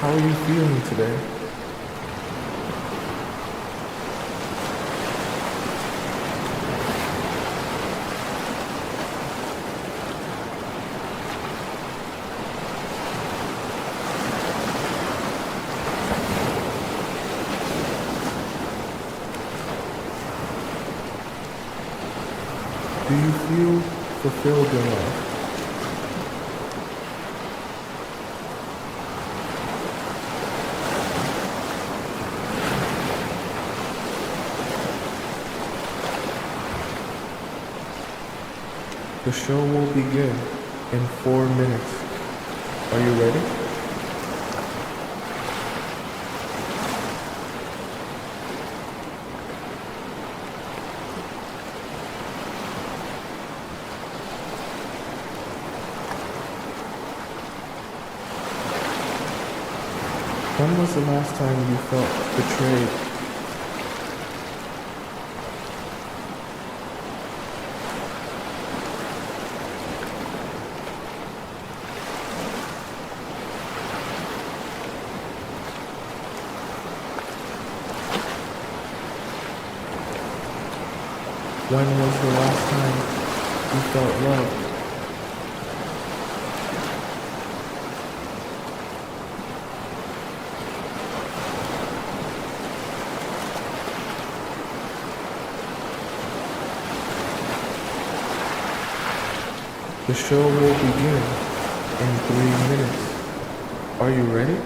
How are you feeling today? Do you feel fulfilled in life? The show will begin in 4 minutes. Are you ready? When was the last time you felt betrayed? When was the last time you felt loved? The show will begin in 3 minutes. Are you ready?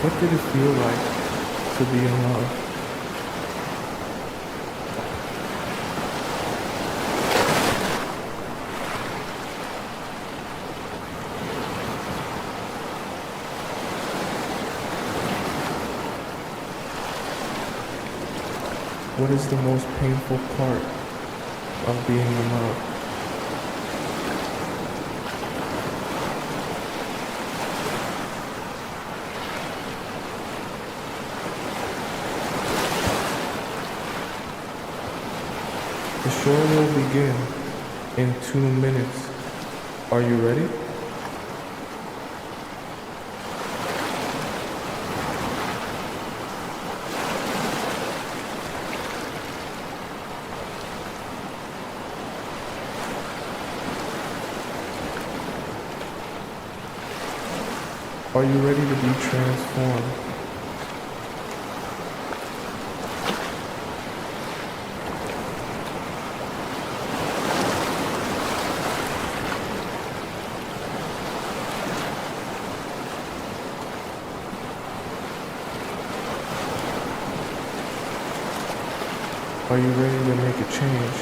What did it feel like to be in love? What is the most painful part of being in love? The show will begin in 2 minutes. Are you ready? Are you ready to be transformed? Are you ready to make a change?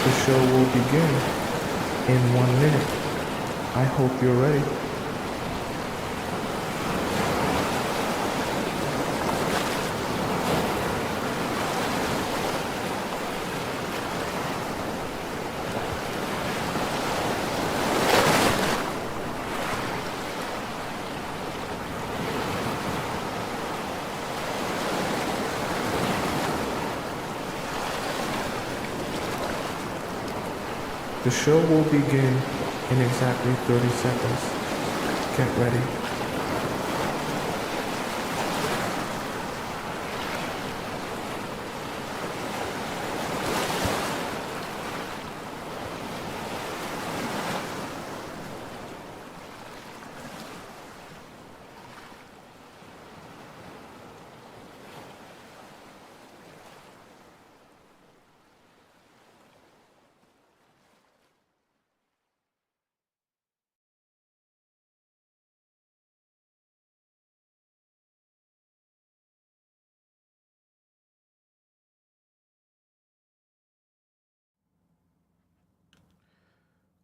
The show will begin in 1 minute. I hope you're ready. The show will begin in exactly 30 seconds. Get ready.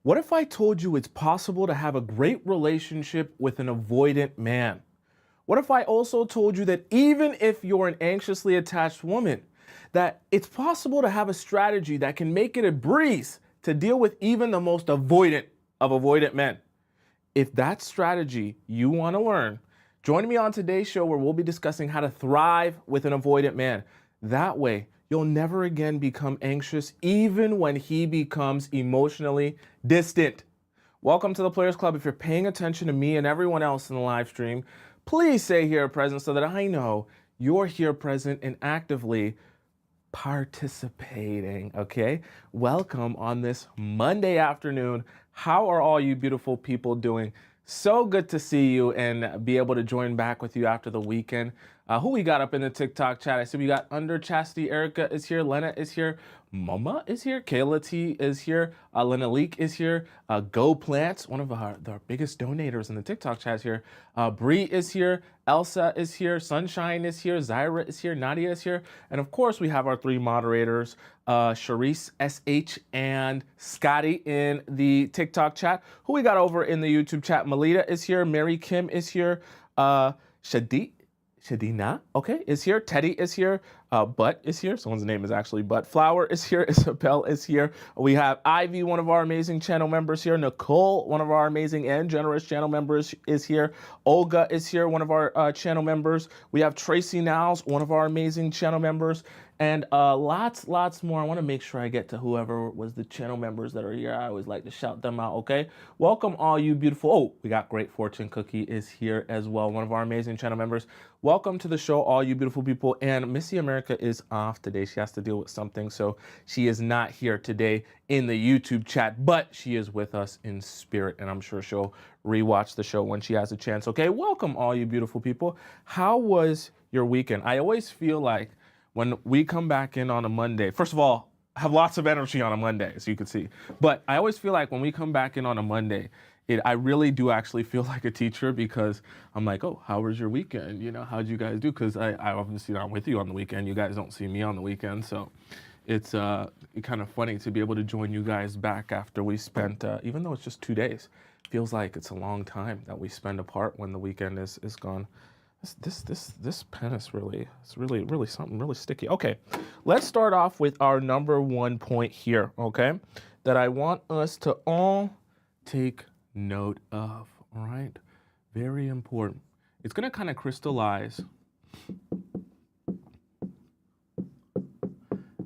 What if I told you it's possible to have a great relationship with an avoidant man? What if I also told you that even if you're an anxiously attached woman, that it's possible to have a strategy that can make it a breeze to deal with even the most avoidant of avoidant men? If that strategy you want to learn, join me on today's show where we'll be discussing how to thrive with an avoidant man. That way, you'll never again become anxious, even when he becomes emotionally distant. Welcome to the Players Club. If you're paying attention to me and everyone else in the live stream, please say here present so that I know you're here present and actively participating, okay? Welcome on this Monday afternoon. How are all you beautiful people doing? So good to see you and be able to join back with you after the weekend. Who we got up in the TikTok chat? I see we got Under Chastity, Erica is here, Lena is here, Mama is here, Kayla T is here, Lena Leak is here, Go Plants, one of our biggest donators in the TikTok chat is here, Bree is here, Elsa is here, Sunshine is here, Zyra is here, Nadia is here, and of course we have our three moderators, Sharice, SH, and Scotty in the TikTok chat. Who we got over in the YouTube chat? Melita is here, Mary Kim is here, Shadina, okay, is here. Teddy is here. Butt is here. Someone's name is actually Butt. Flower is here. Isabel is here. We have Ivy, one of our amazing channel members here. Nicole, one of our amazing and generous channel members is here. Olga is here, one of our channel members. We have Tracy Niles, one of our amazing channel members. And lots more. I want to make sure I get to whoever was the channel members that are here. I always like to shout them out, okay? Welcome all you beautiful. Oh, we got Great Fortune Cookie is here as well, one of our amazing channel members. Welcome to the show, all you beautiful people. And Missy America is off today. She has to deal with something, so she is not here today in the YouTube chat, but she is with us in spirit, and I'm sure she'll rewatch the show when she has a chance, okay? Welcome all you beautiful people. How was your weekend? I always feel like when we come back in on a Monday, first of all, I have lots of energy on a Monday, as you can see. But I always feel like when we come back in on a Monday, I really do actually feel like a teacher because I'm like, oh, how was your weekend? You know, how'd you guys do? Because I obviously not with you on the weekend. You guys don't see me on the weekend. So it's kind of funny to be able to join you guys back after we spent, even though it's just 2 days, feels like it's a long time that we spend apart when the weekend is gone. This pen is really something really sticky. Okay, let's start off with our number one point here, okay, that I want us to all take note of, all right? Very important. It's gonna kind of crystallize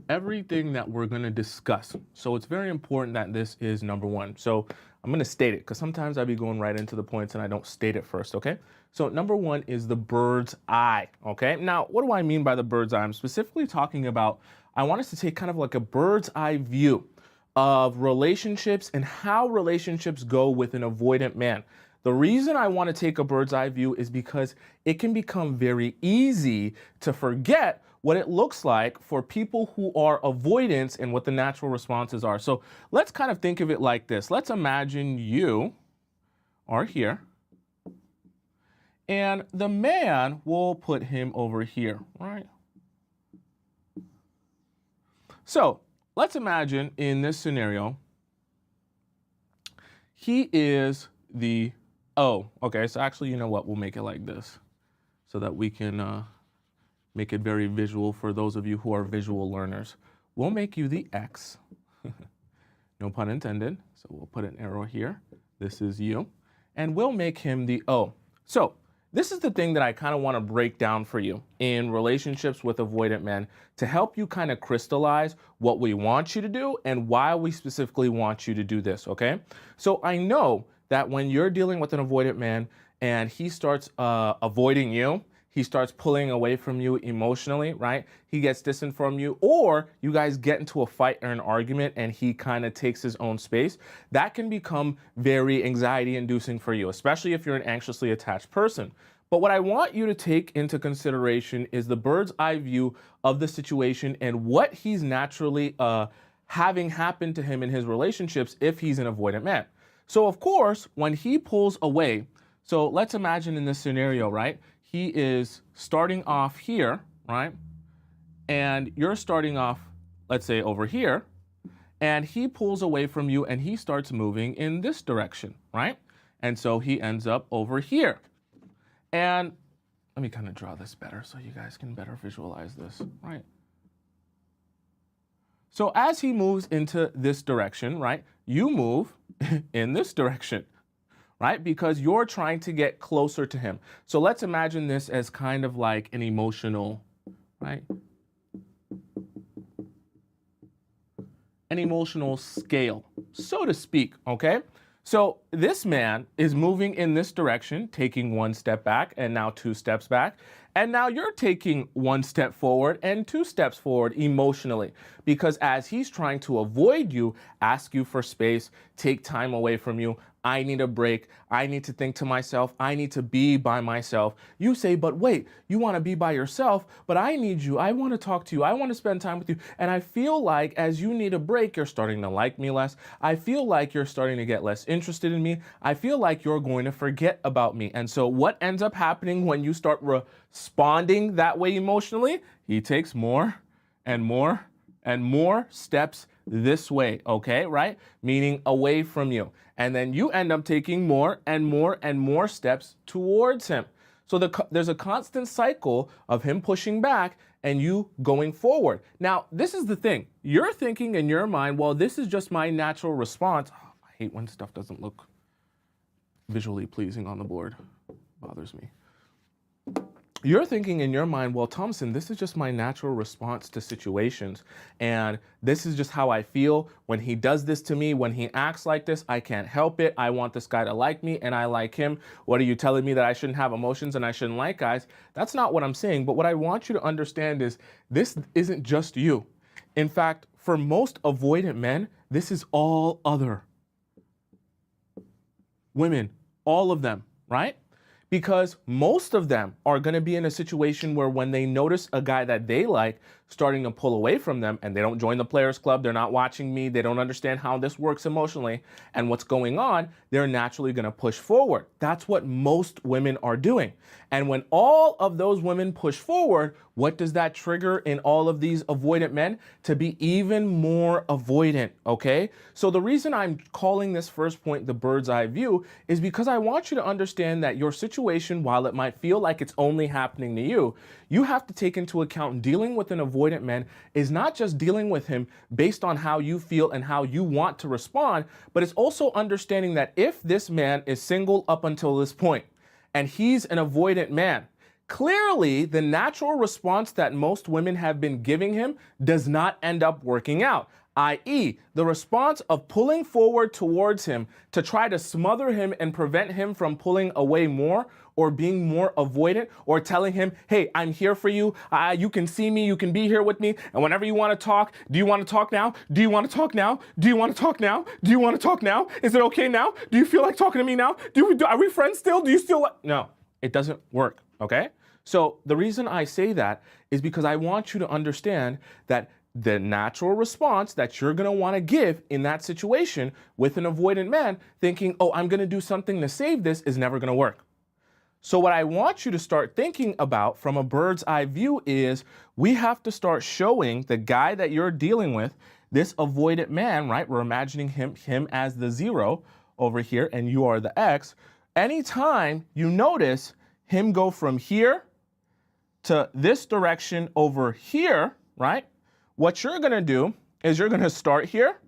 everything that we're gonna discuss. So it's very important that this is number one. So I'm gonna state it because sometimes I'll be going right into the points and I don't state it first, okay? So number one is the bird's eye, okay? Now, what do I mean by the bird's eye? I'm specifically talking about, I want us to take kind of like a bird's eye view of relationships and how relationships go with an avoidant man. The reason I want to take a bird's eye view is because it can become very easy to forget what it looks like for people who are avoidants and what the natural responses are. So let's kind of think of it like this. Let's imagine you are here and the man, will put him over here, right? So let's imagine in this scenario, he is the O. Okay, so actually, you know what? We'll make it like this so that we can make it very visual for those of you who are visual learners. We'll make you the X. No pun intended. So we'll put an arrow here. This is you. And we'll make him the O. So this is the thing that I kind of want to break down for you in relationships with avoidant men to help you kind of crystallize what we want you to do and why we specifically want you to do this, okay? So I know that when you're dealing with an avoidant man and he starts avoiding you, he starts pulling away from you emotionally, right? He gets distant from you, or you guys get into a fight or an argument and he kind of takes his own space. That can become very anxiety inducing for you, especially if you're an anxiously attached person. But what I want you to take into consideration is the bird's eye view of the situation and what he's naturally having happen to him in his relationships if he's an avoidant man. So of course, when he pulls away, so let's imagine in this scenario, right? He is starting off here, right? And you're starting off, let's say over here, and he pulls away from you and he starts moving in this direction, right? And so he ends up over here. And let me kind of draw this better so you guys can better visualize this, right? So as he moves into this direction, right, you move in this direction, right? Because you're trying to get closer to him. So let's imagine this as kind of like an emotional, right? An emotional scale, so to speak, okay? So this man is moving in this direction, taking 1 step back and now 2 steps back. And now you're taking 1 step forward and 2 steps forward emotionally, because as he's trying to avoid you, ask you for space, take time away from you, I need a break, I need to think to myself, I need to be by myself. You say, but wait, you want to be by yourself, but I need you, I want to talk to you, I want to spend time with you. And I feel like as you need a break, you're starting to like me less. I feel like you're starting to get less interested in me. I feel like you're going to forget about me. And so what ends up happening when you start responding that way emotionally? He takes more and more and more steps this way, okay, right? Meaning away from you. And then you end up taking more and more and more steps towards him. So there's a constant cycle of him pushing back and you going forward. Now, this is the thing. You're thinking in your mind, well, this is just my natural response. Oh, I hate when stuff doesn't look visually pleasing on the board. It bothers me. You're thinking in your mind, well, Tomisin, this is just my natural response to situations. And this is just how I feel when he does this to me, when he acts like this, I can't help it. I want this guy to like me and I like him. What are you telling me, that I shouldn't have emotions and I shouldn't like guys? That's not what I'm saying. But what I want you to understand is this isn't just you. In fact, for most avoidant men, this is all other women, all of them, right? Because most of them are going to be in a situation where when they notice a guy that they like starting to pull away from them and they don't join the players club, they're not watching me, they don't understand how this works emotionally and what's going on, they're naturally going to push forward. That's what most women are doing. And when all of those women push forward, what does that trigger in all of these avoidant men? To be even more avoidant, okay? So the reason I'm calling this first point the bird's eye view is because I want you to understand that your situation, while it might feel like it's only happening to you, you have to take into account dealing with an avoidant man is not just dealing with him based on how you feel and how you want to respond, but it's also understanding that if this man is single up until this point and he's an avoidant man, clearly the natural response that most women have been giving him does not end up working out. i.e., the response of pulling forward towards him to try to smother him and prevent him from pulling away more or being more avoidant or telling him, hey, I'm here for you. You can see me. You can be here with me. And whenever you want to talk, do you want to talk now? Do you want to talk now? Do you want to talk now? Do you want to talk now? Is it okay now? Do you feel like talking to me now? Are we friends still? Do you still? No, it doesn't work. Okay. So the reason I say that is because I want you to understand that the natural response that you're going to want to give in that situation with an avoidant man thinking, oh, I'm going to do something to save this, is never going to work. So what I want you to start thinking about from a bird's eye view is we have to start showing the guy that you're dealing with, this avoidant man, right? We're imagining him as the 0 over here and you are the X. Anytime you notice him go from here to this direction over here, right? What you're going to do is you're going to start here.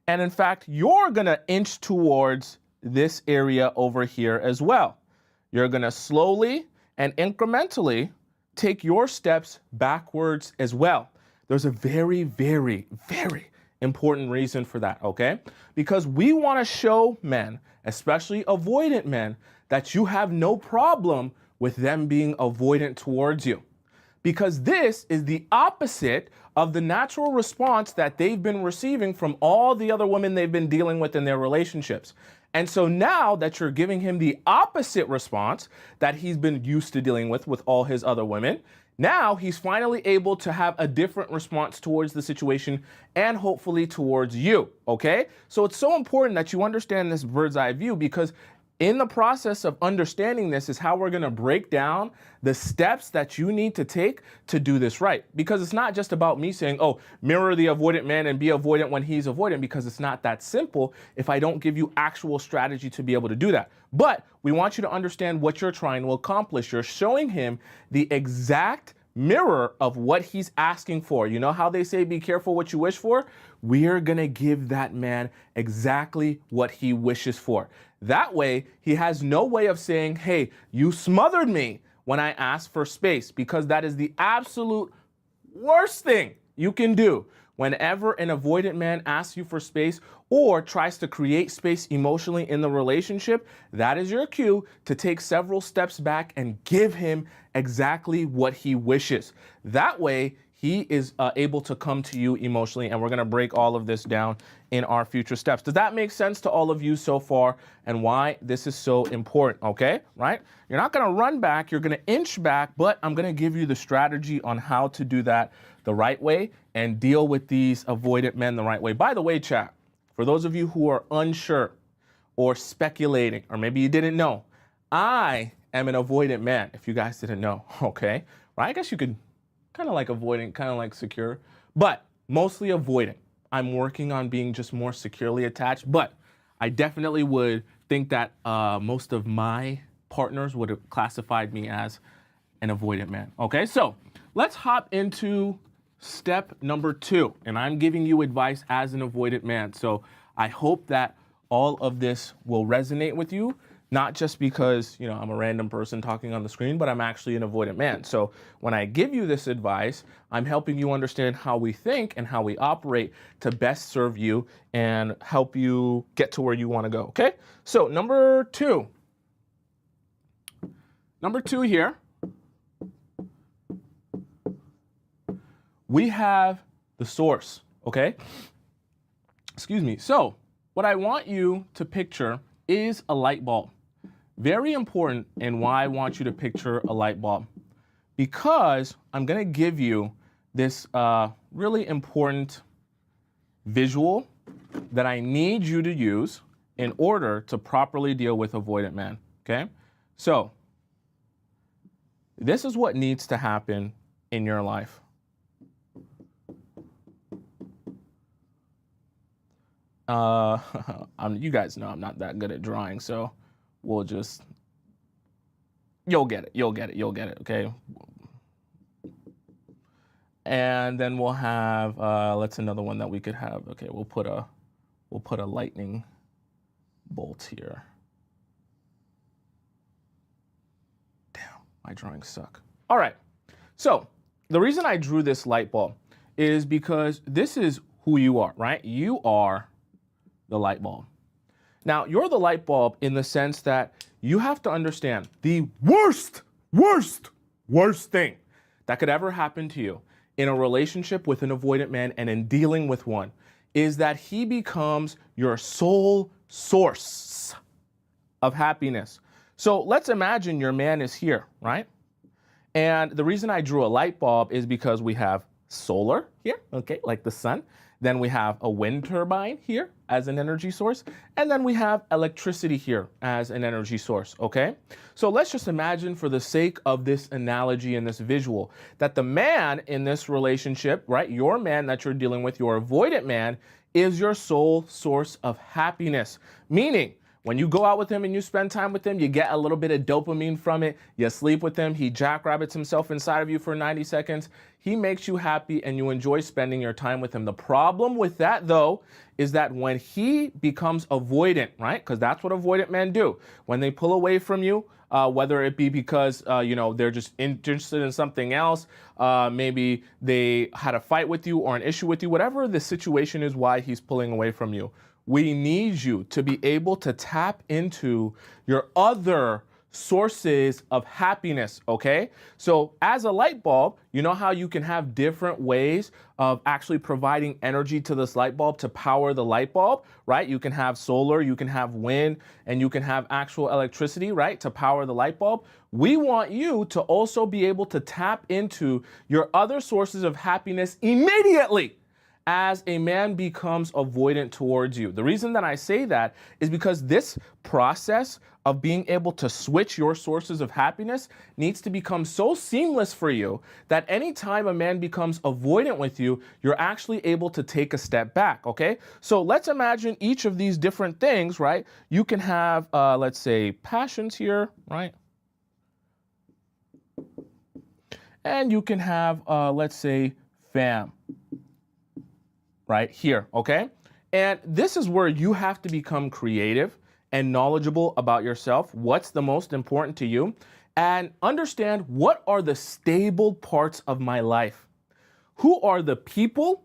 And in fact, you're going to inch towards this area over here as well. You're going to slowly and incrementally take your steps backwards as well. There's a very, very, very important reason for that, okay? Because we want to show men, especially avoidant men, that you have no problem with them being avoidant towards you. Because this is the opposite of the natural response that they've been receiving from all the other women they've been dealing with in their relationships. And so now that you're giving him the opposite response that he's been used to dealing with all his other women, now he's finally able to have a different response towards the situation and hopefully towards you, okay? So it's so important that you understand this bird's eye view because In the process of understanding this is how we're going to break down the steps that you need to take to do this right. Because it's not just about me saying, oh, mirror the avoidant man and be avoidant when he's avoidant, because it's not that simple if I don't give you actual strategy to be able to do that. But we want you to understand what you're trying to accomplish. You're showing him the exact mirror of what he's asking for. You know how they say, be careful what you wish for? We are going to give that man exactly what he wishes for. That way, he has no way of saying, hey, you smothered me when I asked for space, because that is the absolute worst thing you can do. Whenever an avoidant man asks you for space or tries to create space emotionally in the relationship, that is your cue to take several steps back and give him exactly what he wishes. That way, he is able to come to you emotionally, and we're going to break all of this down in our future steps. Does that make sense to all of you so far, and why this is so important, okay? Right? You're not going to run back, you're going to inch back, but I'm going to give you the strategy on how to do that the right way and deal with these avoidant men the right way. By the way, chat, for those of you who are unsure or speculating, or maybe you didn't know, I am an avoidant man, if you guys didn't know, okay? Right? I guess you could kind of like avoidant, kind of like secure, but mostly avoidant. I'm working on being just more securely attached, but I definitely would think that most of my partners would have classified me as an avoidant man. Okay, so let's hop into step number 2, and I'm giving you advice as an avoidant man. So I hope that all of this will resonate with you. Not just because, you know, I'm a random person talking on the screen, but I'm actually an avoidant man. So when I give you this advice, I'm helping you understand how we think and how we operate to best serve you and help you get to where you want to go, okay? So number 2 here, we have the source, okay? Excuse me. So what I want you to picture is a light bulb. Very important, and why I want you to picture a light bulb. Because I'm going to give you this really important visual that I need you to use in order to properly deal with avoidant man, okay? So this is what needs to happen in your life. You guys know I'm not that good at drawing, so we'll just, you'll get it, okay? And then we'll have, let's another one that we could have. Okay, we'll put a lightning bolt here. Damn, my drawings suck. All right, so the reason I drew this light bulb is because this is who you are, right? You are the light bulb. Now, you're the light bulb in the sense that you have to understand the worst thing that could ever happen to you in a relationship with an avoidant man and in dealing with one is that he becomes your sole source of happiness. So let's imagine your man is here, right? And the reason I drew a light bulb is because we have solar here, okay, like the sun. Then we have a wind turbine here as an energy source. And then we have electricity here as an energy source, okay? So let's just imagine, for the sake of this analogy and this visual, that the man in this relationship, right, your man that you're dealing with, your avoidant man, is your sole source of happiness. Meaning, when you go out with him and you spend time with him, you get a little bit of dopamine from it. You sleep with him. He jackrabbits himself inside of you for 90 seconds. He makes you happy and you enjoy spending your time with him. The problem with that, though, is that when he becomes avoidant, right? Because that's what avoidant men do. When they pull away from you, whether it be because, you know, they're just interested in something else, maybe they had a fight with you or an issue with you, whatever the situation is why he's pulling away from you. We need you to be able to tap into your other sources of happiness, okay? So as a light bulb, you know how you can have different ways of actually providing energy to this light bulb to power the light bulb, right? You can have solar, you can have wind, and you can have actual electricity, right, to power the light bulb. We want you to also be able to tap into your other sources of happiness immediately. as a man becomes avoidant towards you. The reason that I say that is because this process of being able to switch your sources of happiness needs to become so seamless for you that anytime a man becomes avoidant with you, you're actually able to take a step back, okay? So let's imagine each of these different things, right? You can have, let's say, passions here, right? And you can have, let's say, fam, right here, okay? And this is where you have to become creative and knowledgeable about yourself, what's the most important to you, and understand what are the stable parts of my life. Who are the people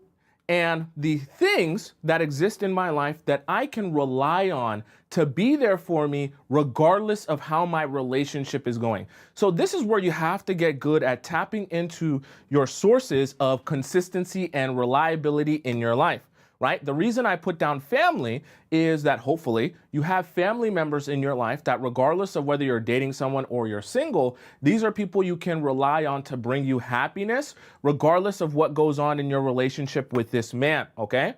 and the things that exist in my life that I can rely on to be there for me regardless of how my relationship is going. So this is where you have to get good at tapping into your sources of consistency and reliability in your life, right? The reason I put down family is that hopefully you have family members in your life that regardless of whether you're dating someone or you're single, these are people you can rely on to bring you happiness regardless of what goes on in your relationship with this man, okay?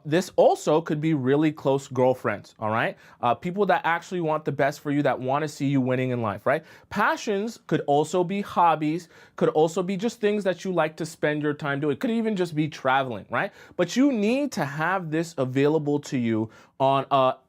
This also could be really close girlfriends, all right? People that actually want the best for you, that want to see you winning in life, right? Passions could also be hobbies, could also be just things that you like to spend your time doing. It could even just be traveling, right? But you need to have this available to you on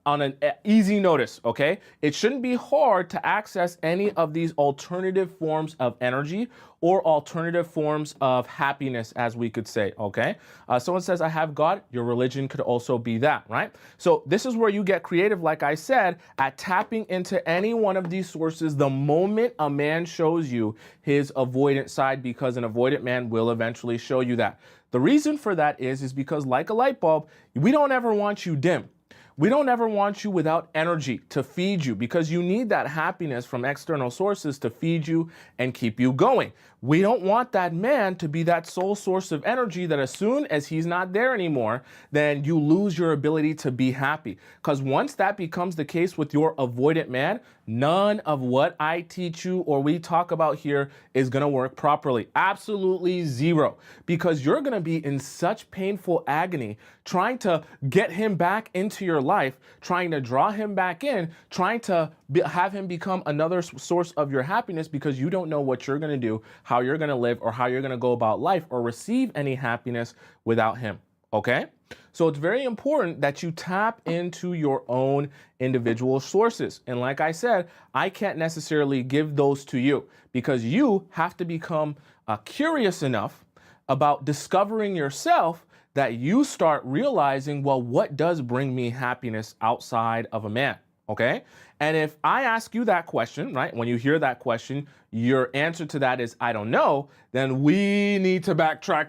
an easy notice, okay? It shouldn't be hard to access any of these alternative forms of energy or alternative forms of happiness, as we could say, okay? Someone says, I have God. Your religion could also be that, right? So this is where you get creative, like I said, at tapping into any one of these sources the moment a man shows you his avoidant side, because an avoidant man will eventually show you that. The reason for that is because like a light bulb, we don't ever want you dim. We don't ever want you without energy to feed you, because you need that happiness from external sources to feed you and keep you going. We don't want that man to be that sole source of energy that as soon as he's not there anymore, then you lose your ability to be happy. Because once that becomes the case with your avoidant man, none of what I teach you or we talk about here is going to work properly. Absolutely zero. Because you're going to be in such painful agony trying to get him back into your life, trying to draw him back in, trying to have him become another source of your happiness, because you don't know what you're going to do, how you're going to live, or how you're going to go about life or receive any happiness without him. Okay? So it's very important that you tap into your own individual sources. And like I said, I can't necessarily give those to you, because you have to become curious enough about discovering yourself that you start realizing, well, what does bring me happiness outside of a man? Okay? And if I ask you that question, right, when you hear that question, your answer to that is, I don't know, then we need to backtrack.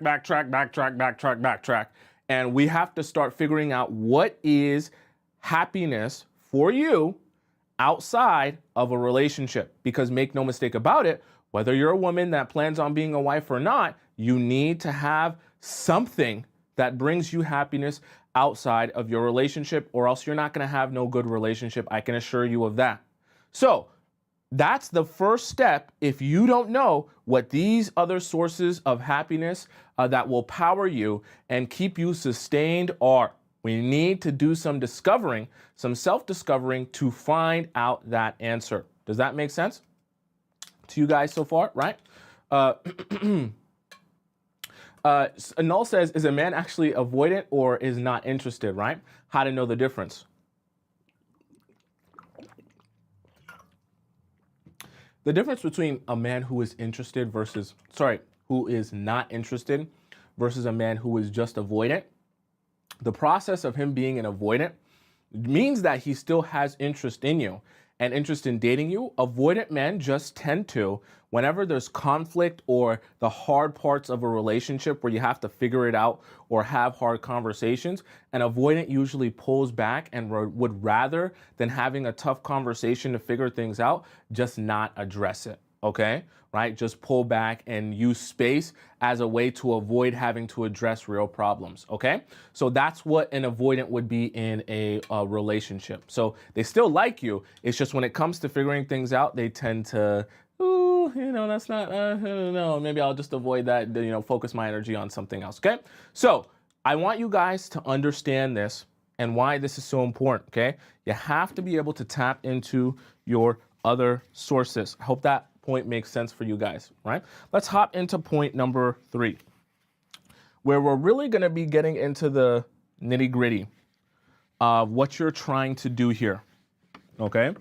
And we have to start figuring out what is happiness for you outside of a relationship. Because make no mistake about it, whether you're a woman that plans on being a wife or not, you need to have something that brings you happiness outside of your relationship, or else you're not going to have no good relationship. I can assure you of that. So that's the first step. If you don't know what these other sources of happiness that will power you and keep you sustained are, we need to do some discovering, some self-discovering to find out that answer. Does that make sense to you guys so far, right? Null says, is a man actually avoidant or is not interested, right? How to know the difference. The difference between a man who is interested versus, who is not interested versus a man who is just avoidant. The process of him being an avoidant means that he still has interest in you and interest in dating you. Avoidant men just tend to, whenever there's conflict or the hard parts of a relationship where you have to figure it out or have hard conversations, an avoidant usually pulls back and would rather than having a tough conversation to figure things out, just not address it, okay? Right? Just pull back and use space as a way to avoid having to address real problems, okay? So that's what an avoidant would be in a relationship. So they still like you. It's just when it comes to figuring things out, they tend to, ooh, you know, that's not, no, maybe I'll just avoid that, you know, focus my energy on something else, okay? So I want you guys to understand this and why this is so important, okay? You have to be able to tap into your other sources. I hope that point makes sense for you guys, right? Let's hop into point number 3, where we're really gonna be getting into the nitty-gritty of what you're trying to do here, okay?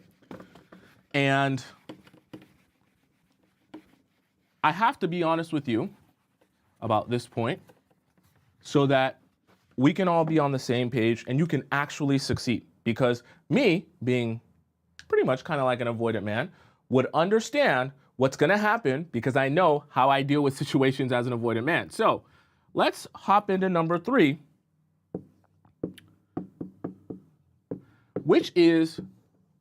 And I have to be honest with you about this point so that we can all be on the same page and you can actually succeed. Because me, being pretty much kind of like an avoidant man, would understand what's gonna happen because I know how I deal with situations as an avoidant man. So let's hop into number 3, which is,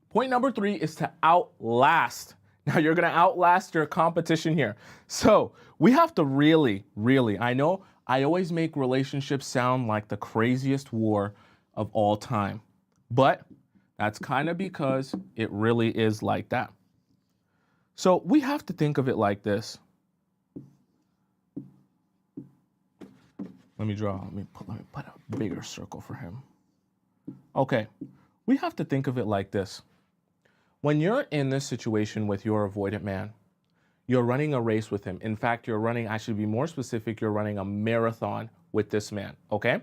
point number 3 is to outlast. Now you're gonna outlast your competition here. So we have to really, I know I always make relationships sound like the craziest war of all time, but that's kind of because it really is like that. So we have to think of it like this. Let me put a bigger circle for him. Okay, we have to think of it like this. When you're in this situation with your avoidant man, you're running a race with him. In fact, I should be more specific, you're running a marathon with this man, okay?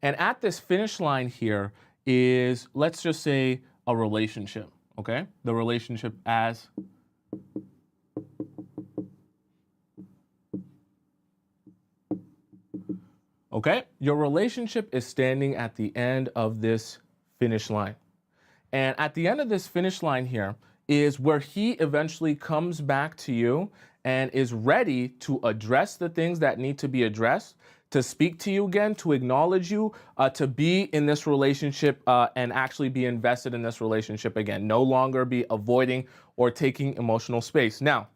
And at this finish line here is, let's just say, a relationship, okay? The relationship as okay? Your relationship is standing at the end of this finish line. And at the end of this finish line here is where he eventually comes back to you and is ready to address the things that need to be addressed, to speak to you again, to acknowledge you, to be in this relationship and actually be invested in this relationship again, no longer be avoiding or taking emotional space. Now,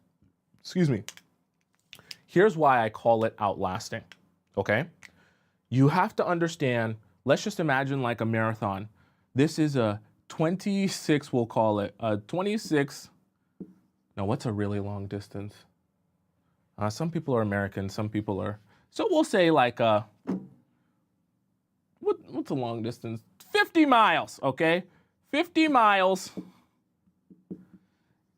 excuse me, here's why I call it outlasting, okay? You have to understand, let's just imagine like a marathon. This is a 26, we'll call it, a 26, now what's a really long distance? Some people are American, some people are, so we'll say like, what's a long distance? 50 miles, okay? 50 miles.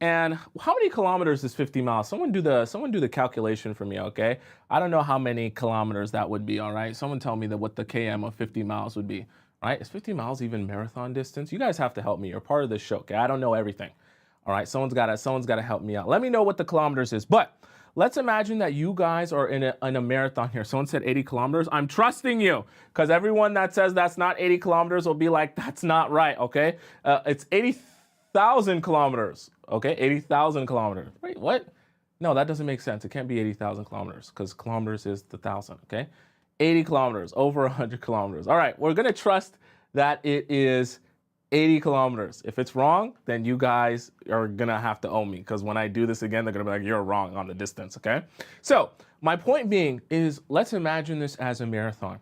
And how many kilometers is 50 miles? Someone do the calculation for me, okay? I don't know how many kilometers that would be, all right? Someone tell me what the km of 50 miles would be, right? Is 50 miles even marathon distance? You guys have to help me. You're part of this show, okay? I don't know everything, all right? Someone's gotta help me out. Let me know what the kilometers is. But let's imagine that you guys are in a marathon here. Someone said 80 kilometers. I'm trusting you, because everyone that says that's not 80 kilometers will be like, that's not right, okay? It's 80,000 kilometers. Okay, 80,000 kilometers. Wait, what? No, that doesn't make sense. It can't be 80,000 kilometers because kilometers is the thousand, okay? 80 kilometers, over 100 kilometers. All right, we're gonna trust that it is 80 kilometers. If it's wrong, then you guys are gonna have to owe me, because when I do this again, they're gonna be like, you're wrong on the distance, okay? So my point being is, let's imagine this as a marathon.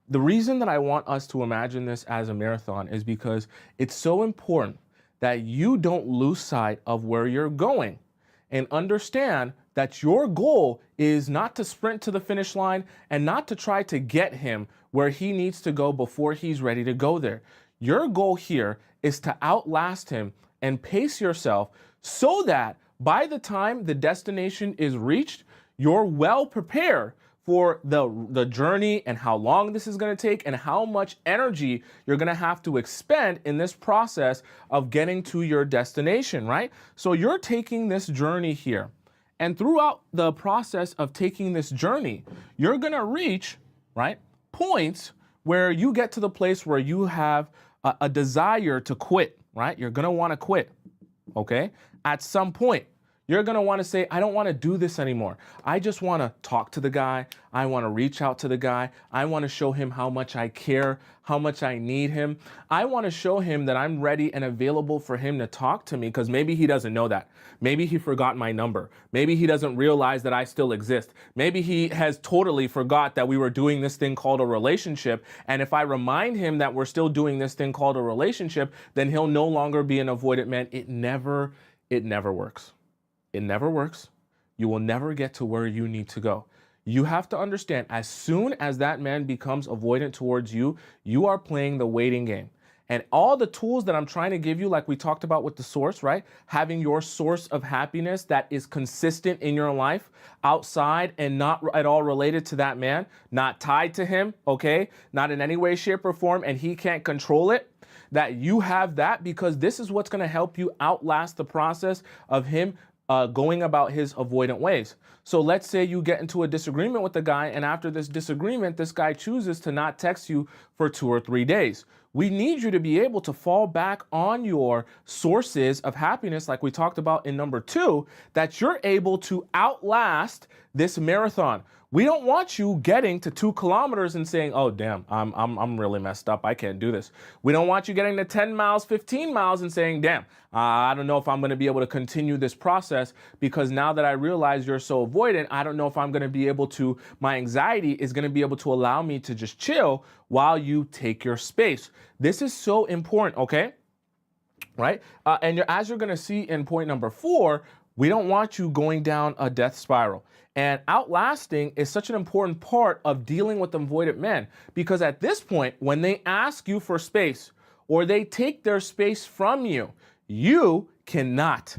The reason that I want us to imagine this as a marathon is because it's so important that you don't lose sight of where you're going, and understand that your goal is not to sprint to the finish line and not to try to get him where he needs to go before he's ready to go there. Your goal here is to outlast him and pace yourself so that by the time the destination is reached, you're well prepared for the journey and how long this is gonna take and how much energy you're gonna have to expend in this process of getting to your destination, right? So you're taking this journey here. And throughout the process of taking this journey, you're gonna reach, right, points where you get to the place where you have a desire to quit, right? You're gonna wanna quit, okay? At some point, you're gonna wanna say, I don't wanna do this anymore. I just wanna talk to the guy. I wanna reach out to the guy. I wanna show him how much I care, how much I need him. I wanna show him that I'm ready and available for him to talk to me, because maybe he doesn't know that. Maybe he forgot my number. Maybe he doesn't realize that I still exist. Maybe he has totally forgot that we were doing this thing called a relationship. And if I remind him that we're still doing this thing called a relationship, then he'll no longer be an avoidant man. It never works. It never works. You will never get to where you need to go. You have to understand, as soon as that man becomes avoidant towards you, you are playing the waiting game. And all the tools that I'm trying to give you, like we talked about with the source, right? Having your source of happiness that is consistent in your life, outside and not at all related to that man, not tied to him, okay? Not in any way, shape, or form, and he can't control it. That you have that, because this is what's gonna help you outlast the process of him going about his avoidant ways. So let's say you get into a disagreement with the guy, and after this disagreement, this guy chooses to not text you for 2 or 3 days. We need you to be able to fall back on your sources of happiness, like we talked about in number 2, that you're able to outlast this marathon. We don't want you getting to 2 kilometers and saying, oh, damn, I'm really messed up. I can't do this. We don't want you getting to 10 miles, 15 miles and saying, damn, I don't know if I'm going to be able to continue this process, because now that I realize you're so avoidant, I don't know if I'm going to be able to, my anxiety is going to be able to allow me to just chill while you take your space. This is so important, okay? Right? And as you're going to see in point number 4, we don't want you going down a death spiral. And outlasting is such an important part of dealing with avoidant men, because at this point, when they ask you for space or they take their space from you, you cannot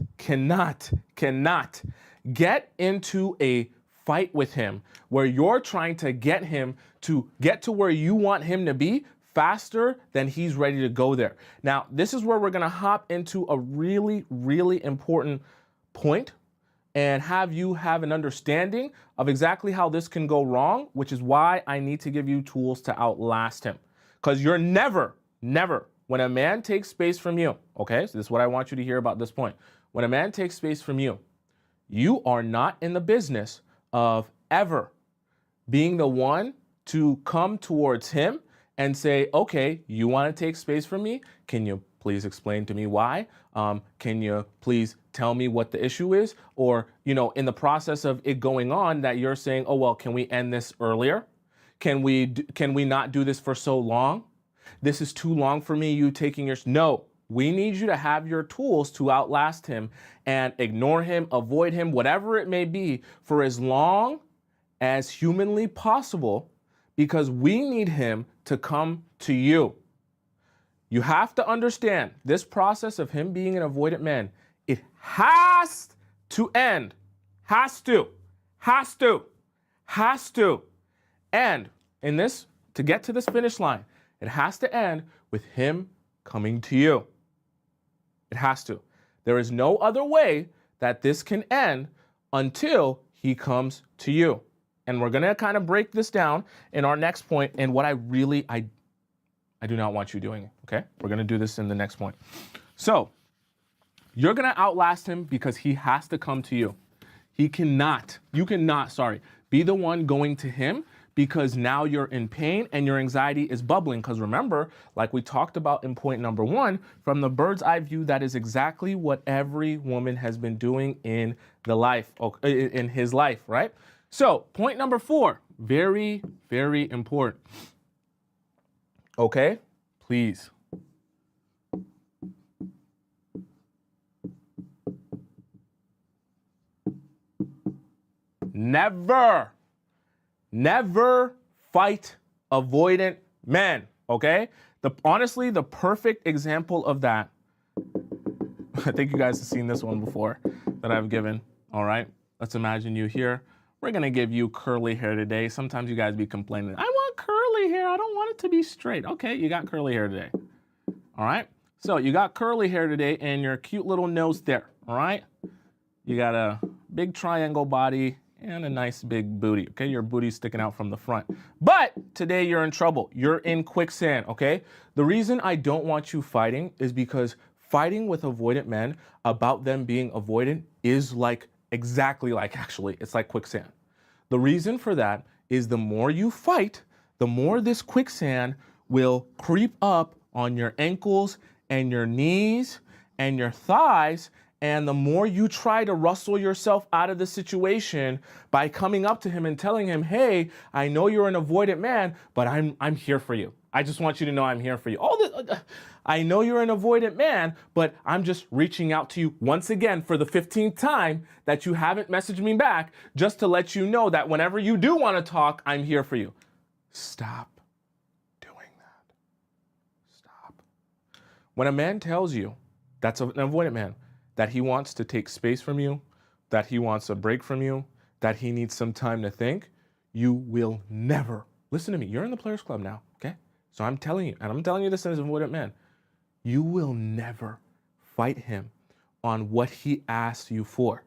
get into a fight with him where you're trying to get him to get to where you want him to be faster than he's ready to go there. Now, this is where we're going to hop into a really, really important point and have you have an understanding of exactly how this can go wrong, which is why I need to give you tools to outlast him. Because you're never, when a man takes space from you, okay, so this is what I want you to hear about this point. When a man takes space from you, you are not in the business of ever being the one to come towards him and say, okay, you want to take space from me? Can you please explain to me why? Can you please tell me what the issue is? Or, you know, in the process of it going on, that you're saying, oh, well, can we end this earlier? Can we not do this for so long? This is too long for me, you taking your... No, we need you to have your tools to outlast him and ignore him, avoid him, whatever it may be, for as long as humanly possible, because we need him to come to you. You have to understand this process of him being an avoidant man. It has to end. Has to. And in this, to get to this finish line, it has to end with him coming to you. It has to. There is no other way that this can end until he comes to you. And we're going to kind of break this down in our next point, and what I do not want you doing, okay? We're going to do this in the next point. So you're going to outlast him because he has to come to you. You cannot, be the one going to him, because now you're in pain and your anxiety is bubbling. Because remember, like we talked about in point number 1, from the bird's eye view, that is exactly what every woman has been doing in his life, right? So point number 4, very, very important. Okay, please. Never fight avoidant men, okay? Honestly, the perfect example of that, I think you guys have seen this one before that I've given, all right? Let's imagine you here. We're gonna give you curly hair today. Sometimes you guys be complaining, I want curly hair, I don't want it to be straight. Okay, you got curly hair today, all right? So you got curly hair today and your cute little nose there, all right? You got a big triangle body and a nice big booty, okay? Your booty's sticking out from the front. But today you're in trouble. You're in quicksand, okay? The reason I don't want you fighting is because fighting with avoidant men about them being avoidant is actually, it's like quicksand. The reason for that is the more you fight, the more this quicksand will creep up on your ankles and your knees and your thighs. And the more you try to wrestle yourself out of the situation by coming up to him and telling him, hey, I know you're an avoidant man, but I'm here for you. I just want you to know I'm here for you. All this, I know you're an avoidant man, but I'm just reaching out to you once again for the 15th time that you haven't messaged me back, just to let you know that whenever you do want to talk, I'm here for you. Stop doing that. Stop. When a man tells you, that's an avoidant man, that he wants to take space from you, that he wants a break from you, that he needs some time to think, you will never, listen to me, you're in the Players Club now, okay? So I'm telling you, and I'm telling you this as an avoidant man, you will never fight him on what he asks you for.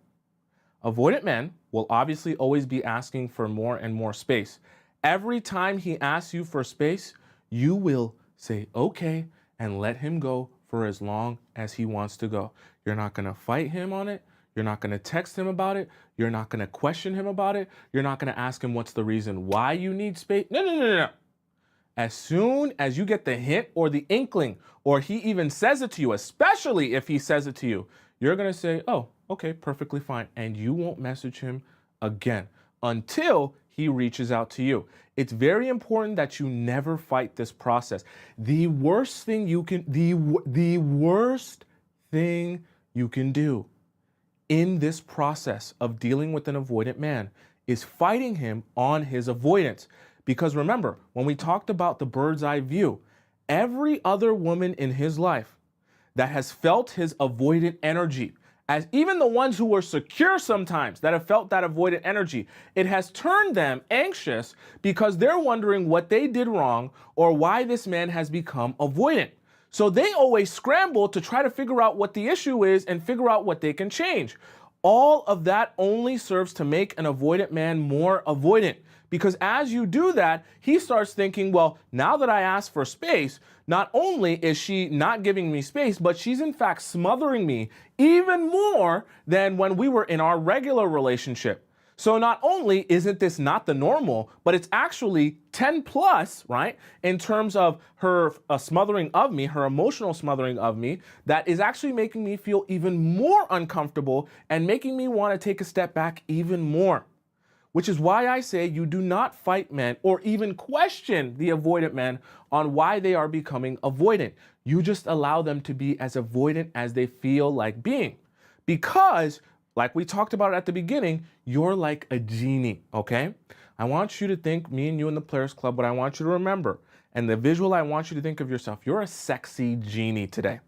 Avoidant men will obviously always be asking for more and more space. Every time he asks you for space, you will say, okay, and let him go for as long as he wants to go. You're not gonna fight him on it. You're not gonna text him about it. You're not gonna question him about it. You're not gonna ask him what's the reason why you need space. No. As soon as you get the hint or the inkling, or he even says it to you, especially if he says it to you, you're gonna say, oh, okay, perfectly fine. And you won't message him again until he reaches out to you. It's very important that you never fight this process. The worst thing you can, the worst thing you can do in this process of dealing with an avoidant man is fighting him on his avoidance. Because remember, when we talked about the bird's eye view, every other woman in his life that has felt his avoidant energy, as even the ones who were secure sometimes that have felt that avoidant energy, it has turned them anxious because they're wondering what they did wrong or why this man has become avoidant. So they always scramble to try to figure out what the issue is and figure out what they can change. All of that only serves to make an avoidant man more avoidant. Because as you do that, he starts thinking, well, now that I asked for space, not only is she not giving me space, but she's in fact smothering me even more than when we were in our regular relationship. So not only isn't this not the normal, but it's actually 10 plus, right? In terms of her smothering of me, her emotional smothering of me, that is actually making me feel even more uncomfortable and making me want to take a step back even more. Which is why I say you do not fight men or even question the avoidant men on why they are becoming avoidant. You just allow them to be as avoidant as they feel like being. Because, like we talked about at the beginning, you're like a genie, okay? I want you to think, me and you in the Players Club, what I want you to remember, and the visual I want you to think of yourself, you're a sexy genie today.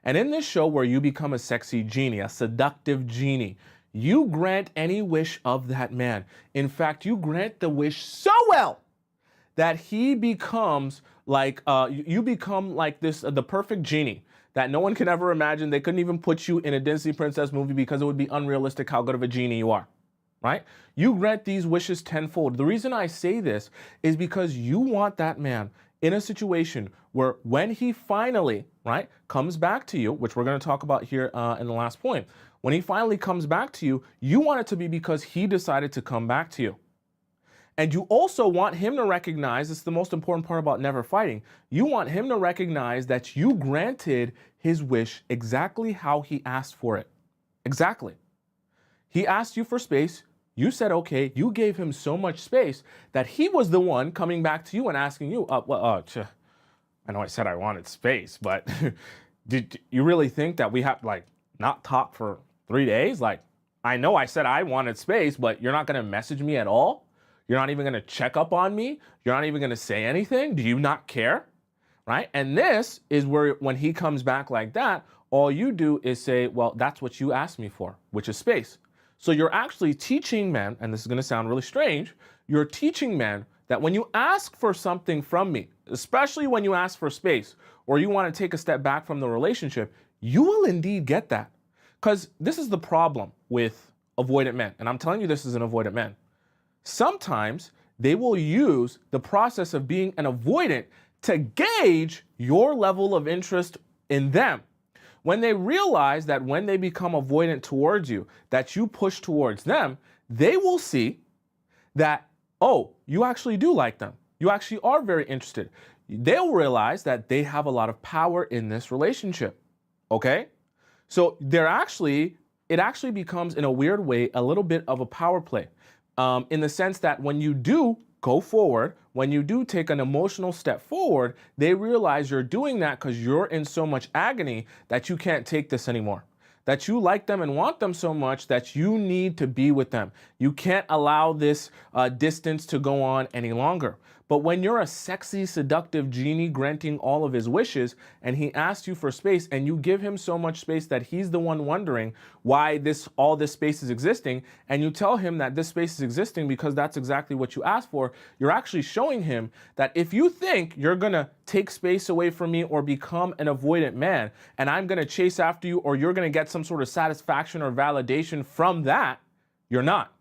And in this show where you become a sexy genie, a seductive genie, you grant any wish of that man. In fact, you grant the wish so well that he becomes like, you become like this, the perfect genie that no one can ever imagine. They couldn't even put you in a Disney princess movie because it would be unrealistic how good of a genie you are, right? You grant these wishes tenfold. The reason I say this is because you want that man in a situation where when he finally, right, comes back to you, which we're going to talk about here in the last point, when he finally comes back to you, you want it to be because he decided to come back to you. And you also want him to recognize, this is the most important part about never fighting, you want him to recognize that you granted his wish exactly how he asked for it. Exactly. He asked you for space, you said okay, you gave him so much space that he was the one coming back to you and asking you, I know I said I wanted space, but did you really think that we have like not talk for 3 days? Like, I know I said I wanted space, but you're not going to message me at all? You're not even going to check up on me? You're not even going to say anything? Do you not care? Right? And this is where when he comes back like that, all you do is say, well, that's what you asked me for, which is space. So you're actually teaching men, and this is going to sound really strange, you're teaching men that when you ask for something from me, especially when you ask for space or you want to take a step back from the relationship, you will indeed get that. Because this is the problem with avoidant men. And I'm telling you this is an avoidant man. Sometimes they will use the process of being an avoidant to gauge your level of interest in them. When they realize that when they become avoidant towards you, that you push towards them, they will see that, oh, you actually do like them. You actually are very interested. They'll realize that they have a lot of power in this relationship. Okay? So it actually becomes, in a weird way, a little bit of a power play. In the sense that when you do go forward. When you do take an emotional step forward, they realize you're doing that because you're in so much agony that you can't take this anymore. That you like them and want them so much that you need to be with them. You can't allow this distance to go on any longer. But when you're a sexy, seductive genie granting all of his wishes and he asks you for space and you give him so much space that he's the one wondering why all this space is existing, and you tell him that this space is existing because that's exactly what you asked for, you're actually showing him that if you think you're gonna take space away from me or become an avoidant man and I'm gonna chase after you or you're gonna get some sort of satisfaction or validation from that, you're not.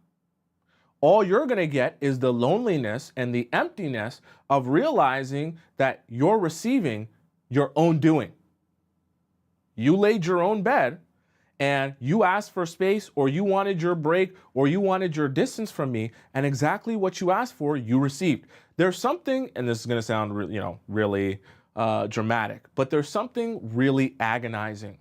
All you're going to get is the loneliness and the emptiness of realizing that you're receiving your own doing. You laid your own bed and you asked for space, or you wanted your break, or you wanted your distance from me, and exactly what you asked for, you received. There's something, and this is going to sound really dramatic, but there's something really agonizing,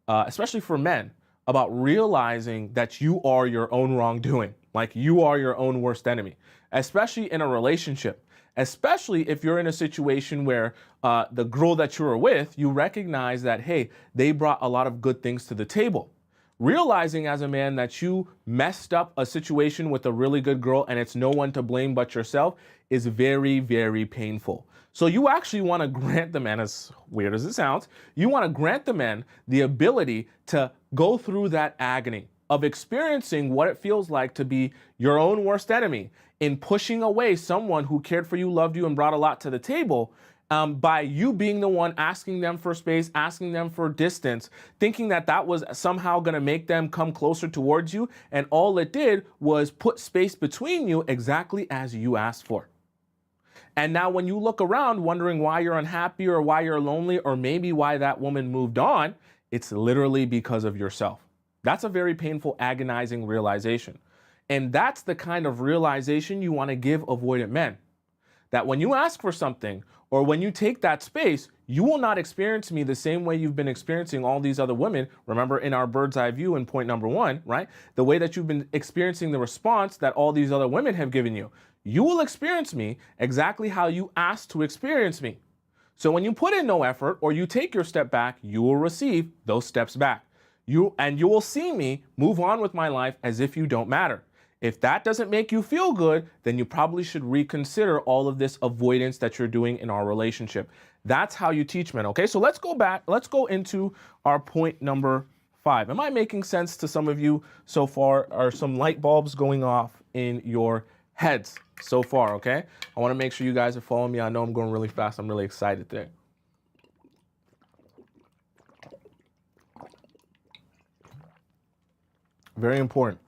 especially for men, about realizing that you are your own wrongdoing. Like you are your own worst enemy, especially in a relationship, especially if you're in a situation where the girl that you were with, you recognize that, hey, they brought a lot of good things to the table. Realizing as a man that you messed up a situation with a really good girl and it's no one to blame but yourself is very, very painful. So you actually want to grant the man, as weird as it sounds, you want to grant the man the ability to go through that agony of experiencing what it feels like to be your own worst enemy in pushing away someone who cared for you, loved you, and brought a lot to the table, by you being the one asking them for space, asking them for distance, thinking that that was somehow going to make them come closer towards you. And all it did was put space between you exactly as you asked for. And now when you look around wondering why you're unhappy or why you're lonely or maybe why that woman moved on, it's literally because of yourself. That's a very painful, agonizing realization. And that's the kind of realization you want to give avoidant men. That when you ask for something or when you take that space, you will not experience me the same way you've been experiencing all these other women. Remember in our bird's eye view in point number 1, right? The way that you've been experiencing the response that all these other women have given you. You will experience me exactly how you asked to experience me. So when you put in no effort or you take your step back, you will receive those steps back. You will see me move on with my life as if you don't matter. If that doesn't make you feel good, then you probably should reconsider all of this avoidance that you're doing in our relationship. That's how you teach men, okay? So let's go back. Let's go into our point number 5. Am I making sense to some of you so far? Are some light bulbs going off in your heads so far, okay? I want to make sure you guys are following me. I know I'm going really fast. I'm really excited today. Very important.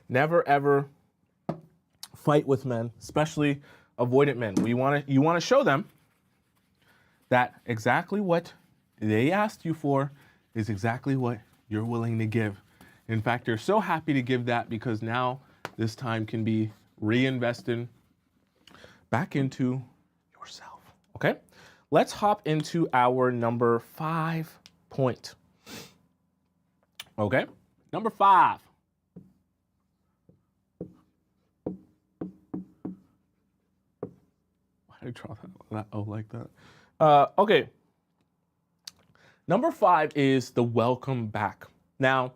Never ever fight with men, especially avoidant men. You want to show them that exactly what they asked you for is exactly what you're willing to give. In fact, you're so happy to give that because now this time can be reinvested back into yourself. Okay? Let's hop into our number 5 point. Okay? Number 5. I draw that O like that. Okay. Number 5 is the welcome back. Now,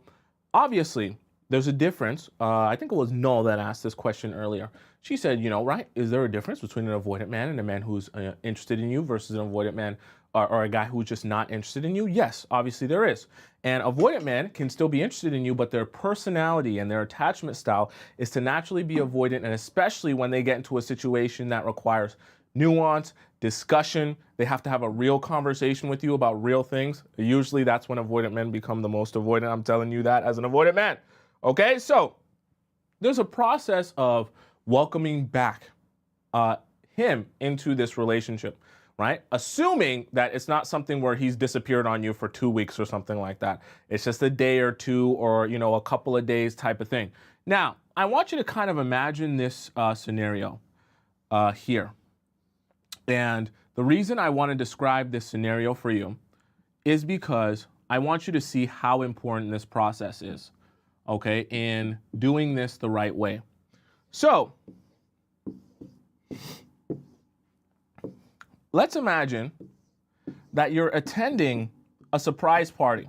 obviously, there's a difference. I think it was Null that asked this question earlier. She said, right, is there a difference between an avoidant man and a man who's interested in you versus an avoidant man or a guy who's just not interested in you? Yes, obviously there is. And avoidant men can still be interested in you, but their personality and their attachment style is to naturally be avoidant, and especially when they get into a situation that requires nuance, discussion. They have to have a real conversation with you about real things. Usually that's when avoidant men become the most avoidant. I'm telling you that as an avoidant man. Okay, so there's a process of welcoming back him into this relationship, right? Assuming that it's not something where he's disappeared on you for 2 weeks or something like that. It's just a day or two or, a couple of days type of thing. Now, I want you to kind of imagine this scenario here. And the reason I want to describe this scenario for you is because I want you to see how important this process is, okay, in doing this the right way. So let's imagine that you're attending a surprise party.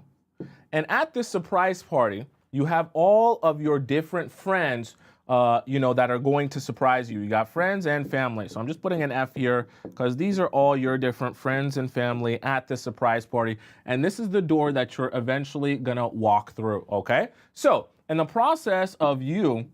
And at this surprise party, you have all of your different friends, that are going to surprise you. You got friends and family. So I'm just putting an F here because these are all your different friends and family at this surprise party. And this is the door that you're eventually gonna walk through, okay? So in the process of you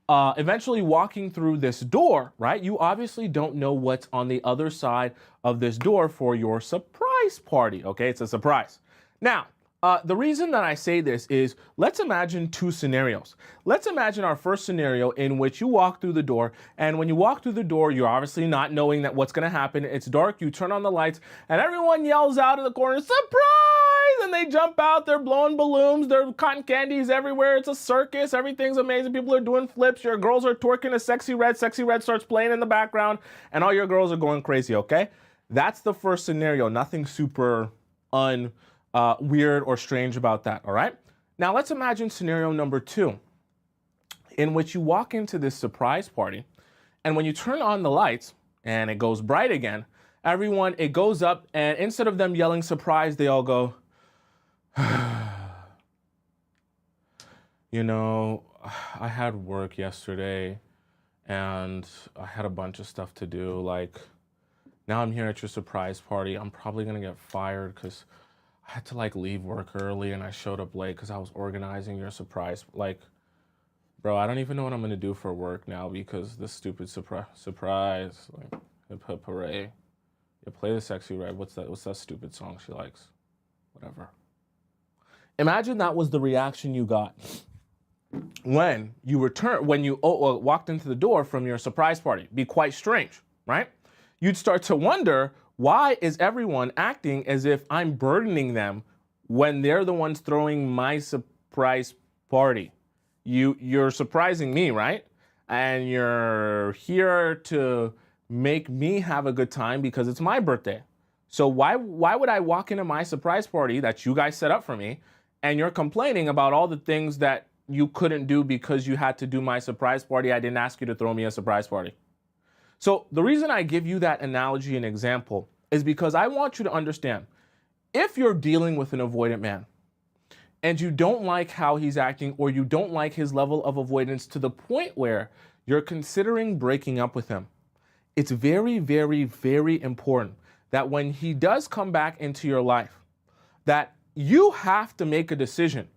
eventually walking through this door, right? You obviously don't know what's on the other side of this door for your surprise party, okay? It's a surprise. Now, the reason that I say this is, let's imagine two scenarios. Let's imagine our first scenario in which you walk through the door, and when you walk through the door, you're obviously not knowing that what's gonna happen. It's dark, you turn on the lights, and everyone yells out of the corner, surprise! And they jump out, they're blowing balloons, there are cotton candies everywhere, it's a circus, everything's amazing, people are doing flips, your girls are twerking, a Sexy Red starts playing in the background, and all your girls are going crazy, okay? That's the first scenario, nothing super weird or strange about that, all right? Now let's imagine scenario number 2, in which you walk into this surprise party, and when you turn on the lights and it goes bright again, it goes up, and instead of them yelling surprise, they all go, I had work yesterday and I had a bunch of stuff to do. Like, now I'm here at your surprise party. I'm probably gonna get fired because I had to leave work early and I showed up late because I was organizing your surprise. Like, bro, I don't even know what I'm gonna do for work now because this stupid surprise, hip hip hooray. Yeah, play the Sexy Red. What's that stupid song she likes? Whatever. Imagine that was the reaction you got when you walked into the door from your surprise party. Be quite strange, right? You'd start to wonder, why is everyone acting as if I'm burdening them when they're the ones throwing my surprise party? You're surprising me, right? And you're here to make me have a good time because it's my birthday. So why would I walk into my surprise party that you guys set up for me, and you're complaining about all the things that you couldn't do because you had to do my surprise party? I didn't ask you to throw me a surprise party. So the reason I give you that analogy and example is because I want you to understand, if you're dealing with an avoidant man and you don't like how he's acting, or you don't like his level of avoidance to the point where you're considering breaking up with him, it's very, very, very important that when he does come back into your life, that you have to make a decision.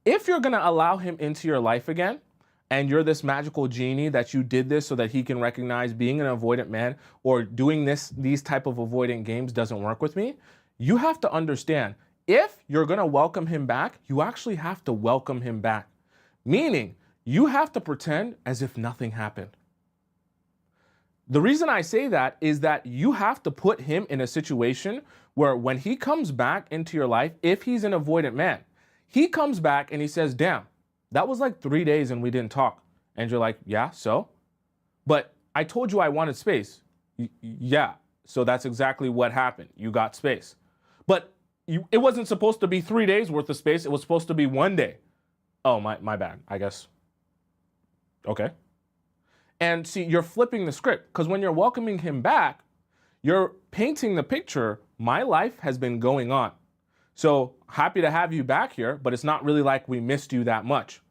If you're gonna allow him into your life again, and you're this magical genie that you did this so that he can recognize being an avoidant man or doing these type of avoidant games doesn't work with me, you have to understand, if you're gonna welcome him back, you actually have to welcome him back. Meaning, you have to pretend as if nothing happened. The reason I say that is that you have to put him in a situation where when he comes back into your life, if he's an avoidant man, he comes back and he says, damn, that was 3 days and we didn't talk. And you're like, yeah, so? But I told you I wanted space. Yeah, so that's exactly what happened. You got space. But it wasn't supposed to be 3 days worth of space. It was supposed to be 1 day. Oh, my bad, I guess. Okay. And see, you're flipping the script, because when you're welcoming him back, you're painting the picture, my life has been going on. So happy to have you back here, but it's not really like we missed you that much.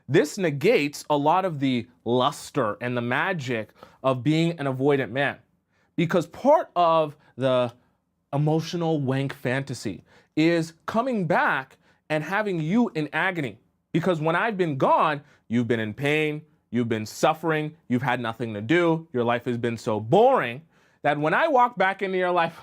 This negates a lot of the luster and the magic of being an avoidant man, because part of the emotional wank fantasy is coming back and having you in agony. Because when I've been gone, you've been in pain, you've been suffering, you've had nothing to do, your life has been so boring that when I walk back into your life,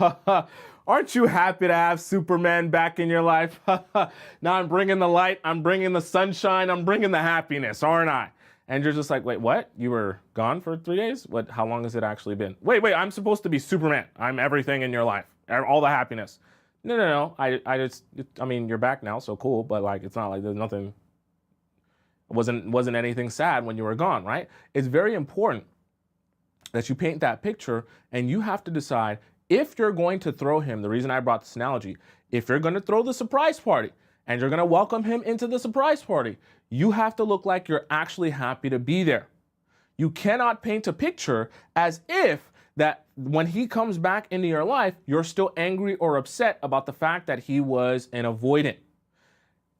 aren't you happy to have Superman back in your life? Now I'm bringing the light, I'm bringing the sunshine, I'm bringing the happiness, aren't I? And you're just like, wait, what? You were gone for 3 days? What? How long has it actually been? Wait, I'm supposed to be Superman. I'm everything in your life, all the happiness. No. I mean, you're back now, so cool, but it's not like there's nothing. Wasn't anything sad when you were gone, right? It's very important that you paint that picture, and you have to decide if you're going to throw him. The reason I brought this analogy, if you're going to throw the surprise party and you're going to welcome him into the surprise party, you have to look like you're actually happy to be there. You cannot paint a picture as if that when he comes back into your life, you're still angry or upset about the fact that he was an avoidant.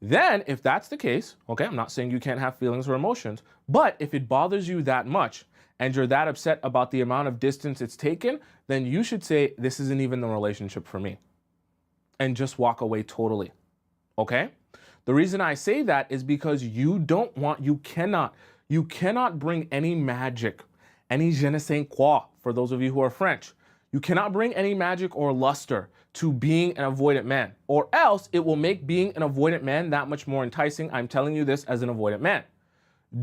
Then, if that's the case, okay, I'm not saying you can't have feelings or emotions, but if it bothers you that much and you're that upset about the amount of distance it's taken, then you should say, this isn't even the relationship for me, and just walk away totally, okay? The reason I say that is because you cannot bring any magic, any je ne sais quoi, for those of you who are French. You cannot bring any magic or luster to being an avoidant man, or else it will make being an avoidant man that much more enticing. I'm telling you this as an avoidant man.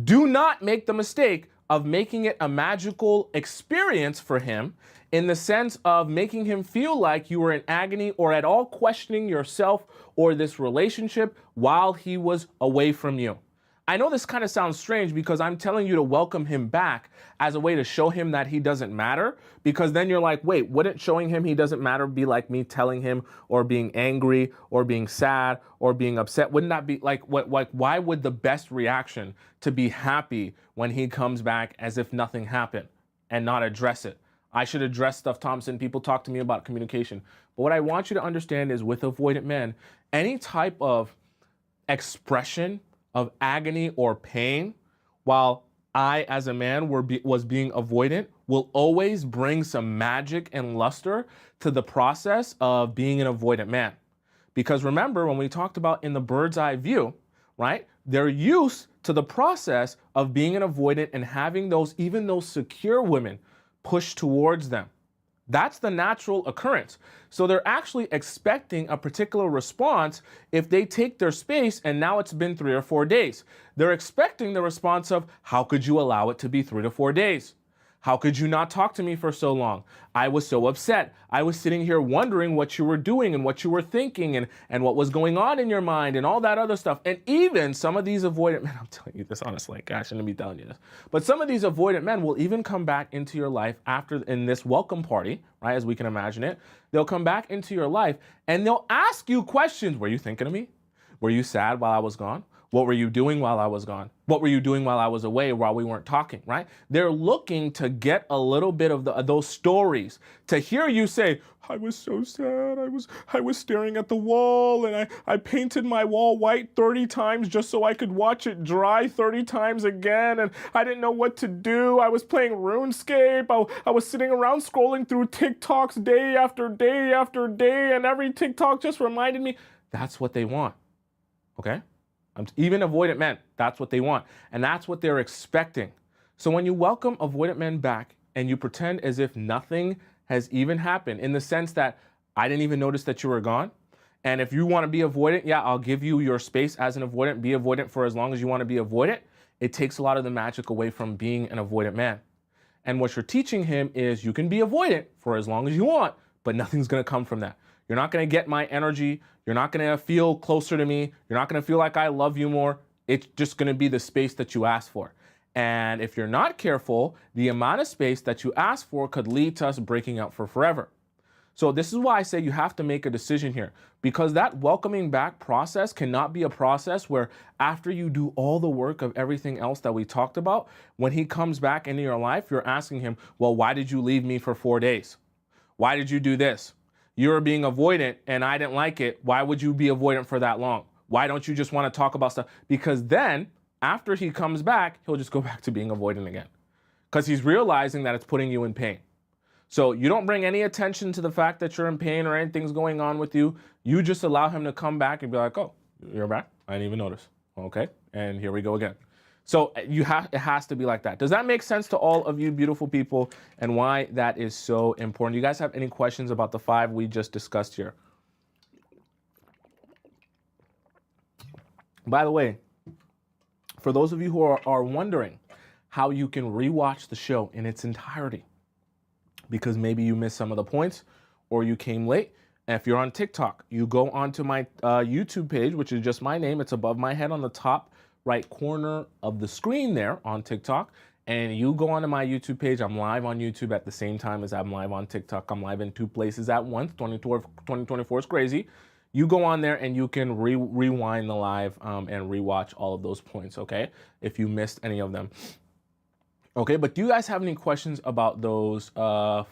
Do not make the mistake of making it a magical experience for him in the sense of making him feel like you were in agony or at all questioning yourself or this relationship while he was away from you. I know this kind of sounds strange because I'm telling you to welcome him back as a way to show him that he doesn't matter, because then you're like, wait, wouldn't showing him he doesn't matter be like me telling him or being angry or being sad or being upset? Wouldn't that be like, why would the best reaction to be happy when he comes back as if nothing happened and not address it? I should address stuff, Thompson. People talk to me about communication. But what I want you to understand is with avoidant men, any type of expression of agony or pain while I as a man was being avoidant will always bring some magic and luster to the process of being an avoidant man. Because remember, when we talked about in the bird's eye view, right, they're used to the process of being an avoidant and having even those secure women push towards them. That's the natural occurrence. So they're actually expecting a particular response if they take their space and now it's been 3 or 4 days. They're expecting the response of, how could you allow it to be 3 to 4 days? How could you not talk to me for so long? I was so upset. I was sitting here wondering what you were doing and what you were thinking and what was going on in your mind and all that other stuff. And even some of these avoidant men, I'm telling you this honestly, gosh, I shouldn't be telling you this, but some of these avoidant men will even come back into your life after in this welcome party, right, as we can imagine it. They'll come back into your life and they'll ask you questions. Were you thinking of me? Were you sad while I was gone? What were you doing while I was gone? What were you doing while I was away while we weren't talking, right? They're looking to get a little bit of those stories, to hear you say, I was so sad. I was staring at the wall and I painted my wall white 30 times just so I could watch it dry 30 times again. And I didn't know what to do. I was playing RuneScape. I was sitting around scrolling through TikToks day after day after day. And every TikTok just reminded me. That's what they want, okay? Even avoidant men, that's what they want. And that's what they're expecting. So when you welcome avoidant men back and you pretend as if nothing has even happened, in the sense that I didn't even notice that you were gone. And if you want to be avoidant, yeah, I'll give you your space as an avoidant. Be avoidant for as long as you want to be avoidant. It takes a lot of the magic away from being an avoidant man. And what you're teaching him is you can be avoidant for as long as you want, but nothing's going to come from that. You're not going to get my energy. You're not going to feel closer to me. You're not going to feel like I love you more. It's just going to be the space that you asked for. And if you're not careful, the amount of space that you ask for could lead to us breaking up for forever. So this is why I say you have to make a decision here, because that welcoming back process cannot be a process where after you do all the work of everything else that we talked about, when he comes back into your life, you're asking him, well, why did you leave me for 4 days? Why did you do this? You were being avoidant and I didn't like it. Why would you be avoidant for that long? Why don't you just want to talk about stuff? Because then after he comes back, he'll just go back to being avoidant again, because he's realizing that it's putting you in pain. So you don't bring any attention to the fact that you're in pain or anything's going on with you. You just allow him to come back and be like, oh, you're back? I didn't even notice. Okay, and here we go again. So it has to be like that. Does that make sense to all of you beautiful people, and why that is so important? Do you guys have any questions about the 5 we just discussed here? By the way, for those of you who are wondering how you can rewatch the show in its entirety, because maybe you missed some of the points or you came late, and if you're on TikTok, you go onto my YouTube page, which is just my name. It's above my head on the top right corner of the screen there on TikTok, and you go onto my YouTube page. I'm live on YouTube at the same time as I'm live on TikTok. I'm live in 2 places at once. 2024 is crazy. You go on there and you can rewind the live and rewatch all of those points, okay, if you missed any of them. Okay, but do you guys have any questions about those 5?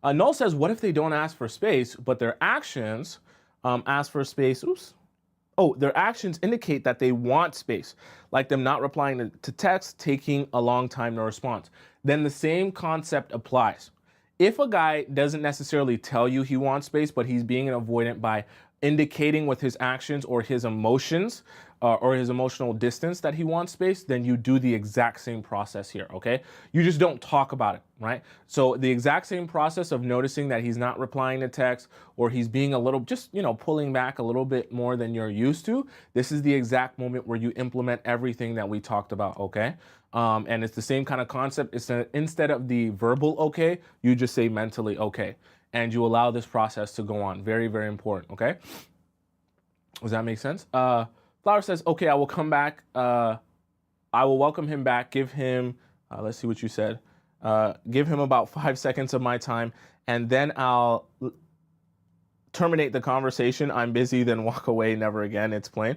Null says, what if they don't ask for space, but their actions ask for space? Oops. Oh, their actions indicate that they want space, like them not replying to text, taking a long time to respond. Then the same concept applies. If a guy doesn't necessarily tell you he wants space, but he's being an avoidant by indicating with his actions or his emotions or his emotional distance that he wants space, then you do the exact same process here, okay? You just don't talk about it, right? So the exact same process of noticing that he's not replying to text or he's being a little, just, pulling back a little bit more than you're used to. This is the exact moment where you implement everything that we talked about, okay? And it's the same kind of concept. It's instead of the verbal okay, you just say mentally okay. And you allow this process to go on. Very, very important, okay? Does that make sense? Flower says, okay, I will come back. I will welcome him back. Give him, let's see what you said. Give him about 5 seconds of my time, and then I'll terminate the conversation. I'm busy, then walk away, never again. It's plain.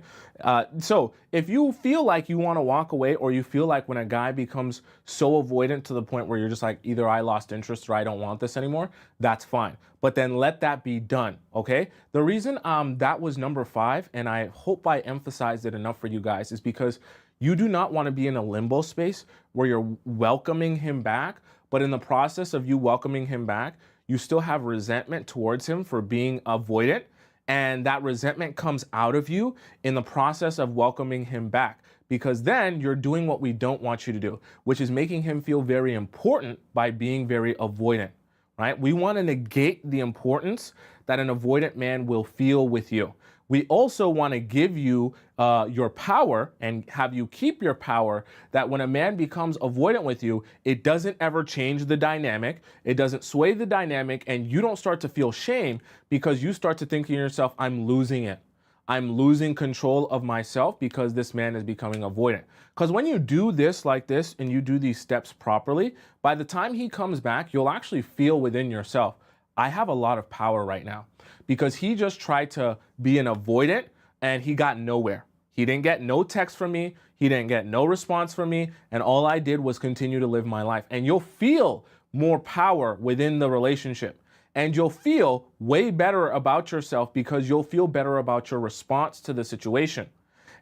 So if you feel like you want to walk away, or you feel like when a guy becomes so avoidant to the point where you're just like, either I lost interest or I don't want this anymore, that's fine. But then let that be done, okay? The reason that was number 5, and I hope I emphasized it enough for you guys, is because you do not want to be in a limbo space where you're welcoming him back, but in the process of you welcoming him back, you still have resentment towards him for being avoidant, and that resentment comes out of you in the process of welcoming him back, because then you're doing what we don't want you to do, which is making him feel very important by being very avoidant, right? We want to negate the importance that an avoidant man will feel with you. We also want to give you your power and have you keep your power, that when a man becomes avoidant with you, it doesn't ever change the dynamic. It doesn't sway the dynamic, and you don't start to feel shame because you start to think to yourself, I'm losing it. I'm losing control of myself because this man is becoming avoidant. Because when you do this like this and you do these steps properly, by the time he comes back, you'll actually feel within yourself, I have a lot of power right now, because he just tried to be an avoidant and he got nowhere. He didn't get no text from me. He didn't get no response from me. And all I did was continue to live my life. And you'll feel more power within the relationship. And you'll feel way better about yourself because you'll feel better about your response to the situation.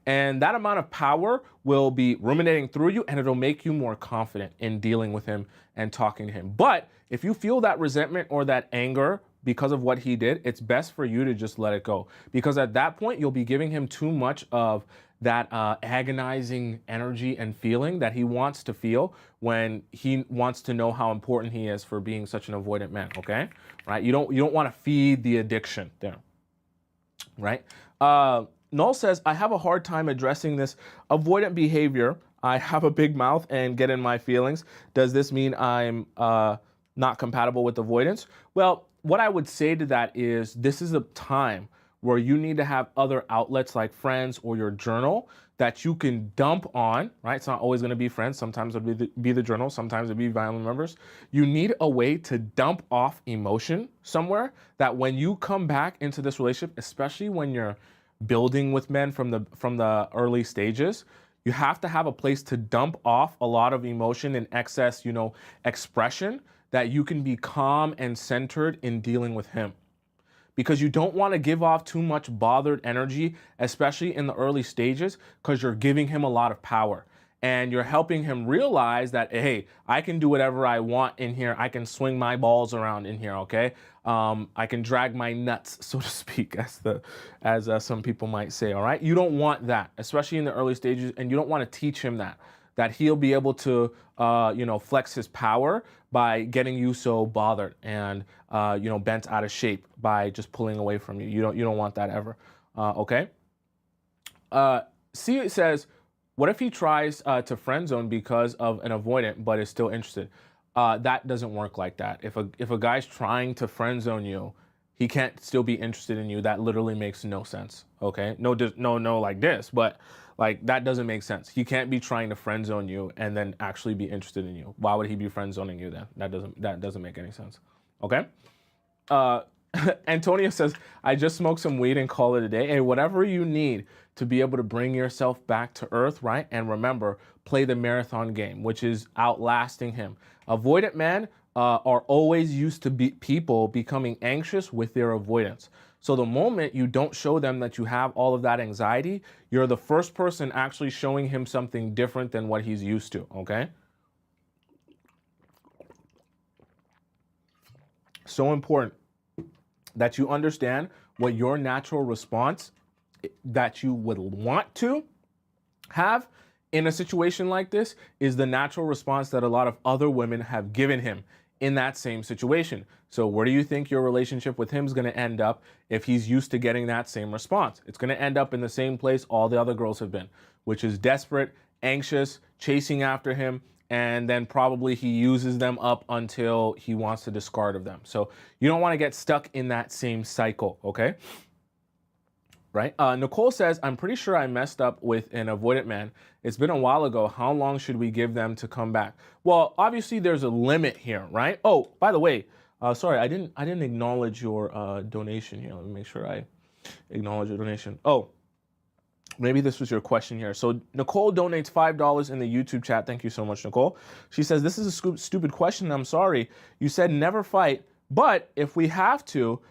And that amount of power will be ruminating through you, and it'll make you more confident in dealing with him and talking to him. But if you feel that resentment or that anger because of what he did, it's best for you to just let it go. Because at that point, you'll be giving him too much of that agonizing energy and feeling that he wants to feel when he wants to know how important he is for being such an avoidant man, okay? Right? You don't want to feed the addiction there, right? Null says, I have a hard time addressing this avoidant behavior. I have a big mouth and get in my feelings. Does this mean I'm not compatible with avoidance? Well, what I would say to that is, this is a time where you need to have other outlets like friends or your journal that you can dump on, right? It's not always going to be friends. Sometimes it'll be the journal. Sometimes it'll be family members. You need a way to dump off emotion somewhere, that when you come back into this relationship, especially when you're building with men from the early stages, you have to have a place to dump off a lot of emotion and excess, expression, that you can be calm and centered in dealing with him. Because you don't want to give off too much bothered energy, especially in the early stages, because you're giving him a lot of power. And you're helping him realize that, hey, I can do whatever I want in here. I can swing my balls around in here, okay? I can drag my nuts, so to speak, as some people might say, all right? You don't want that, especially in the early stages, and you don't want to teach him that he'll be able to, flex his power by getting you so bothered and, bent out of shape by just pulling away from you. You don't want that ever, okay? C says, what if he tries to friend zone because of an avoidant but is still interested? That doesn't work like that. If a guy's trying to friend zone you, he can't still be interested in you. That literally makes no sense. Okay, no, like this, but like that doesn't make sense. He can't be trying to friend zone you and then actually be interested in you. Why would he be friend zoning you then? That doesn't make any sense. Okay. Antonio says, I just smoked some weed and call it a day. Hey, whatever you need to be able to bring yourself back to earth, right? And remember, play the marathon game, which is outlasting him. Avoidant men are always used to people becoming anxious with their avoidance. So the moment you don't show them that you have all of that anxiety, you're the first person actually showing him something different than what he's used to, okay? So important that you understand what your natural response that you would want to have in a situation like this is the natural response that a lot of other women have given him in that same situation. So where do you think your relationship with him is going to end up if he's used to getting that same response? It's going to end up in the same place all the other girls have been, which is desperate, anxious, chasing after him, and then probably he uses them up until he wants to discard of them. So you don't want to get stuck in that same cycle, okay? Right? Nicole says, I'm pretty sure I messed up with an avoidant man. It's been a while ago. How long should we give them to come back? Well, obviously there's a limit here, right? Oh, by the way, sorry, I didn't acknowledge your donation here. Let me make sure I acknowledge your donation. Oh, maybe this was your question here. So Nicole donates $5 in the YouTube chat. Thank you so much, Nicole. She says, this is a stupid question. I'm sorry. You said never fight, but if we have to,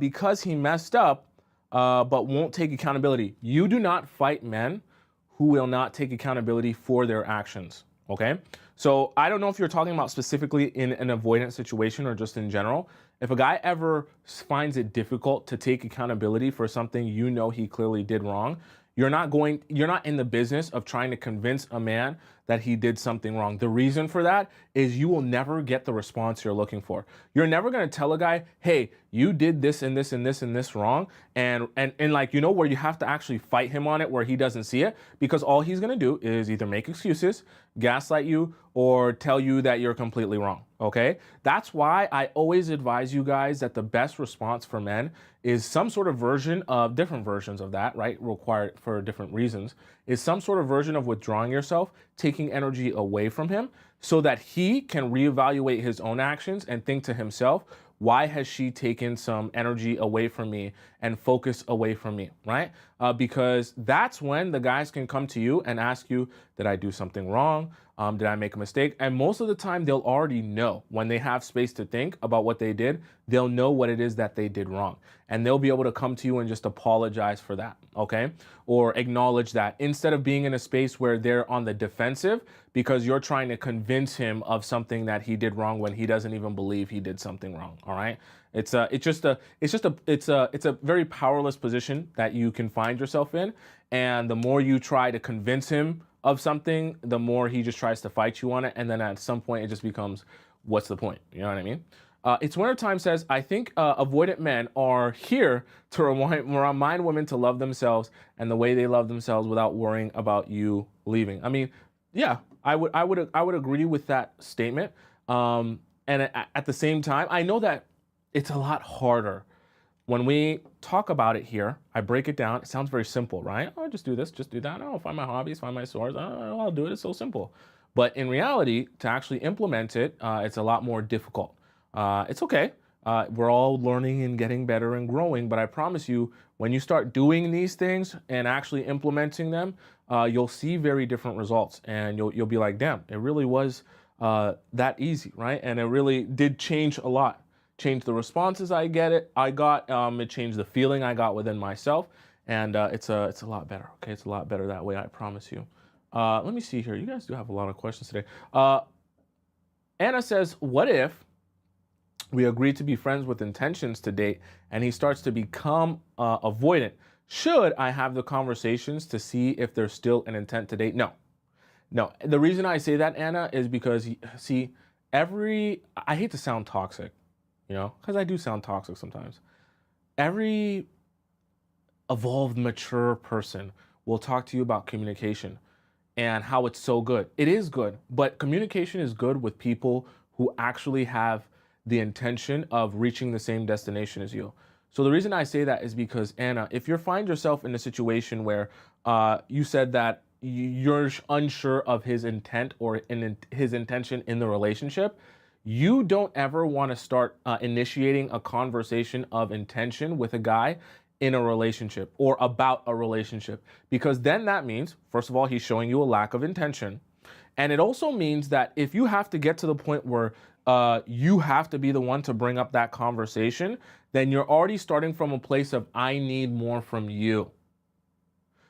because he messed up, but won't take accountability. You do not fight men who will not take accountability for their actions, okay? So I don't know if you're talking about specifically in an avoidance situation or just in general. If a guy ever finds it difficult to take accountability for something you know he clearly did wrong, you're not in the business of trying to convince a man that he did something wrong. The reason for that is you will never get the response you're looking for. You're never gonna tell a guy, hey, you did this and this and this and this wrong, and like, you know, where you have to actually fight him on it where he doesn't see it, because all he's gonna do is either make excuses, gaslight you, or tell you that you're completely wrong, okay? That's why I always advise you guys that the best response for men is some sort of version of, different versions of that, right? Required for different reasons, is some sort of version of withdrawing yourself, taking energy away from him so that he can reevaluate his own actions and think to himself, why has she taken some energy away from me and focus away from me, right? Because that's when the guys can come to you and ask you, did I do something wrong? Did I make a mistake? And most of the time they'll already know. When they have space to think about what they did, they'll know what it is that they did wrong. And they'll be able to come to you and just apologize for that, okay? Or acknowledge that, instead of being in a space where they're on the defensive because you're trying to convince him of something that he did wrong when he doesn't even believe he did something wrong, all right? It's a very powerless position that you can find yourself in. And the more you try to convince him of something, the more he just tries to fight you on it. And then at some point it just becomes, what's the point? You know what I mean? It's Wintertime says, I think avoidant men are here to remind women to love themselves and the way they love themselves without worrying about you leaving. I mean, yeah, I would agree with that statement. And at the same time, I know that it's a lot harder. When we talk about it here, I break it down. It sounds very simple, right? Oh, just do this, just do that. Oh, find my hobbies, find my source. Oh, I'll do it. It's so simple. But in reality, to actually implement it, it's a lot more difficult. It's okay. We're all learning and getting better and growing. But I promise you, when you start doing these things and actually implementing them, you'll see very different results. And you'll be like, damn, it really was that easy, right? And it really did change a lot. Changed the responses I got. It changed the feeling I got within myself, and it's a lot better. Okay, it's a lot better that way. I promise you. Let me see here. You guys do have a lot of questions today. Anna says, "What if we agree to be friends with intentions to date, and he starts to become avoidant? Should I have the conversations to see if there's still an intent to date?" No. The reason I say that, Anna, is because see, I hate to sound toxic. You know, because I do sound toxic sometimes. Every evolved, mature person will talk to you about communication and how it's so good. It is good, but communication is good with people who actually have the intention of reaching the same destination as you. So the reason I say that is because, Anna, if you find yourself in a situation where you said that you're unsure of his intent or his intention in the relationship, you don't ever want to start initiating a conversation of intention with a guy in a relationship or about a relationship, because then that means, first of all, he's showing you a lack of intention. And it also means that if you have to get to the point where you have to be the one to bring up that conversation, then you're already starting from a place of, I need more from you,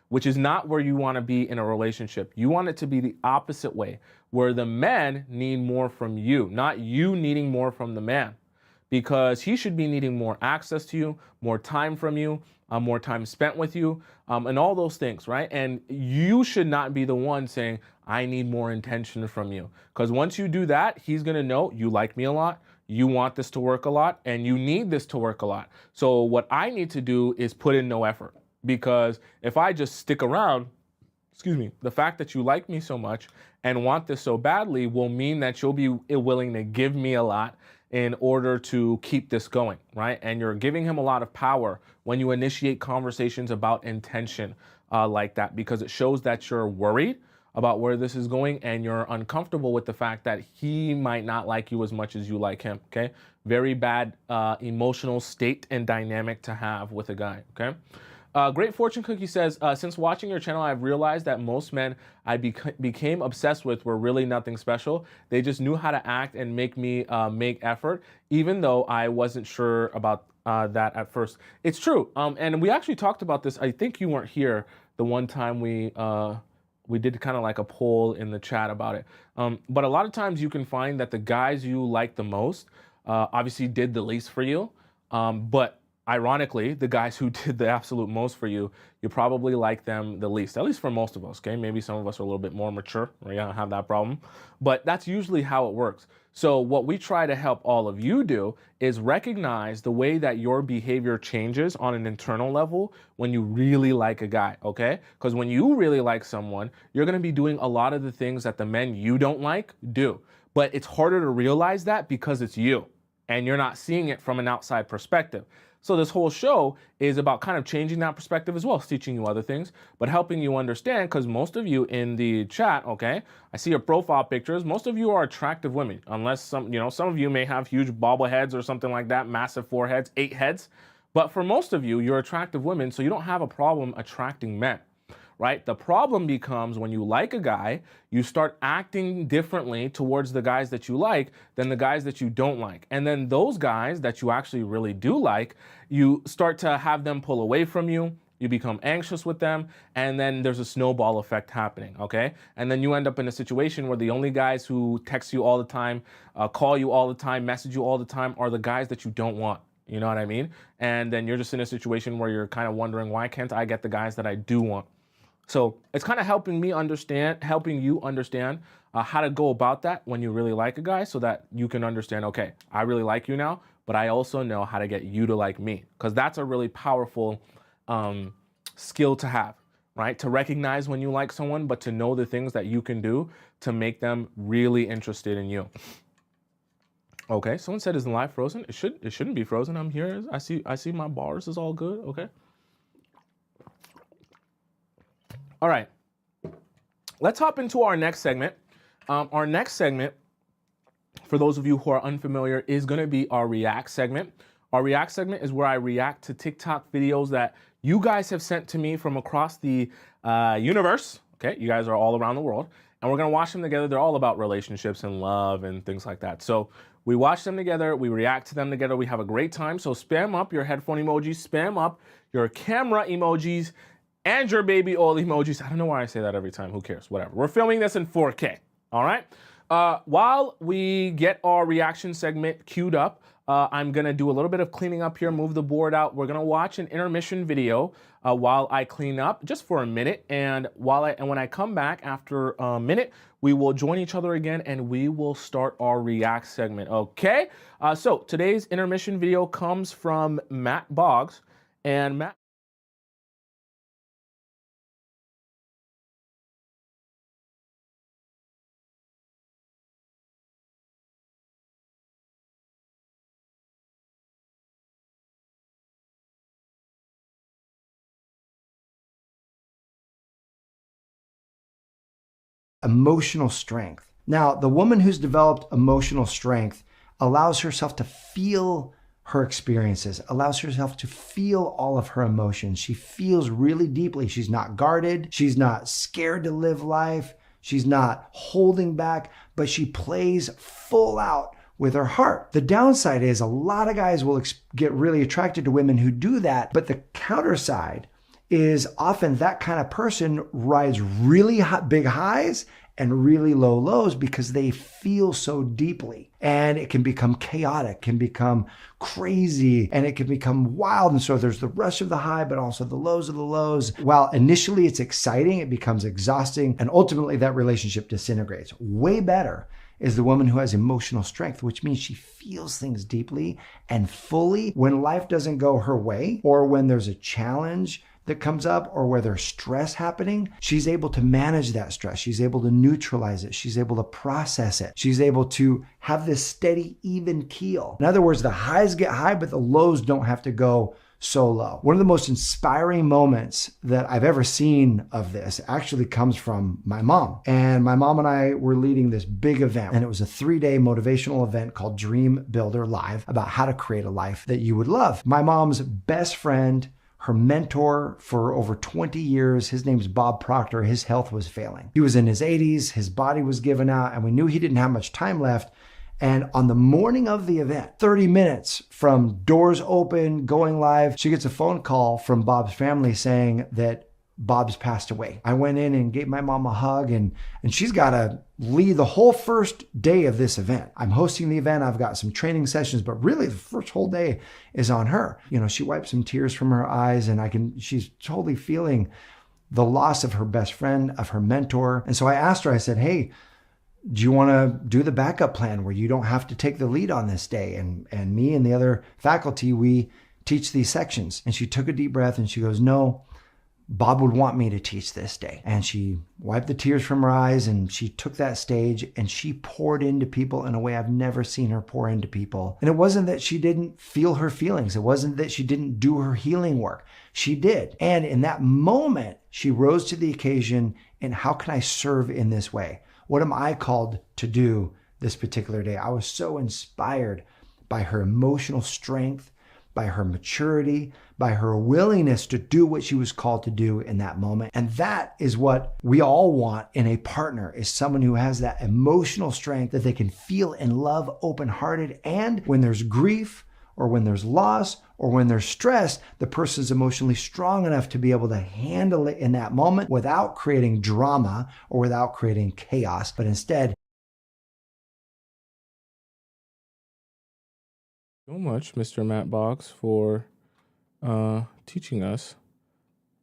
which is not where you want to be in a relationship. You want it to be the opposite way, where the men need more from you, not you needing more from the man, because he should be needing more access to you, more time from you, more time spent with you, and all those things, right? And you should not be the one saying, I need more intention from you. Because once you do that, he's gonna know you like me a lot, you want this to work a lot, and you need this to work a lot. So what I need to do is put in no effort. Because if I just stick around, excuse me, the fact that you like me so much and want this so badly will mean that you'll be willing to give me a lot in order to keep this going, right? And you're giving him a lot of power when you initiate conversations about intention like that, because it shows that you're worried about where this is going and you're uncomfortable with the fact that he might not like you as much as you like him, okay? Very bad emotional state and dynamic to have with a guy, okay? Great Fortune Cookie says, since watching your channel, I've realized that most men I became obsessed with were really nothing special. They just knew how to act and make me make effort, even though I wasn't sure about that at first. It's true. And we actually talked about this. I think you weren't here the one time we did kind of like a poll in the chat about it. But a lot of times you can find that the guys you like the most obviously did the least for you. But ironically, the guys who did the absolute most for you, you probably like them the least, at least for most of us, okay? Maybe some of us are a little bit more mature, or you don't have that problem, but that's usually how it works. So what we try to help all of you do is recognize the way that your behavior changes on an internal level when you really like a guy, okay? Because when you really like someone, you're gonna be doing a lot of the things that the men you don't like do. But it's harder to realize that because it's you, and you're not seeing it from an outside perspective. So this whole show is about kind of changing that perspective as well as teaching you other things, but helping you understand, because most of you in the chat, okay, I see your profile pictures, most of you are attractive women, unless some of you may have huge bobbleheads or something like that, massive foreheads, 8 heads. But for most of you, you're attractive women, so you don't have a problem attracting men. Right? The problem becomes when you like a guy, you start acting differently towards the guys that you like than the guys that you don't like. And then those guys that you actually really do like, you start to have them pull away from you. You become anxious with them, and then there's a snowball effect happening, okay? And then you end up in a situation where the only guys who text you all the time, call you all the time, message you all the time are the guys that you don't want. You know what I mean? And then you're just in a situation where you're kind of wondering, why can't I get the guys that I do want? So it's kind of helping you understand how to go about that when you really like a guy, so that you can understand, okay, I really like you now, but I also know how to get you to like me. Because that's a really powerful skill to have, right? To recognize when you like someone, but to know the things that you can do to make them really interested in you. Okay, someone said, is the live frozen? It shouldn't be frozen. I'm here. I see my bars is all good. Okay. All right, let's hop into our next segment. Our next segment, for those of you who are unfamiliar, is gonna be our React segment. Our React segment is where I react to TikTok videos that you guys have sent to me from across the universe. Okay, you guys are all around the world, and we're gonna watch them together. They're all about relationships and love and things like that. So we watch them together, we react to them together, we have a great time. So spam up your headphone emojis, spam up your camera emojis, and your baby oil emojis. I don't know why I say that every time. Who cares? Whatever. We're filming this in 4K. All right. While we get our reaction segment queued up, I'm going to do a little bit of cleaning up here, move the board out. We're going to watch an intermission video while I clean up just for a minute. And when I come back after a minute, we will join each other again and we will start our react segment. Okay. So today's intermission video comes from Matt Boggs, and Matt. Emotional strength. Now, the woman who's developed emotional strength allows herself to feel her experiences, allows herself to feel all of her emotions. She feels really deeply. She's not guarded. She's not scared to live life. She's not holding back, but she plays full out with her heart. The downside is a lot of guys will get really attracted to women who do that, but the counter side is often that kind of person rides really big highs and really low lows because they feel so deeply. And it can become chaotic, can become crazy, and it can become wild. And so there's the rush of the high, but also the lows of the lows. While initially it's exciting, it becomes exhausting, and ultimately that relationship disintegrates. Way better is the woman who has emotional strength, which means she feels things deeply and fully. When life doesn't go her way, or when there's a challenge that comes up, or where there's stress happening, she's able to manage that stress. She's able to neutralize it. She's able to process it. She's able to have this steady, even keel. In other words, the highs get high, but the lows don't have to go so low. One of the most inspiring moments that I've ever seen of this actually comes from my mom. And my mom and I were leading this big event, and it was a 3-day motivational event called Dream Builder Live, about how to create a life that you would love. My mom's best friend, her mentor for over 20 years, his name's Bob Proctor. His health was failing. He was in his 80s, his body was giving out, and we knew he didn't have much time left. And on the morning of the event, 30 minutes from doors open, going live, she gets a phone call from Bob's family saying that Bob's passed away. I went in and gave my mom a hug, and she's got to lead the whole first day of this event. I'm hosting the event. I've got some training sessions, but really the first whole day is on her. You know, she wiped some tears from her eyes, and she's totally feeling the loss of her best friend, of her mentor. And so I asked her, I said, hey, do you want to do the backup plan where you don't have to take the lead on this day? And me and the other faculty, we teach these sections. And she took a deep breath and she goes, no, Bob would want me to teach this day. And she wiped the tears from her eyes, and she took that stage and she poured into people in a way I've never seen her pour into people. And it wasn't that she didn't feel her feelings. It wasn't that she didn't do her healing work. She did. And in that moment, she rose to the occasion. And how can I serve in this way? What am I called to do this particular day? I was so inspired by her emotional strength, by her maturity, by her willingness to do what she was called to do in that moment. And that is what we all want in a partner, is someone who has that emotional strength that they can feel and love open-hearted. And when there's grief, or when there's loss, or when there's stress, the person's emotionally strong enough to be able to handle it in that moment without creating drama or without creating chaos, but instead. So much, Mr. Matt Box, for teaching us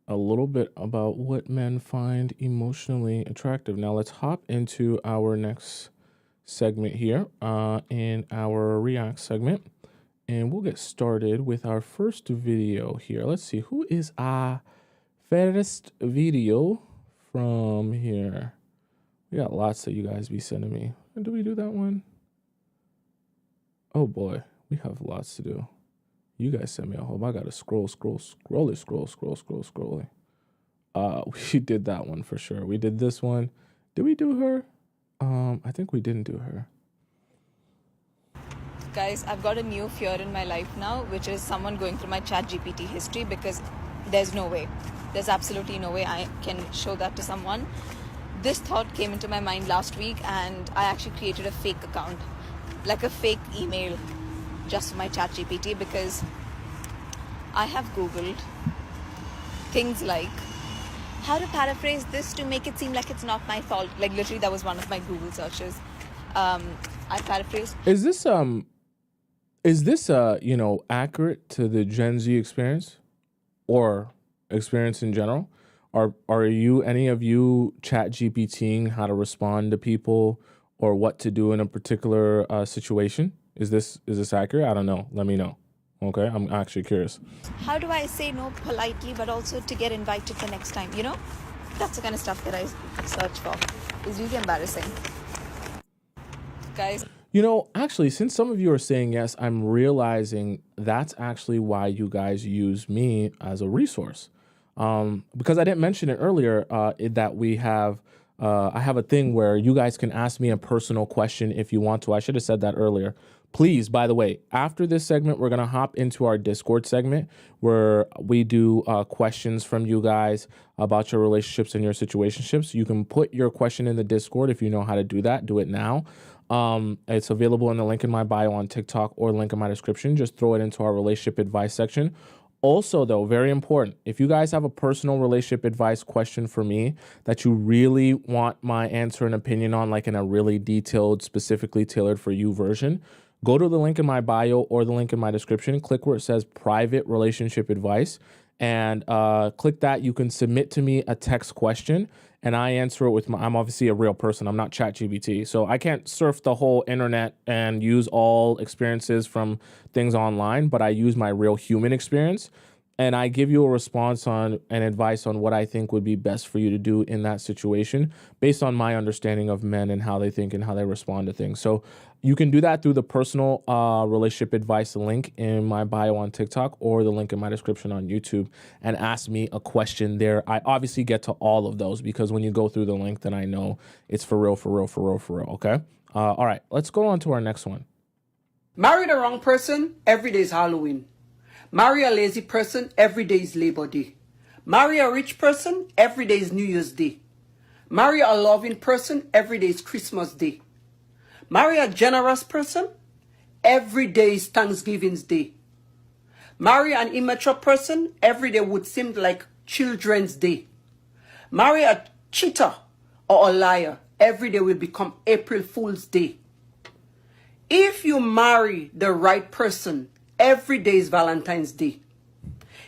a little bit about what men find emotionally attractive. Now let's hop into our next segment here in our React segment. And we'll get started with our first video here. Let's see, who is our first video from here? We got lots that you guys be sending me. Do we do that one? Oh boy, we have lots to do. You guys sent me a whole, I gotta scroll. We did that one for sure. We did this one. Did we do her? I think we didn't do her. Guys, I've got a new fear in my life now, which is someone going through my ChatGPT history, because there's absolutely no way I can show that to someone. This thought came into my mind last week, and I actually created a fake account, like a fake email, just for my ChatGPT, because I have Googled things like how to paraphrase this to make it seem like it's not my fault. Like literally that was one of my Google searches. I paraphrased. Is this accurate to the Gen Z experience or experience in general? Are any of you ChatGPTing how to respond to people or what to do in a particular situation? Is this accurate? I don't know. Let me know. Okay, I'm actually curious. How do I say no politely, but also to get invited the next time? You know, that's the kind of stuff that I search for. It's really embarrassing, guys. You know, actually, since some of you are saying yes, I'm realizing that's actually why you guys use me as a resource. Because I didn't mention it earlier, that we have, I have a thing where you guys can ask me a personal question if you want to. I should have said that earlier. Please, by the way, after this segment, we're going to hop into our Discord segment where we do questions from you guys about your relationships and your situationships. You can put your question in the Discord if you know how to do that. Do it now. It's available in the link in my bio on TikTok or link in my description. Just throw it into our relationship advice section. Also, though, very important, if you guys have a personal relationship advice question for me that you really want my answer and opinion on, like in a really detailed, specifically tailored for you version, go to the link in my bio or the link in my description, click where it says private relationship advice, and click that. You can submit to me a text question and I answer it with I'm obviously a real person. I'm not ChatGPT. So I can't surf the whole internet and use all experiences from things online, but I use my real human experience. And I give you a response on and advice on what I think would be best for you to do in that situation based on my understanding of men and how they think and how they respond to things. So you can do that through the personal relationship advice link in my bio on TikTok or the link in my description on YouTube and ask me a question there. I obviously get to all of those because when you go through the link, then I know it's for real, for real, for real, for real. Okay. All right, let's go on to our next one. Marry the wrong person, every day is Halloween. Marry a lazy person, every day is Labor Day. Marry a rich person, every day is New Year's Day. Marry a loving person, every day is Christmas Day. Marry a generous person, every day is Thanksgiving's Day. Marry an immature person, every day would seem like Children's Day. Marry a cheater or a liar, every day will become April Fool's Day. If you marry the right person, every day is Valentine's Day.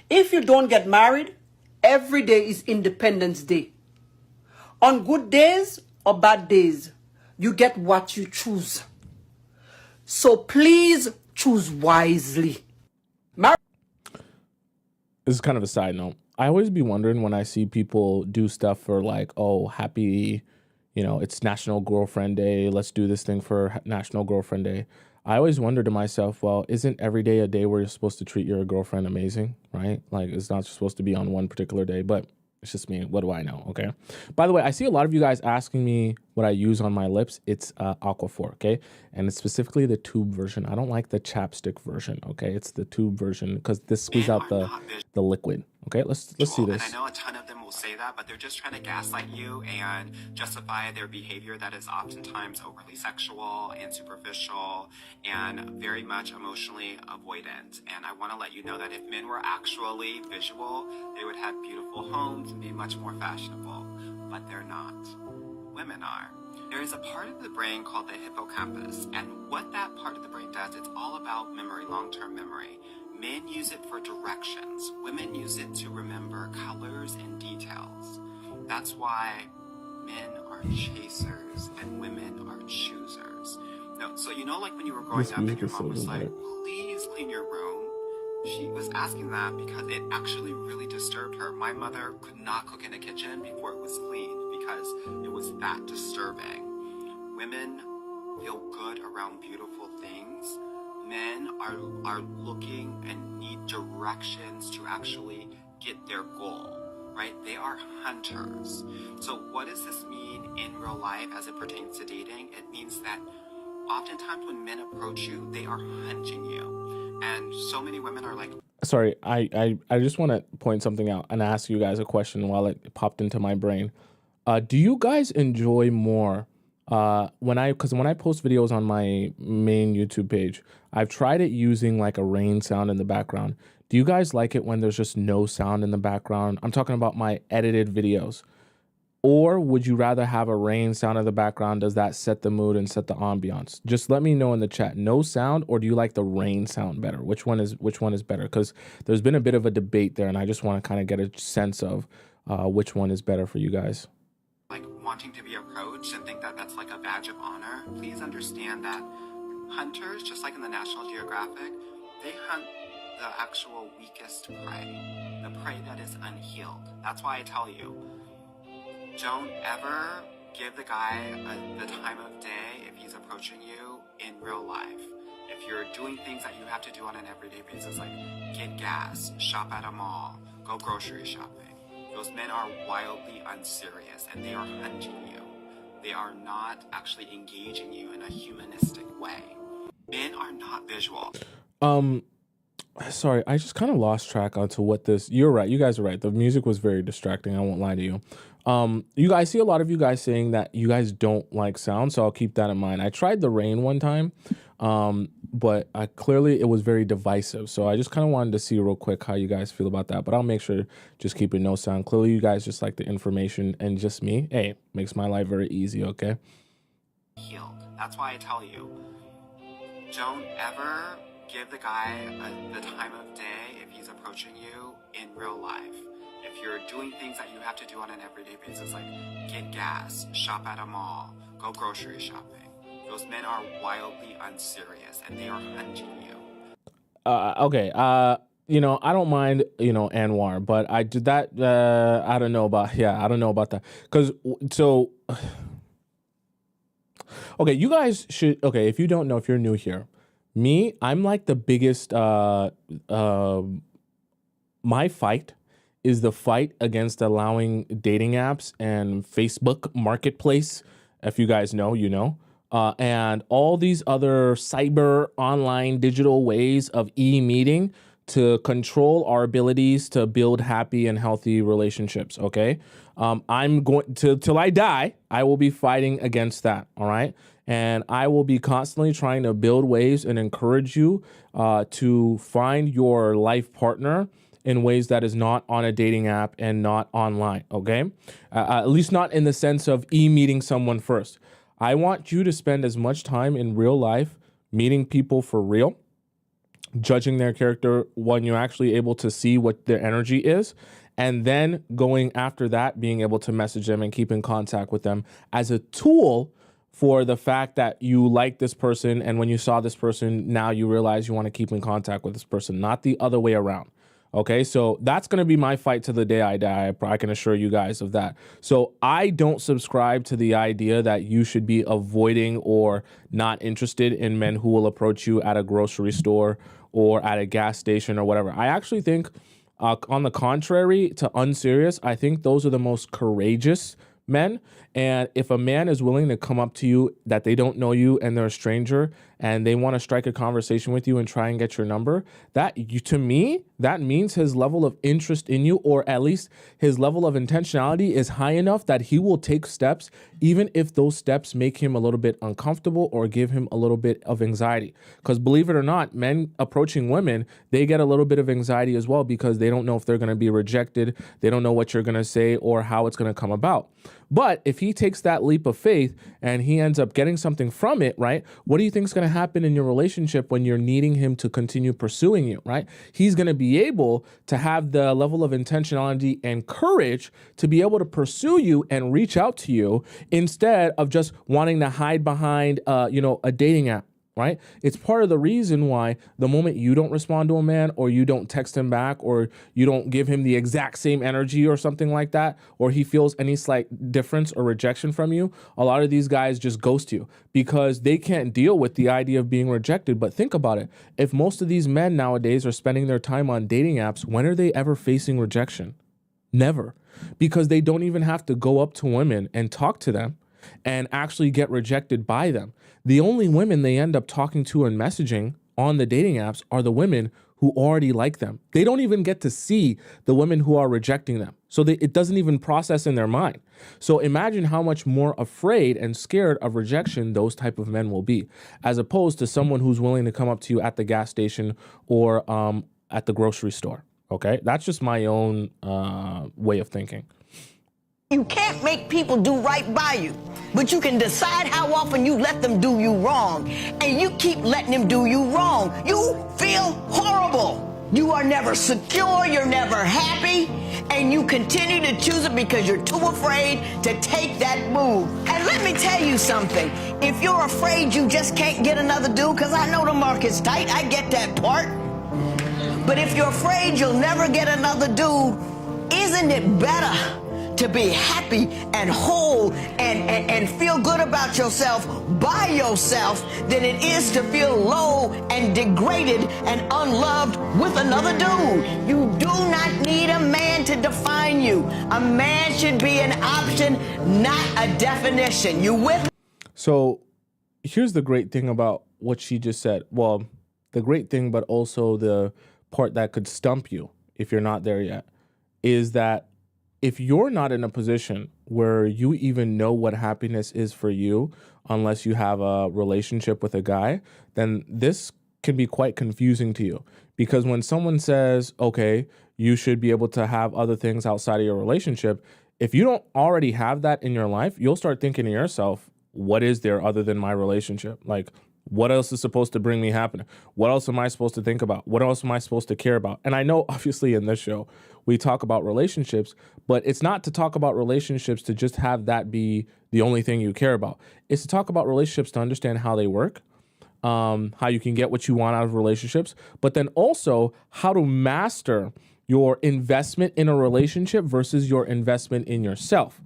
If you don't get married, every day is Independence Day. On good days or bad days, you get what you choose. So please choose wisely. This is kind of a side note. I always be wondering when I see people do stuff for like, oh, happy, it's National Girlfriend Day. Let's do this thing for National Girlfriend Day. I always wonder to myself, well, isn't every day a day where you're supposed to treat your girlfriend amazing, right? Like it's not supposed to be on one particular day, but it's just me. What do I know? Okay. By the way, I see a lot of you guys asking me what I use on my lips. It's Aquaphor, okay? And it's specifically the tube version. I don't like the chapstick version, okay? It's the tube version because this squeezes out the liquid. Okay, let's see this. And I know a ton of them will say that, but they're just trying to gaslight you and justify their behavior that is oftentimes overly sexual and superficial and very much emotionally avoidant. And I want to let you know that if men were actually visual, they would have beautiful homes and be much more fashionable, but they're not. Women are. There is a part of the brain called the hippocampus, and what that part of the brain does, it's all about memory, long-term memory. Men use it for directions. Women use it to remember colors and details. That's why men are chasers and women are choosers. No, so like when you were growing up and your mom was like, please clean your room. She was asking that because it actually really disturbed her. My mother could not cook in the kitchen before it was cleaned because it was that disturbing. Women feel good around beautiful things. Men are looking and need directions to actually get their goal, right? They are hunters. So what does this mean in real life as it pertains to dating? It means that oftentimes when men approach you, they are hunting you. And so many women are like... Sorry, I just want to point something out and ask you guys a question while it popped into my brain. Do you guys enjoy more... when I post videos on my main YouTube page, I've tried it using like a rain sound in the background. Do you guys like it when there's just no sound in the background? I'm talking about my edited videos. Or would you rather have a rain sound in the background? Does that set the mood and set the ambiance? Just let me know in the chat. No sound, or do you like the rain sound better? Which one is better? Because there's been a bit of a debate there, and I just want to kind of get a sense of which one is better for you guys. Like wanting to be approached and think that that's like a badge of honor. Please understand that hunters, just like in the National Geographic, they hunt the actual weakest prey, the prey that is unhealed. That's why I tell you, don't ever give the guy the time of day if he's approaching you in real life. If you're doing things that you have to do on an everyday basis, like get gas, shop at a mall, go grocery shopping, those men are wildly unserious and they are hunting you. They are not actually engaging you in a humanistic way. Men are not visual. Sorry, I just kind of lost track onto what this. You're right. You guys are right. The music was very distracting. I won't lie to you. You guys see a lot of you guys saying that you guys don't like sound, so I'll keep that in mind. I tried the rain one time, but clearly it was very divisive. So I just kind of wanted to see real quick how you guys feel about that. But I'll make sure just keep it no sound. Clearly you guys just like the information, and just me, hey, makes my life very easy. Okay. Healed. That's why I tell you, don't ever give the guy the time of day if he's approaching you in real life. If you're doing things that you have to do on an everyday basis, like get gas, shop at a mall, go grocery shopping, those men are wildly unserious and they are hunting you. Okay. You know, I don't mind, you know, Anwar, but I did that. I don't know about, I don't know about that. Okay, you guys should, okay, if you don't know, if you're new here, I'm like the biggest, my fight is the fight against allowing dating apps and Facebook Marketplace. If you guys know, you know, and all these other cyber online digital ways of e-meeting to control our abilities to build happy and healthy relationships. Okay. I'm going to, till I die, I will be fighting against that. All right. And I will be constantly trying to build ways and encourage you to find your life partner in ways that is not on a dating app and not online, okay? At least not in the sense of meeting someone first. I want you to spend as much time in real life meeting people for real, judging their character when you're actually able to see what their energy is, and then going after that, being able to message them and keep in contact with them as a tool for the fact that you like this person, and when you saw this person, now you realize you want to keep in contact with this person, not the other way around. Okay, so that's going to be my fight to the day I die. I can assure you guys of that. So I don't subscribe to the idea that you should be avoiding or not interested in men who will approach you at a grocery store or at a gas station or whatever. I actually think, on the contrary to unserious, I think those are the most courageous men. And if a man is willing to come up to you that they don't know you and they're a stranger and they want to strike a conversation with you and try and get your number, to me, that means his level of interest in you, or at least his level of intentionality, is high enough that he will take steps, even if those steps make him a little bit uncomfortable or give him a little bit of anxiety. Because believe it or not, men approaching women, they get a little bit of anxiety as well, because they don't know if they're going to be rejected. They don't know what you're going to say or how it's going to come about. But if he takes that leap of faith and he ends up getting something from it, right? What do you think is going to happen in your relationship when you're needing him to continue pursuing you, right? He's going to be able to have the level of intentionality and courage to be able to pursue you and reach out to you instead of just wanting to hide behind, a dating app. Right? It's part of the reason why the moment you don't respond to a man, or you don't text him back, or you don't give him the exact same energy or something like that, or he feels any slight difference or rejection from you, a lot of these guys just ghost you because they can't deal with the idea of being rejected. But think about it. If most of these men nowadays are spending their time on dating apps, when are they ever facing rejection? Never. Because they don't even have to go up to women and talk to them and actually get rejected by them. The only women they end up talking to and messaging on the dating apps are the women who already like them. They don't even get to see the women who are rejecting them. So it doesn't even process in their mind. So imagine how much more afraid and scared of rejection those type of men will be, as opposed to someone who's willing to come up to you at the gas station or at the grocery store. Okay, that's just my own way of thinking. You can't make people do right by you, but you can decide how often you let them do you wrong. And you keep letting them do you wrong. You feel horrible. You are never secure, you're never happy, and you continue to choose it because you're too afraid to take that move. And let me tell you something. If you're afraid you just can't get another dude, because I know the market's tight, I get that part. But if you're afraid you'll never get another dude, isn't it better to be happy and whole and feel good about yourself by yourself than it is to feel low and degraded and unloved with another dude? You do not need a man to define you. A man should be an option, not a definition. You with? So here's the great thing about what she just said. Well, the great thing, but also the part that could stump you if you're not there yet, is that if you're not in a position where you even know what happiness is for you, unless you have a relationship with a guy, then this can be quite confusing to you. Because when someone says, okay, you should be able to have other things outside of your relationship, if you don't already have that in your life, you'll start thinking to yourself, what is there other than my relationship? Like, what else is supposed to bring me happiness? What else am I supposed to think about? What else am I supposed to care about? And I know, obviously, in this show, we talk about relationships, but it's not to talk about relationships to just have that be the only thing you care about. It's to talk about relationships to understand how they work, how you can get what you want out of relationships, but then also how to master your investment in a relationship versus your investment in yourself.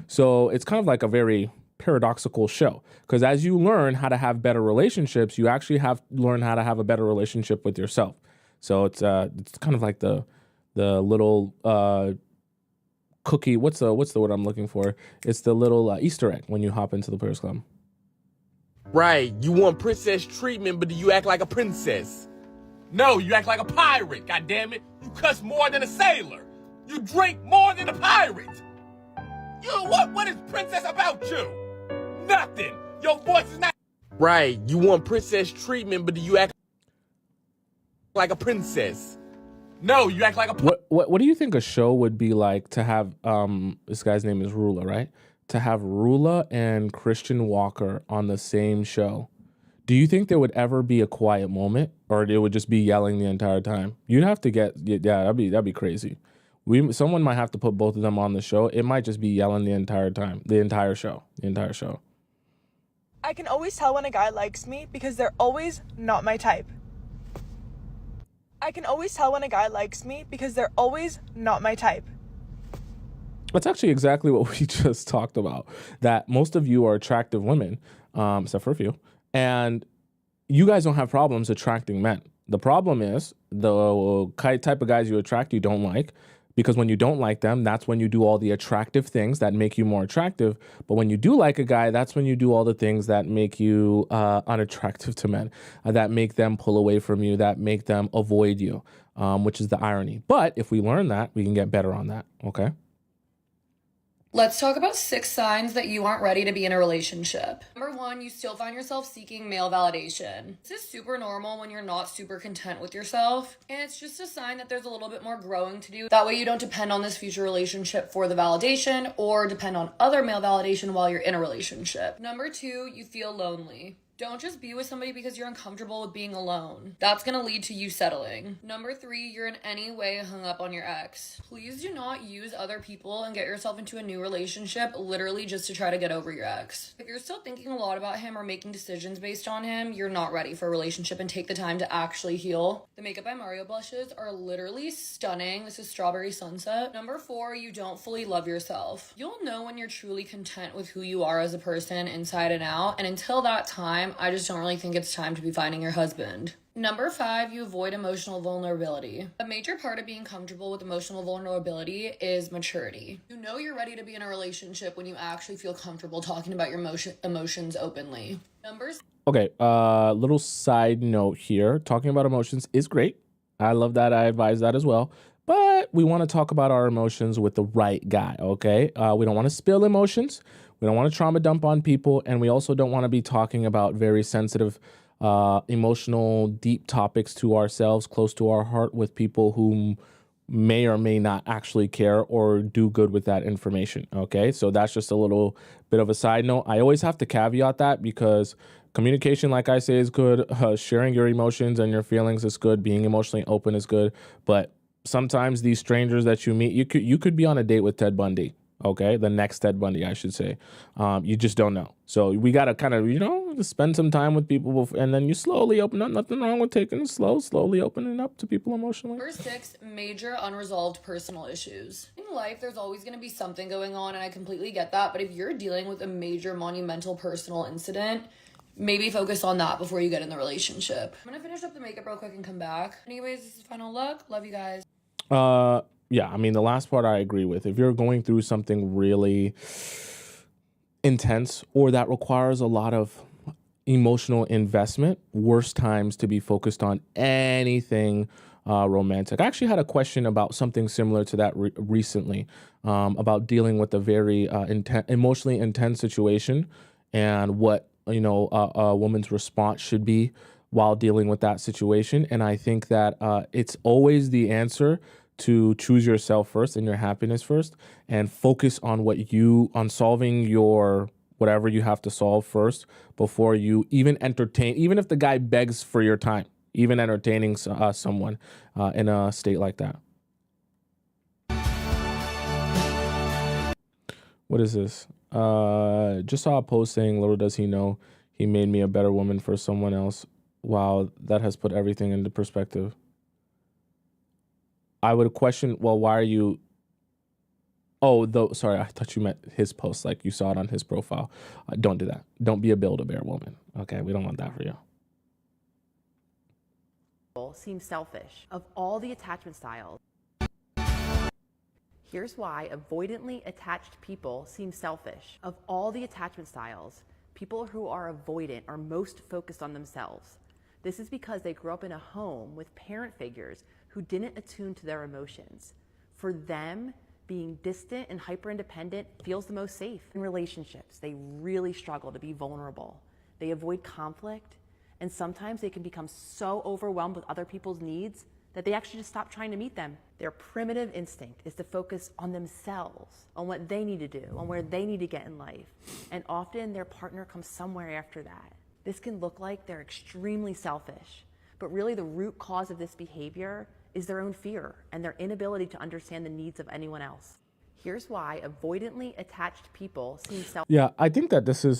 So it's kind of like a very paradoxical show, because as you learn how to have better relationships, you actually have to learn how to have a better relationship with yourself. So it's kind of like the little cookie. What's the word I'm looking for? It's the little Easter egg when you hop into the Players Club. Right, you want princess treatment, but do you act like a princess? No, you act like a pirate, goddammit. You cuss more than a sailor. You drink more than a pirate. What is princess about you? Nothing. Your voice is not... Right, you want princess treatment, but do you act like a princess? No, you act like a... What do you think a show would be like to have, this guy's name is Rula, right? To have Rula and Christian Walker on the same show. Do you think there would ever be a quiet moment, or it would just be yelling the entire time? You'd have to that'd be crazy. Someone might have to put both of them on the show. It might just be yelling the entire time, the entire show. I can always tell when a guy likes me because they're always not my type. I can always tell when a guy likes me because they're always not my type. That's actually exactly what we just talked about, that most of you are attractive women, except for a few, and you guys don't have problems attracting men. The problem is the type of guys you attract you don't like, because when you don't like them, that's when you do all the attractive things that make you more attractive. But when you do like a guy, that's when you do all the things that make you unattractive to men, that make them pull away from you, that make them avoid you, which is the irony. But if we learn that, we can get better on that, okay? Let's talk about 6 signs that you aren't ready to be in a relationship. Number 1, you still find yourself seeking male validation. This is super normal when you're not super content with yourself, and it's just a sign that there's a little bit more growing to do. That way you don't depend on this future relationship for the validation or depend on other male validation while you're in a relationship. Number 2, you feel lonely. Don't just be with somebody because you're uncomfortable with being alone. That's gonna lead to you settling. Number 3, you're in any way hung up on your ex. Please do not use other people and get yourself into a new relationship literally just to try to get over your ex. If you're still thinking a lot about him or making decisions based on him, you're not ready for a relationship, and take the time to actually heal. The Makeup by Mario blushes are literally stunning. This is Strawberry Sunset. Number 4, you don't fully love yourself. You'll know when you're truly content with who you are as a person inside and out, and until that time, I just don't really think it's time to be finding your husband. Number 5, you avoid emotional vulnerability. A major part of being comfortable with emotional vulnerability is maturity. You know you're ready to be in a relationship when you actually feel comfortable talking about your emotions openly. Okay, little side note here. Talking about emotions is great. I love that. I advise that as well. But we want to talk about our emotions with the right guy, okay? We don't want to spill emotions. We don't want to trauma dump on people. And we also don't want to be talking about very sensitive, emotional, deep topics to ourselves, close to our heart, with people who may or may not actually care or do good with that information, okay? So that's just a little bit of a side note. I always have to caveat that, because communication, like I say, is good. Sharing your emotions and your feelings is good. Being emotionally open is good. But sometimes these strangers that you meet, you could be on a date with Ted Bundy, okay? The next Ted Bundy, I should say. You just don't know. So we got to kind of, spend some time with people before, and then you slowly open up. Nothing wrong with taking it slowly opening up to people emotionally. Number 6, major unresolved personal issues. In life, there's always going to be something going on, and I completely get that. But if you're dealing with a major monumental personal incident, maybe focus on that before you get in the relationship. I'm going to finish up the makeup real quick and come back. Anyways, this is final look. Love you guys. Yeah, I mean, the last part I agree with. If you're going through something really intense or that requires a lot of emotional investment, worst times to be focused on anything romantic. I actually had a question about something similar to that recently, about dealing with a very emotionally intense situation and what, a woman's response should be while dealing with that situation. And I think that it's always the answer to choose yourself first and your happiness first, and focus on on solving your whatever you have to solve first before you even entertain, even if the guy begs for your time, even entertaining someone in a state like that. What is this? Just saw a post saying, little does he know, he made me a better woman for someone else. Wow, that has put everything into perspective. I would question, well, why are you... Oh, sorry, I thought you meant his post, like you saw it on his profile. Don't do that. Don't be a Build-A-Bear woman. Okay, we don't want that for you. Seem selfish. Of all the attachment styles, here's why avoidantly attached people seem selfish. Of all the attachment styles, people who are avoidant are most focused on themselves. This is because they grew up in a home with parent figures who didn't attune to their emotions. For them, being distant and hyper-independent feels the most safe. In relationships, they really struggle to be vulnerable. They avoid conflict, and sometimes they can become so overwhelmed with other people's needs that they actually just stop trying to meet them. Their primitive instinct is to focus on themselves, on what they need to do, on where they need to get in life. And often their partner comes somewhere after that. This can look like they're extremely selfish, but really the root cause of this behavior is their own fear and their inability to understand the needs of anyone else. Here's why avoidantly attached people seem selfish. Yeah, I think that this is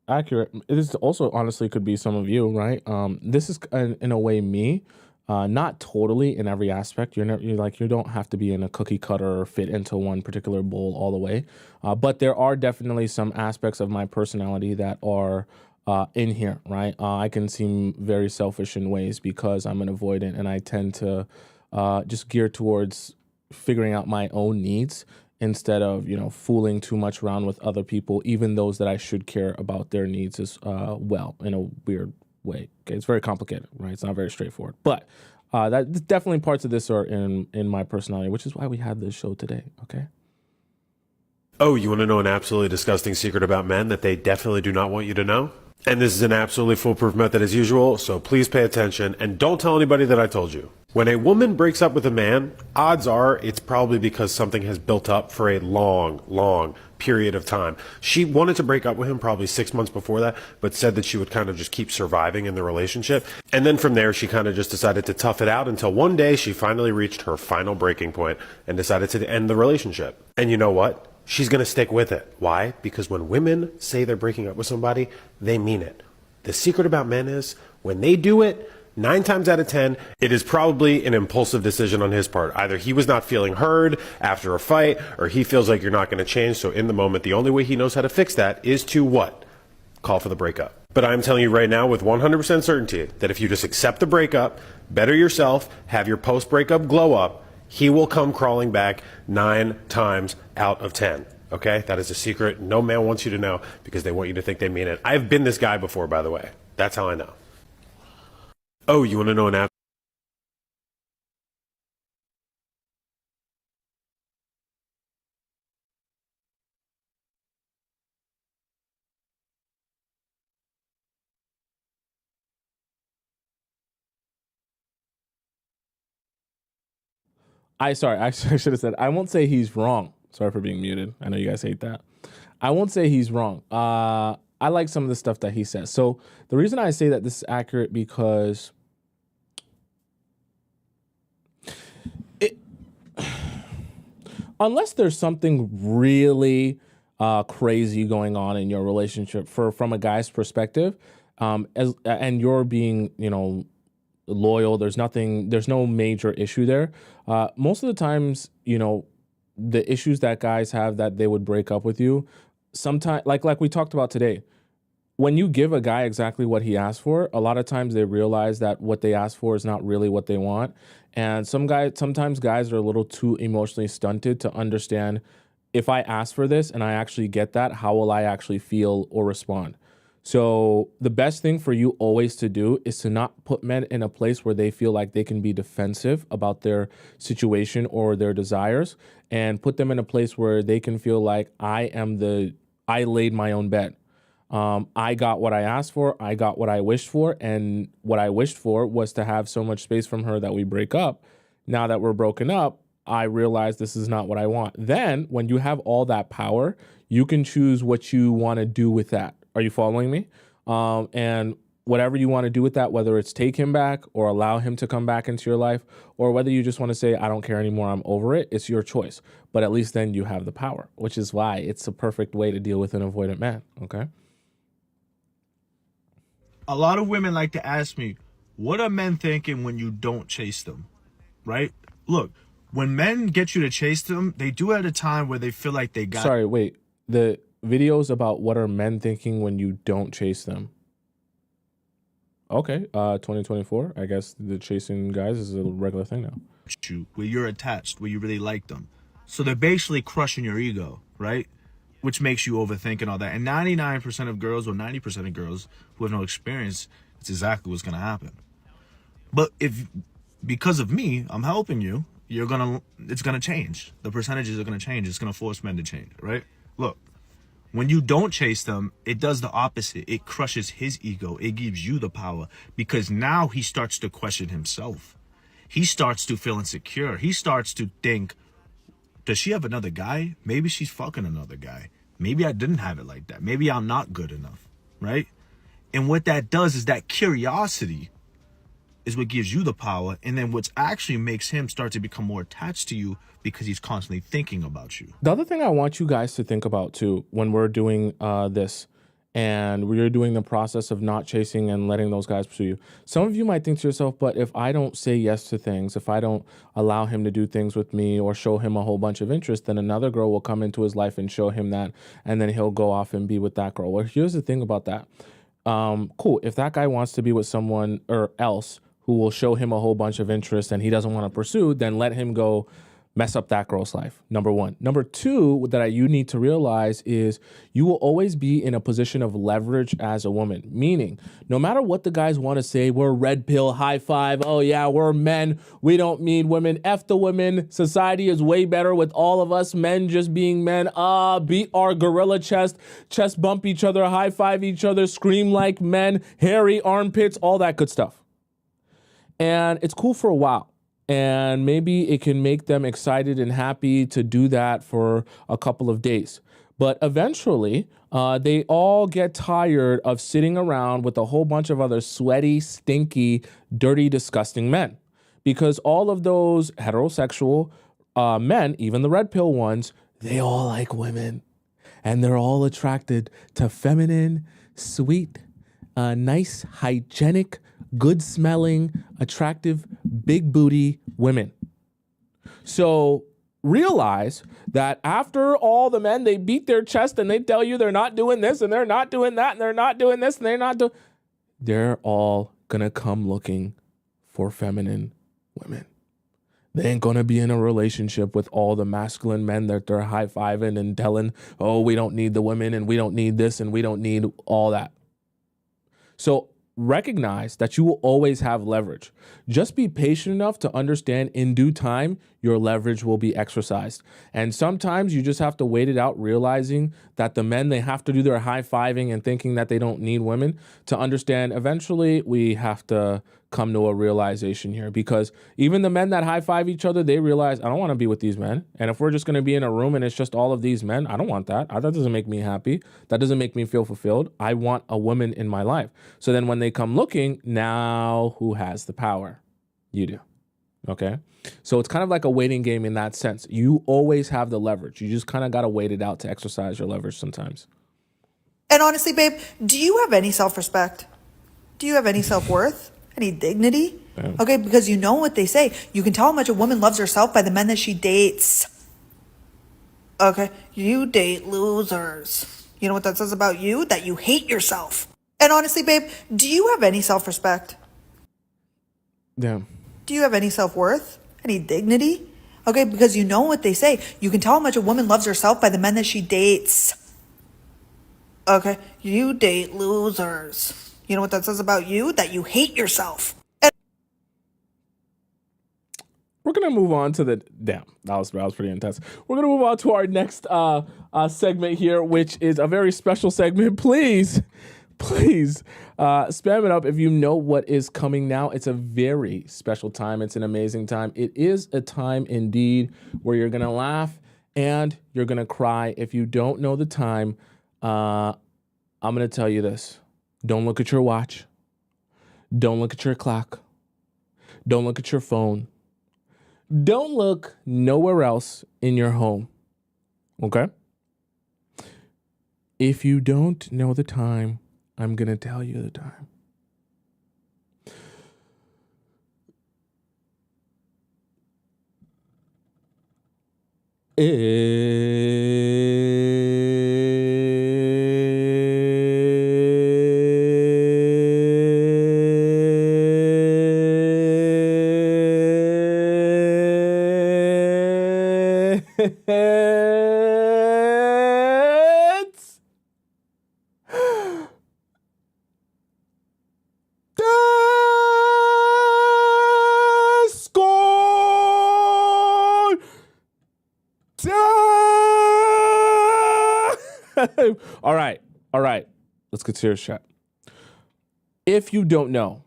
accurate. It is also, honestly, could be some of you, right? This is in a way me. Not totally in every aspect. You don't have to be in a cookie cutter or fit into one particular bowl all the way. But there are definitely some aspects of my personality that are in here, right? I can seem very selfish in ways because I'm an avoidant, and I tend to just gear towards figuring out my own needs instead of, fooling too much around with other people, even those that I should care about their needs as well, in a weird way. Okay, it's very complicated, right? It's not very straightforward, but that definitely parts of this are in my personality, which is why we had this show today. Okay. Oh, you want to know an absolutely disgusting secret about men that they definitely do not want you to know? And this is an absolutely foolproof method as usual, so please pay attention and don't tell anybody that I told you. When a woman breaks up with a man, odds are it's probably because something has built up for a long period of time. She wanted to break up with him probably 6 months before that, but said that she would kind of just keep surviving in the relationship. And then from there, she kind of just decided to tough it out until one day she finally reached her final breaking point and decided to end the relationship. And you know what? She's going to stick with it. Why? Because when women say they're breaking up with somebody, they mean it. The secret about men is when they do it, 9 times out of 10, it is probably an impulsive decision on his part. Either he was not feeling heard after a fight, or he feels like you're not going to change. So in the moment, the only way he knows how to fix that is to what? Call for the breakup. But I'm telling you right now with 100% certainty that if you just accept the breakup, better yourself, have your post-breakup glow up, he will come crawling back 9 times out of 10. Okay? That is a secret no man wants you to know because they want you to think they mean it. I've been this guy before, by the way. That's how I know. Oh, you want to know an app? I should have said, I won't say he's wrong. Sorry for being muted. I know you guys hate that. I won't say he's wrong. I like some of the stuff that he says. So the reason I say that this is accurate because unless there's something really crazy going on in your relationship from a guy's perspective, and you're being, loyal, there's no major issue there. Most of the times, the issues that guys have that they would break up with you, sometimes, like we talked about today, when you give a guy exactly what he asked for, a lot of times they realize that what they asked for is not really what they want. And sometimes guys are a little too emotionally stunted to understand, if I ask for this and I actually get that, how will I actually feel or respond? So the best thing for you always to do is to not put men in a place where they feel like they can be defensive about their situation or their desires, and put them in a place where they can feel like I laid my own bed. I got what I asked for. I got what I wished for. And what I wished for was to have so much space from her that we break up. Now that we're broken up, I realize this is not what I want. Then when you have all that power, you can choose what you want to do with that. Are you following me? And whatever you want to do with that, whether it's take him back or allow him to come back into your life, or whether you just want to say, I don't care anymore, I'm over it, it's your choice. But at least then you have the power, which is why it's a perfect way to deal with an avoidant man, okay? A lot of women like to ask me, what are men thinking when you don't chase them, right? Look, when men get you to chase them, they do it at a time where they feel like they got... Sorry, wait. The videos about what are men thinking when you don't chase them. Okay, 2024. I guess the chasing guys is a regular thing now. Where you're attached, where you really like them. So they're basically crushing your ego, right? Which makes you overthink and all that. And 99% of girls or 90% of girls who have no experience, it's exactly what's going to happen. But if, because of me, I'm helping you, it's going to change. The percentages are going to change. It's going to force men to change, right? Look, when you don't chase them, it does the opposite. It crushes his ego. It gives you the power, because now he starts to question himself. He starts to feel insecure. He starts to think, does she have another guy? Maybe she's fucking another guy. Maybe I didn't have it like that. Maybe I'm not good enough, right? And what that does is that curiosity is what gives you the power. And then what actually makes him start to become more attached to you, because he's constantly thinking about you. The other thing I want you guys to think about too, when we're doing this, and we're doing the process of not chasing and letting those guys pursue you. Some of you might think to yourself, but if I don't say yes to things, if I don't allow him to do things with me or show him a whole bunch of interest, then another girl will come into his life and show him that, and then he'll go off and be with that girl. Well, here's the thing about that. Cool. If that guy wants to be with someone or else who will show him a whole bunch of interest and he doesn't want to pursue, then let him go mess up that girl's life. Number one. Number two, that you need to realize is you will always be in a position of leverage as a woman. Meaning, no matter what the guys want to say, we're red pill, high five, oh yeah, we're men, we don't need women, F the women, society is way better with all of us men just being men, beat our gorilla chest bump each other, high five each other, scream like men, hairy armpits, all that good stuff. And it's cool for a while. And maybe it can make them excited and happy to do that for a couple of days. But eventually, they all get tired of sitting around with a whole bunch of other sweaty, stinky, dirty, disgusting men. Because all of those heterosexual men, even the red pill ones, they all like women. And they're all attracted to feminine, sweet, nice, hygienic, good-smelling, attractive, big booty women. So realize that after all the men, they beat their chest and they tell you they're not doing this and they're not doing that and they're not doing this and they're all gonna come looking for feminine women. They ain't gonna be in a relationship with all the masculine men that they're high-fiving and telling, oh, we don't need the women and we don't need this and we don't need all that. So recognize that you will always have leverage. Just be patient enough to understand in due time your leverage will be exercised. And sometimes you just have to wait it out, realizing that the men, they have to do their high-fiving and thinking that they don't need women to understand. Eventually, we have to come to a realization here, because even the men that high-five each other, they realize, I don't want to be with these men. And if we're just going to be in a room and it's just all of these men, I don't want that. That doesn't make me happy. That doesn't make me feel fulfilled. I want a woman in my life. So then when they come looking, now who has the power? You do. Okay? So it's kind of like a waiting game in that sense. You always have the leverage. You just kind of got to wait it out to exercise your leverage sometimes. And honestly, babe, do you have any self-respect? Do you have any self-worth? Any dignity? Damn. Okay, because you know what they say. You can tell how much a woman loves herself by the men that she dates. Okay, you date losers. You know what that says about you? That you hate yourself. And honestly, babe, do you have any self-respect? Damn. Do you have any self-worth? Any dignity? Okay, because you know what they say. You can tell how much a woman loves herself by the men that she dates. Okay, you date losers. You know what that says about you? That you hate yourself. We're gonna move on to the damn. That was pretty intense. We're gonna move on to our next segment here, which is a very special segment. Please spam it up if you know what is coming now. It's a very special time. It's an amazing time. It is a time indeed where you're gonna laugh and you're gonna cry. If you don't know the time, I'm gonna tell you this: don't look at your watch. Don't look at your clock. Don't look at your phone. Don't look nowhere else in your home, okay? If you don't know the time, I'm going to tell you the time. It's Discord time! All right. Let's get serious, chat. If you don't know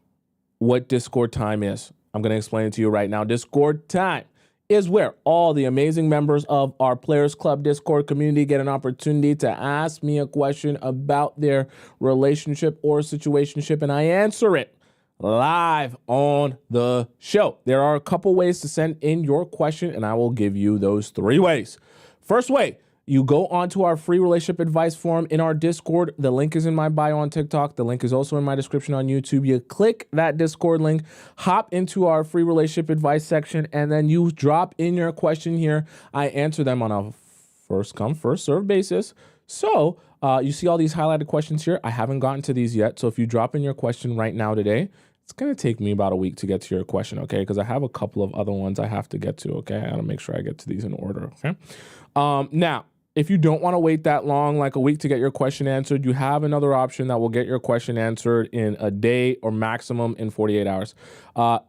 what Discord time is, I'm going to explain it to you right now. Discord time is where all the amazing members of our Players Club Discord community get an opportunity to ask me a question about their relationship or situationship, and I answer it live on the show. There are a couple ways to send in your question, and I will give you those 3 ways. First way, you go onto our free relationship advice forum in our Discord. The link is in my bio on TikTok. The link is also in my description on YouTube. You click that Discord link, hop into our free relationship advice section, and then you drop in your question here. I answer them on a first come, first serve basis. So you see all these highlighted questions here. I haven't gotten to these yet. So if you drop in your question right now today, it's going to take me about a week to get to your question, okay? Because I have a couple of other ones I have to get to, okay? I got to make sure I get to these in order, okay? Now, if you don't want to wait that long, like a week to get your question answered, you have another option that will get your question answered in a day or maximum in 48 hours.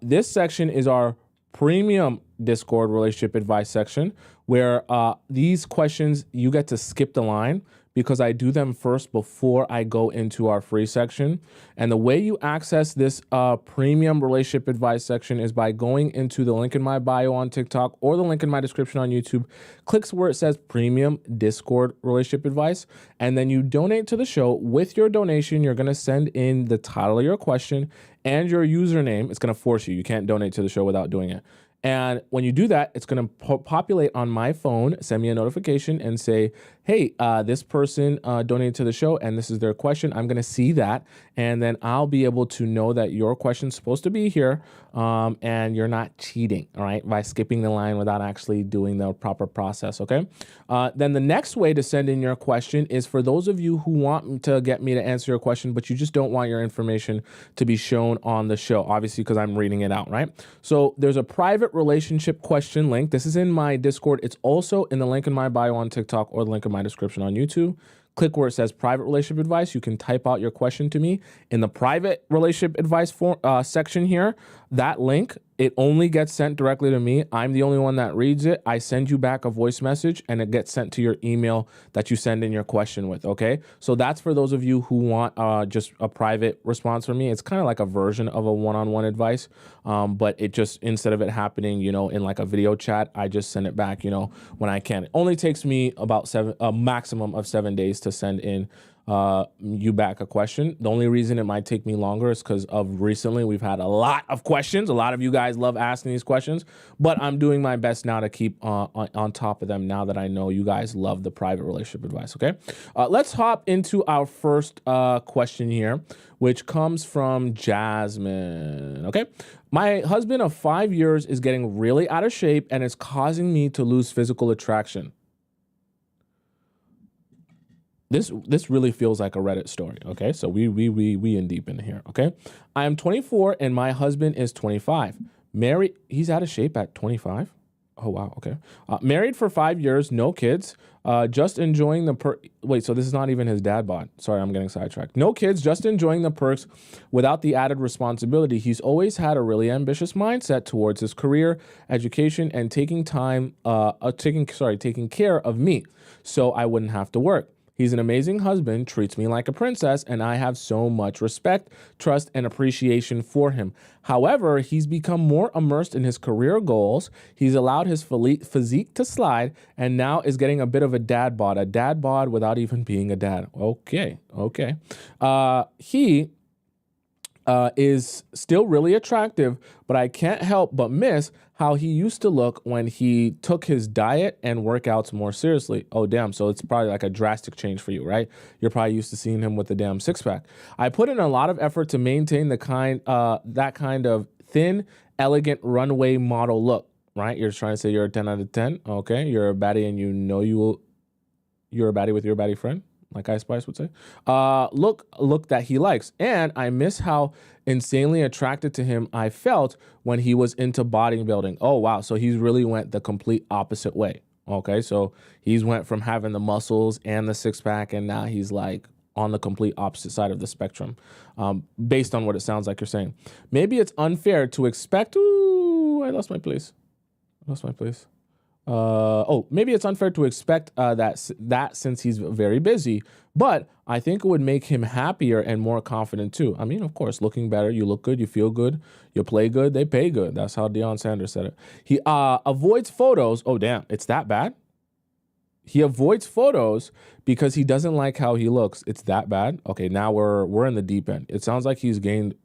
This section is our premium Discord relationship advice section where these questions, you get to skip the line because I do them first before I go into our free section. And the way you access this premium relationship advice section is by going into the link in my bio on TikTok or the link in my description on YouTube. Clicks where it says premium Discord relationship advice. And then you donate to the show. With your donation, you're gonna send in the title of your question and your username. It's gonna force you. You can't donate to the show without doing it. And when you do that, it's going to populate on my phone, send me a notification and say, hey, this person donated to the show and this is their question. I'm going to see that. And then I'll be able to know that your question's supposed to be here and you're not cheating, all right, by skipping the line without actually doing the proper process, okay? Then the next way to send in your question is for those of you who want to get me to answer your question, but you just don't want your information to be shown on the show, obviously, because I'm reading it out, right? So there's a private relationship question link. This is in my Discord. It's also in the link in my bio on TikTok or the link in my description on YouTube. Click where it says private relationship advice. You can type out your question to me in the private relationship advice section here. That link, it only gets sent directly to me. I'm the only one that reads it. I send you back a voice message and it gets sent to your email that you send in your question with, okay? So that's for those of you who want just a private response from me. It's kind of like a version of a one-on-one advice, but it just, instead of it happening, you know, in like a video chat, I just send it back, you know, when I can. It only takes me about a maximum of 7 days to send in you back a question. The only reason it might take me longer is because of recently we've had a lot of questions. A lot of you guys love asking these questions, but I'm doing my best now to keep on top of them now that I know you guys love the private relationship advice, okay? Let's hop into our first question here, which comes from Jasmine, okay? My husband of 5 years is getting really out of shape and it's causing me to lose physical attraction. This really feels like a Reddit story, okay? So we in deep in here, okay? I am 24 and my husband is 25. He's out of shape at 25? Oh, wow. Okay. Married for 5 years, no kids, just enjoying the wait, so this is not even his dad bod. Sorry, I'm getting sidetracked. No kids, just enjoying the perks without the added responsibility. He's always had a really ambitious mindset towards his career, education, and taking care of me so I wouldn't have to work. He's an amazing husband, treats me like a princess, and I have so much respect, trust, and appreciation for him. However, he's become more immersed in his career goals. He's allowed his physique to slide, and now is getting a bit of a dad bod without even being a dad. Okay. He is still really attractive, but I can't help but miss how he used to look when he took his diet and workouts more seriously. Oh, damn. So it's probably like a drastic change for you, right? You're probably used to seeing him with the damn six-pack. I put in a lot of effort to maintain that kind of thin, elegant runway model look, right? You're trying to say you're a 10 out of 10. Okay. You're a baddie and you're a baddie with your baddie friend, like Ice Spice would say. Look that he likes. And I miss how insanely attracted to him I felt when he was into bodybuilding. Oh, wow. So he's really went the complete opposite way. Okay. So he's went from having the muscles and the six pack, and now he's like on the complete opposite side of the spectrum, based on what it sounds like you're saying. Maybe it's unfair to expect, I lost my place. Maybe it's unfair to expect that since he's very busy, but I think it would make him happier and more confident too. I mean, of course, looking better, you look good, you feel good, you play good, they pay good. That's how Deion Sanders said it. He avoids photos. Oh, damn, it's that bad? He avoids photos because he doesn't like how he looks. It's that bad? Okay, now we're in the deep end. It sounds like he's gained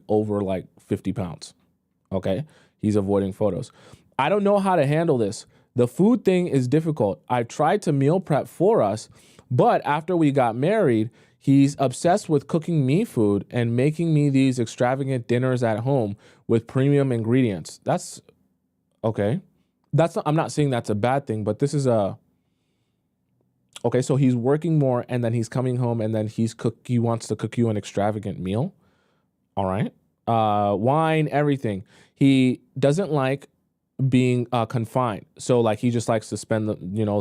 over like 50 pounds. Okay, he's avoiding photos. I don't know how to handle this. The food thing is difficult. I've tried to meal prep for us, but after we got married, he's obsessed with cooking me food and making me these extravagant dinners at home with premium ingredients. That's okay. I'm not saying that's a bad thing, but this is okay, so he's working more and then he's coming home and then he wants to cook you an extravagant meal. All right. Wine, everything. He doesn't like being confined. So like he just likes to spend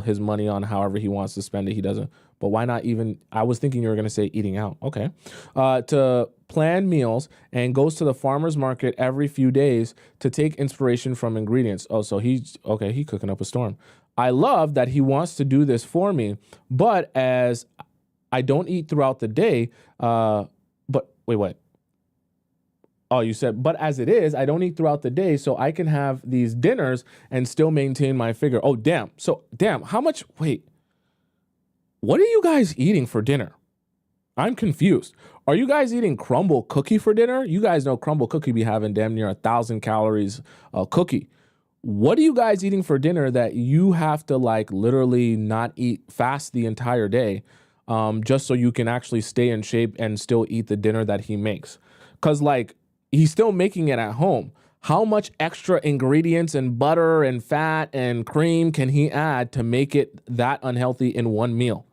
his money on however he wants to spend it. He doesn't. But why not even, I was thinking you were going to say eating out. Okay. To plan meals and goes to the farmer's market every few days to take inspiration from ingredients. Oh, so he cooking up a storm. I love that he wants to do this for me, but as I don't eat throughout the day, but wait. Oh, you said, but as it is, I don't eat throughout the day, so I can have these dinners and still maintain my figure. Oh, damn. So, how much, what are you guys eating for dinner? I'm confused. Are you guys eating crumble cookie for dinner? You guys know crumble cookie be having damn near 1,000 calories cookie. What are you guys eating for dinner that you have to like literally not eat fast the entire day just so you can actually stay in shape and still eat the dinner that he makes? Because like, he's still making it at home. How much extra ingredients and butter and fat and cream can he add to make it that unhealthy in one meal?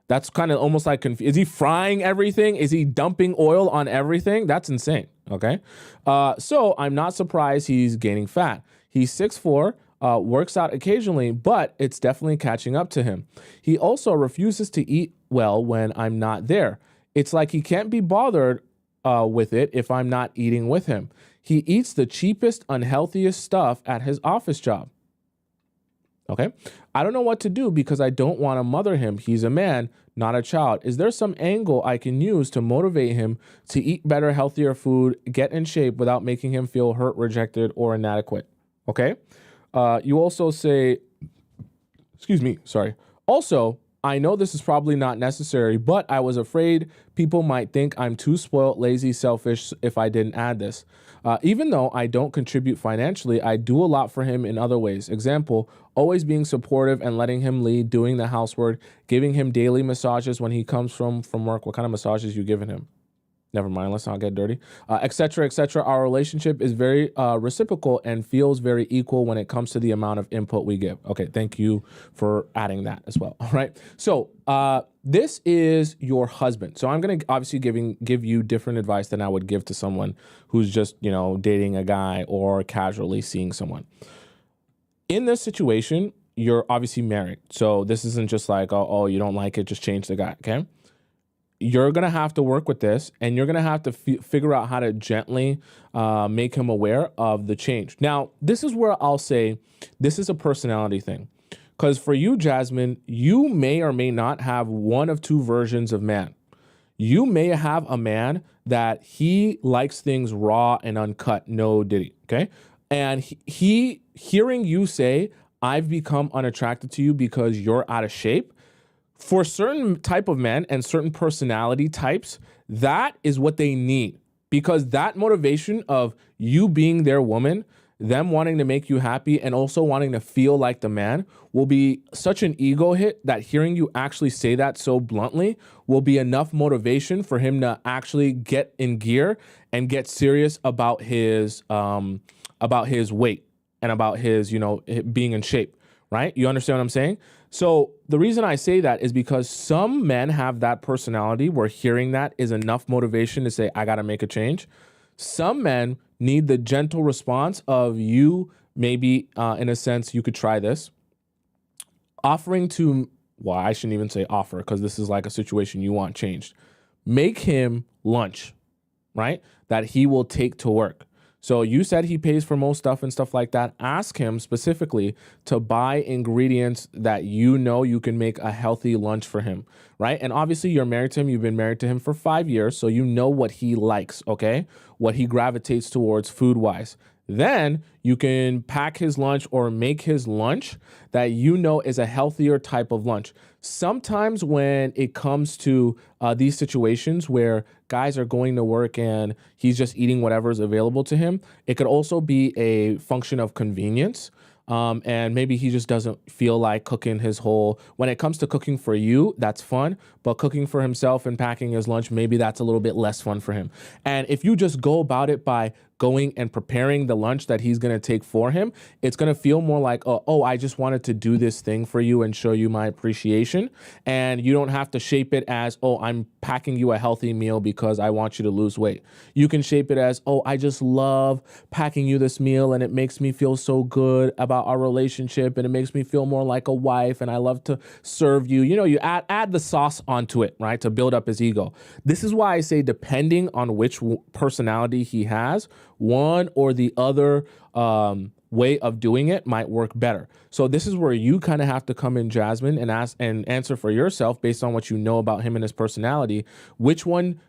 That's kind of almost like, is he frying everything? Is he dumping oil on everything? That's insane, okay? So I'm not surprised he's gaining fat. He's 6'4", works out occasionally, but it's definitely catching up to him. He also refuses to eat well when I'm not there. It's like he can't be bothered with it if I'm not eating with him. He eats the cheapest, unhealthiest stuff at his office job. Okay. I don't know what to do because I don't want to mother him. He's a man, not a child. Is there some angle I can use to motivate him to eat better, healthier food, get in shape without making him feel hurt, rejected, or inadequate? Okay. You also say, Also, I know this is probably not necessary, but I was afraid people might think I'm too spoiled, lazy, selfish if I didn't add this. Even though I don't contribute financially, I do a lot for him in other ways. Example, always being supportive and letting him lead, doing the housework, giving him daily massages when he comes from work. What kind of massages you giving him? Never mind, let's not get dirty, et cetera, et cetera. Our relationship is very reciprocal and feels very equal when it comes to the amount of input we give. Okay, thank you for adding that as well. All right, so this is your husband. So I'm gonna obviously give you different advice than I would give to someone who's just dating a guy or casually seeing someone. In this situation, you're obviously married. So this isn't just like, oh, you don't like it, just change the guy, okay? You're going to have to work with this, and you're going to have to figure out how to gently make him aware of the change. Now, this is where I'll say this is a personality thing. Because for you, Jasmine, you may or may not have one of two versions of man. You may have a man that he likes things raw and uncut, no diddy, okay? And he hearing you say, I've become unattracted to you because you're out of shape, for certain type of men and certain personality types, that is what they need. Because that motivation of you being their woman, them wanting to make you happy and also wanting to feel like the man will be such an ego hit that hearing you actually say that so bluntly will be enough motivation for him to actually get in gear and get serious about his weight and about his, being in shape, right? You understand what I'm saying? So the reason I say that is because some men have that personality where hearing that is enough motivation to say, I got to make a change. Some men need the gentle response of you, maybe in a sense, you could try this. Offering to, well, I shouldn't even say offer because this is like a situation you want changed. Make him lunch, right? That he will take to work. So you said he pays for most stuff and stuff like that. Ask him specifically to buy ingredients that you can make a healthy lunch for him, right? And obviously you're married to him. You've been married to him for 5 years, so you know what he likes, okay? What he gravitates towards food-wise. Then you can pack his lunch or make his lunch that is a healthier type of lunch. Sometimes when it comes to these situations where guys are going to work and he's just eating whatever is available to him, it could also be a function of convenience. And maybe he just doesn't feel like cooking when it comes to cooking for you, that's fun, but cooking for himself and packing his lunch, maybe that's a little bit less fun for him. And if you just go about it by going and preparing the lunch that he's going to take for him, it's going to feel more like, oh, I just wanted to do this thing for you and show you my appreciation. And you don't have to shape it as, oh, I'm packing you a healthy meal because I want you to lose weight. You can shape it as, oh, I just love packing you this meal and it makes me feel so good about our relationship and it makes me feel more like a wife and I love to serve you. You add the sauce onto it, right, to build up his ego. This is why I say depending on which personality he has, one or the other way of doing it might work better. So this is where you kind of have to come in, Jasmine, and ask and answer for yourself based on what you know about him and his personality. Which one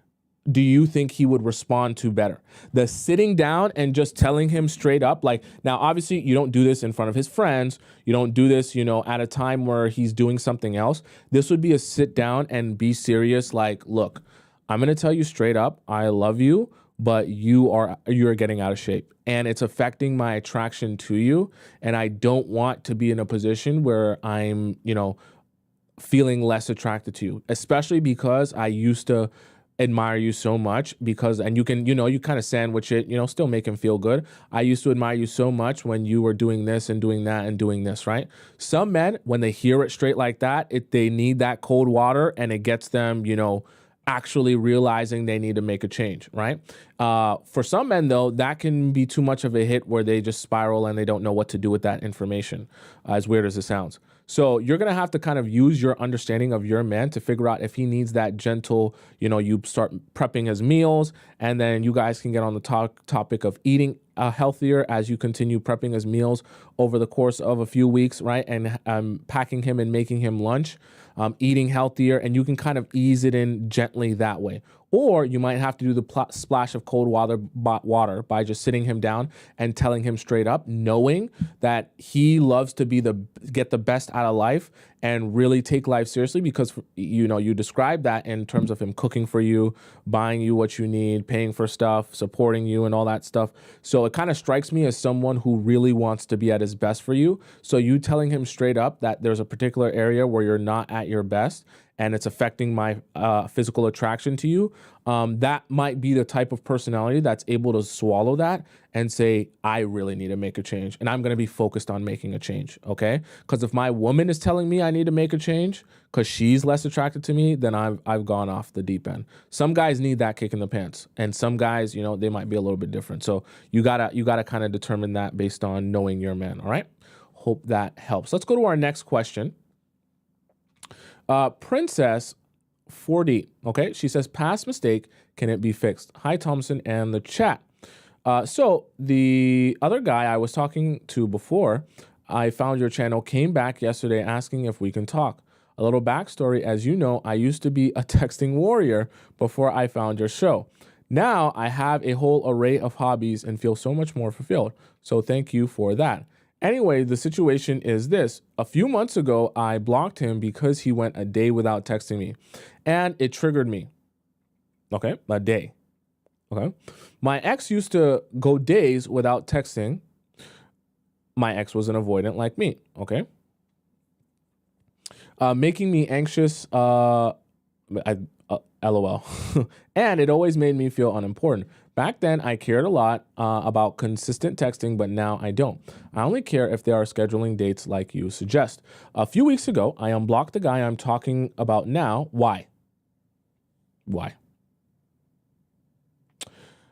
do you think he would respond to better? The sitting down and just telling him straight up, like, now obviously you don't do this in front of his friends. You don't do this, at a time where he's doing something else. This would be a sit down and be serious. Like, look, I'm going to tell you straight up, I love you, but you're getting out of shape and it's affecting my attraction to you. And I don't want to be in a position where I'm, feeling less attracted to you, especially because I used to admire you so much and you can, you kind of sandwich it, still make him feel good. I used to admire you so much when you were doing this and doing that and doing this, right? Some men, when they hear it straight like that, they need that cold water and it gets them, actually realizing they need to make a change, right? For some men, though, that can be too much of a hit where they just spiral and they don't know what to do with that information, as weird as it sounds. So you're going to have to kind of use your understanding of your man to figure out if he needs that gentle, you start prepping his meals, and then you guys can get on the topic of eating healthier as you continue prepping his meals over the course of a few weeks, right? And packing him and making him lunch, eating healthier, and you can kind of ease it in gently that way. Or you might have to do the splash of cold water by just sitting him down and telling him straight up, knowing that he loves to get the best out of life and really take life seriously, because you describe that in terms of him cooking for you, buying you what you need, paying for stuff, supporting you and all that stuff. So it kind of strikes me as someone who really wants to be at his best for you. So you telling him straight up that there's a particular area where you're not at your best and it's affecting my physical attraction to you, that might be the type of personality that's able to swallow that and say, I really need to make a change, and I'm going to be focused on making a change, okay? Because if my woman is telling me I need to make a change because she's less attracted to me, then I've gone off the deep end. Some guys need that kick in the pants, and some guys, they might be a little bit different. So you gotta kind of determine that based on knowing your man, all right? hope that helps. Let's go to our next question. Princess 40, okay? She says, past mistake, can it be fixed? Hi, Thompson and the chat. So the other guy I was talking to before I found your channel came back yesterday asking if we can talk. A little backstory, as you know, I used to be a texting warrior before I found your show. Now I have a whole array of hobbies and feel so much more fulfilled. So thank you for that. Anyway, the situation is this. A few months ago, I blocked him because he went a day without texting me. And it triggered me. Okay, a day. Okay. My ex used to go days without texting. My ex was an avoidant like me. Okay. Making me anxious. LOL. And it always made me feel unimportant. Back then, I cared a lot about consistent texting, but now I don't. I only care if they are scheduling dates like you suggest. A few weeks ago, I unblocked the guy I'm talking about now. Why?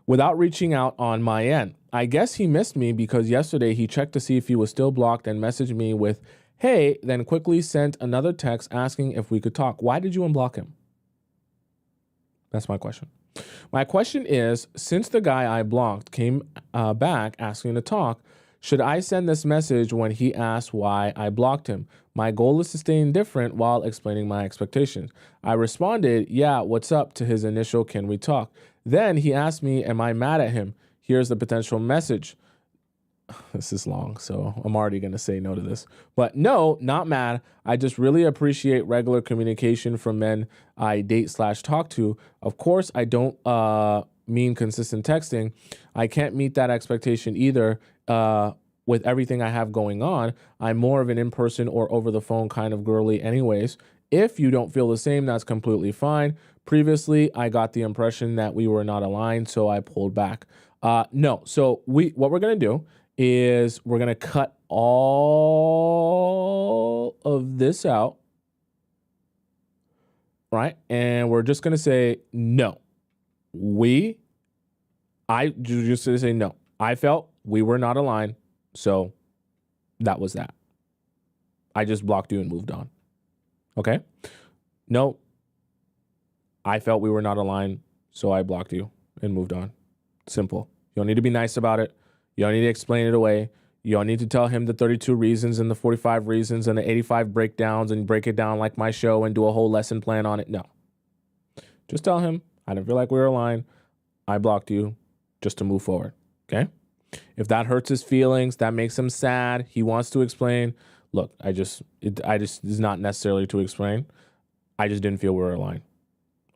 Without reaching out on my end. I guess he missed me because yesterday he checked to see if he was still blocked and messaged me with, hey, then quickly sent another text asking if we could talk. Why did you unblock him? That's my question. My question is, since the guy I blocked came back asking to talk, should I send this message when he asked why I blocked him? My goal is to stay indifferent while explaining my expectations. I responded, yeah, what's up, to his initial, can we talk? Then he asked me, am I mad at him? Here's the potential message. This is long, so I'm already going to say no to this. But no, not mad. I just really appreciate regular communication from men I date/talk to. Of course, I don't mean consistent texting. I can't meet that expectation either with everything I have going on. I'm more of an in-person or over-the-phone kind of girly anyways. If you don't feel the same, that's completely fine. Previously, I got the impression that we were not aligned, so I pulled back. No, so what we're going to do is we're going to cut all of this out, right? And we're just going to say no. I just say no. I felt we were not aligned, so that was that. I just blocked you and moved on. Okay? No. I felt we were not aligned, so I blocked you and moved on. Simple. You don't need to be nice about it. You don't need to explain it away. You don't need to tell him the 32 reasons and the 45 reasons and the 85 breakdowns and break it down like my show and do a whole lesson plan on it. No. Just tell him, I didn't feel like we were aligned. I blocked you just to move forward. Okay? If that hurts his feelings, that makes him sad, he wants to explain. Look, I just is not necessarily to explain. I just didn't feel we were aligned.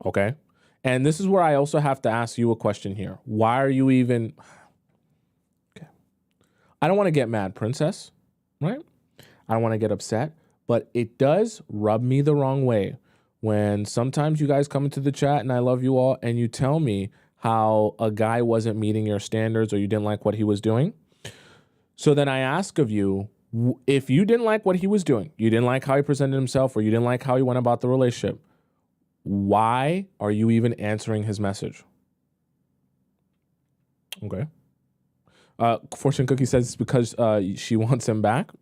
Okay? And this is where I also have to ask you a question here. Why are you even... I don't want to get mad, princess, right? I don't want to get upset, but it does rub me the wrong way when sometimes you guys come into the chat and I love you all and you tell me how a guy wasn't meeting your standards or you didn't like what he was doing. So then I ask of you, if you didn't like what he was doing, you didn't like how he presented himself or you didn't like how he went about the relationship, why are you even answering his message? Okay. Fortune Cookie says it's because she wants him back.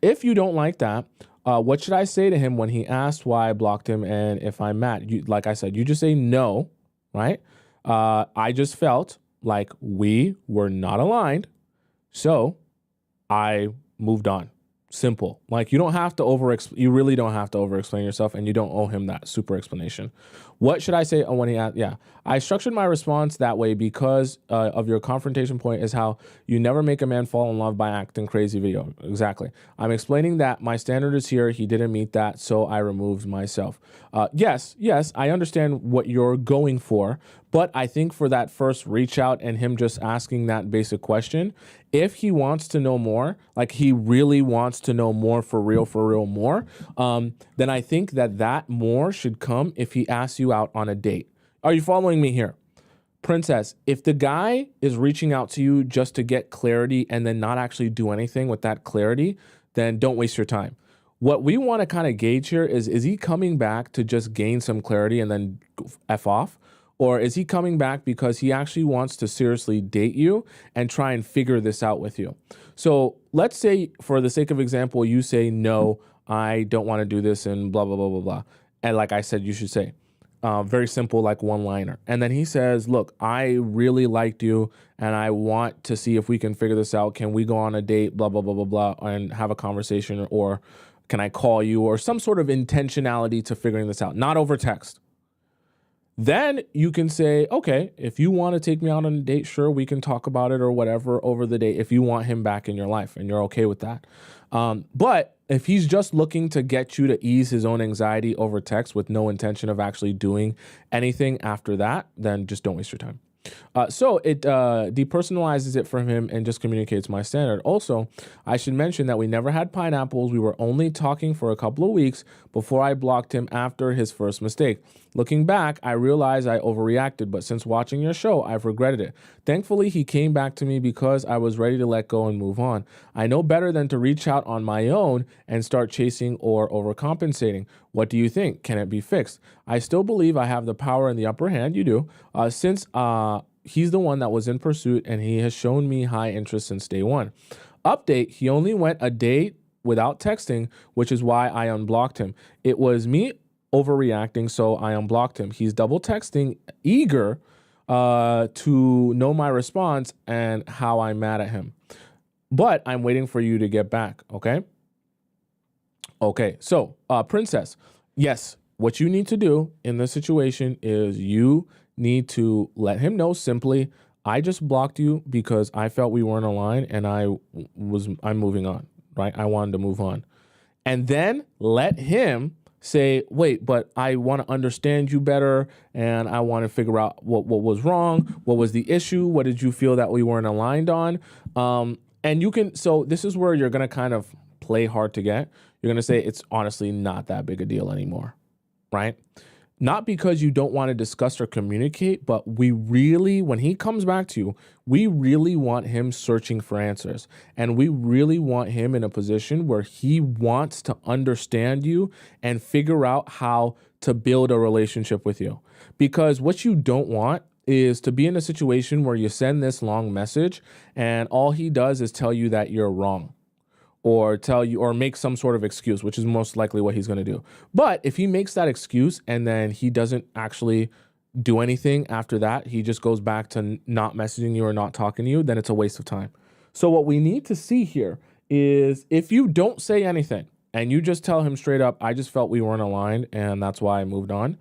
If you don't like that, what should I say to him when he asked why I blocked him and if I'm mad? Like I said, you just say no, right? I just felt like we were not aligned, so I moved on. Simple. Like you you really don't have to over-explain yourself, and you don't owe him that super explanation. What should I say when he asked? Yeah, I structured my response that way because of your confrontation point is how you never make a man fall in love by acting crazy video. Exactly. I'm explaining that my standard is here. He didn't meet that, so I removed myself. Yes, I understand what you're going for, but I think for that first reach out and him just asking that basic question, if he wants to know more, like he really wants to know more for real more, then I think that more should come if he asks you out on a date. Are you following me here? Princess, if the guy is reaching out to you just to get clarity and then not actually do anything with that clarity, then don't waste your time. What we want to kind of gauge here is he coming back to just gain some clarity and then F off? Or is he coming back because he actually wants to seriously date you and try and figure this out with you? So let's say, for the sake of example, you say, no, I don't want to do this and blah, blah, blah, blah, blah. And like I said, you should say, very simple, like one-liner. And then he says, look, I really liked you and I want to see if we can figure this out. Can we go on a date, blah, blah, blah, blah, blah, and have a conversation? Or can I call you? Or some sort of intentionality to figuring this out, not over text. Then you can say, okay, if you want to take me out on a date, sure, we can talk about it or whatever over the date if you want him back in your life and you're okay with that. But if he's just looking to get you to ease his own anxiety over text with no intention of actually doing anything after that, then just don't waste your time. So it depersonalizes it from him and just communicates my standard. Also, I should mention that we never had pineapples. We were only talking for a couple of weeks before I blocked him after his first mistake. Looking back, I realized I overreacted, but since watching your show, I've regretted it. Thankfully, he came back to me because I was ready to let go and move on. I know better than to reach out on my own and start chasing or overcompensating. What do you think? Can it be fixed? I still believe I have the power and the upper hand. You do. Since he's the one that was in pursuit and he has shown me high interest since day one. Update, he only went a day without texting, which is why I unblocked him. It was me overreacting, so I unblocked him. He's double texting, eager to know my response and how I'm mad at him. But I'm waiting for you to get back, okay? Okay, so Princess, yes, what you need to do in this situation is you need to let him know simply, I just blocked you because I felt we weren't aligned and I'm moving on, right? I wanted to move on. And then let him say, wait, but I want to understand you better and I want to figure out what was wrong, what was the issue, what did you feel that we weren't aligned on? And you can, so this is where you're going to kind of play hard to get. You're going to say it's honestly not that big a deal anymore, right? Not because you don't want to discuss or communicate, but we really, when he comes back to you, we really want him searching for answers. And we really want him in a position where he wants to understand you and figure out how to build a relationship with you. Because what you don't want is to be in a situation where you send this long message and all he does is tell you that you're wrong. Or tell you, or make some sort of excuse, which is most likely what he's going to do. But if he makes that excuse and then he doesn't actually do anything after that, he just goes back to not messaging you or not talking to you, then it's a waste of time. So what we need to see here is if you don't say anything and you just tell him straight up, I just felt we weren't aligned and that's why I moved on.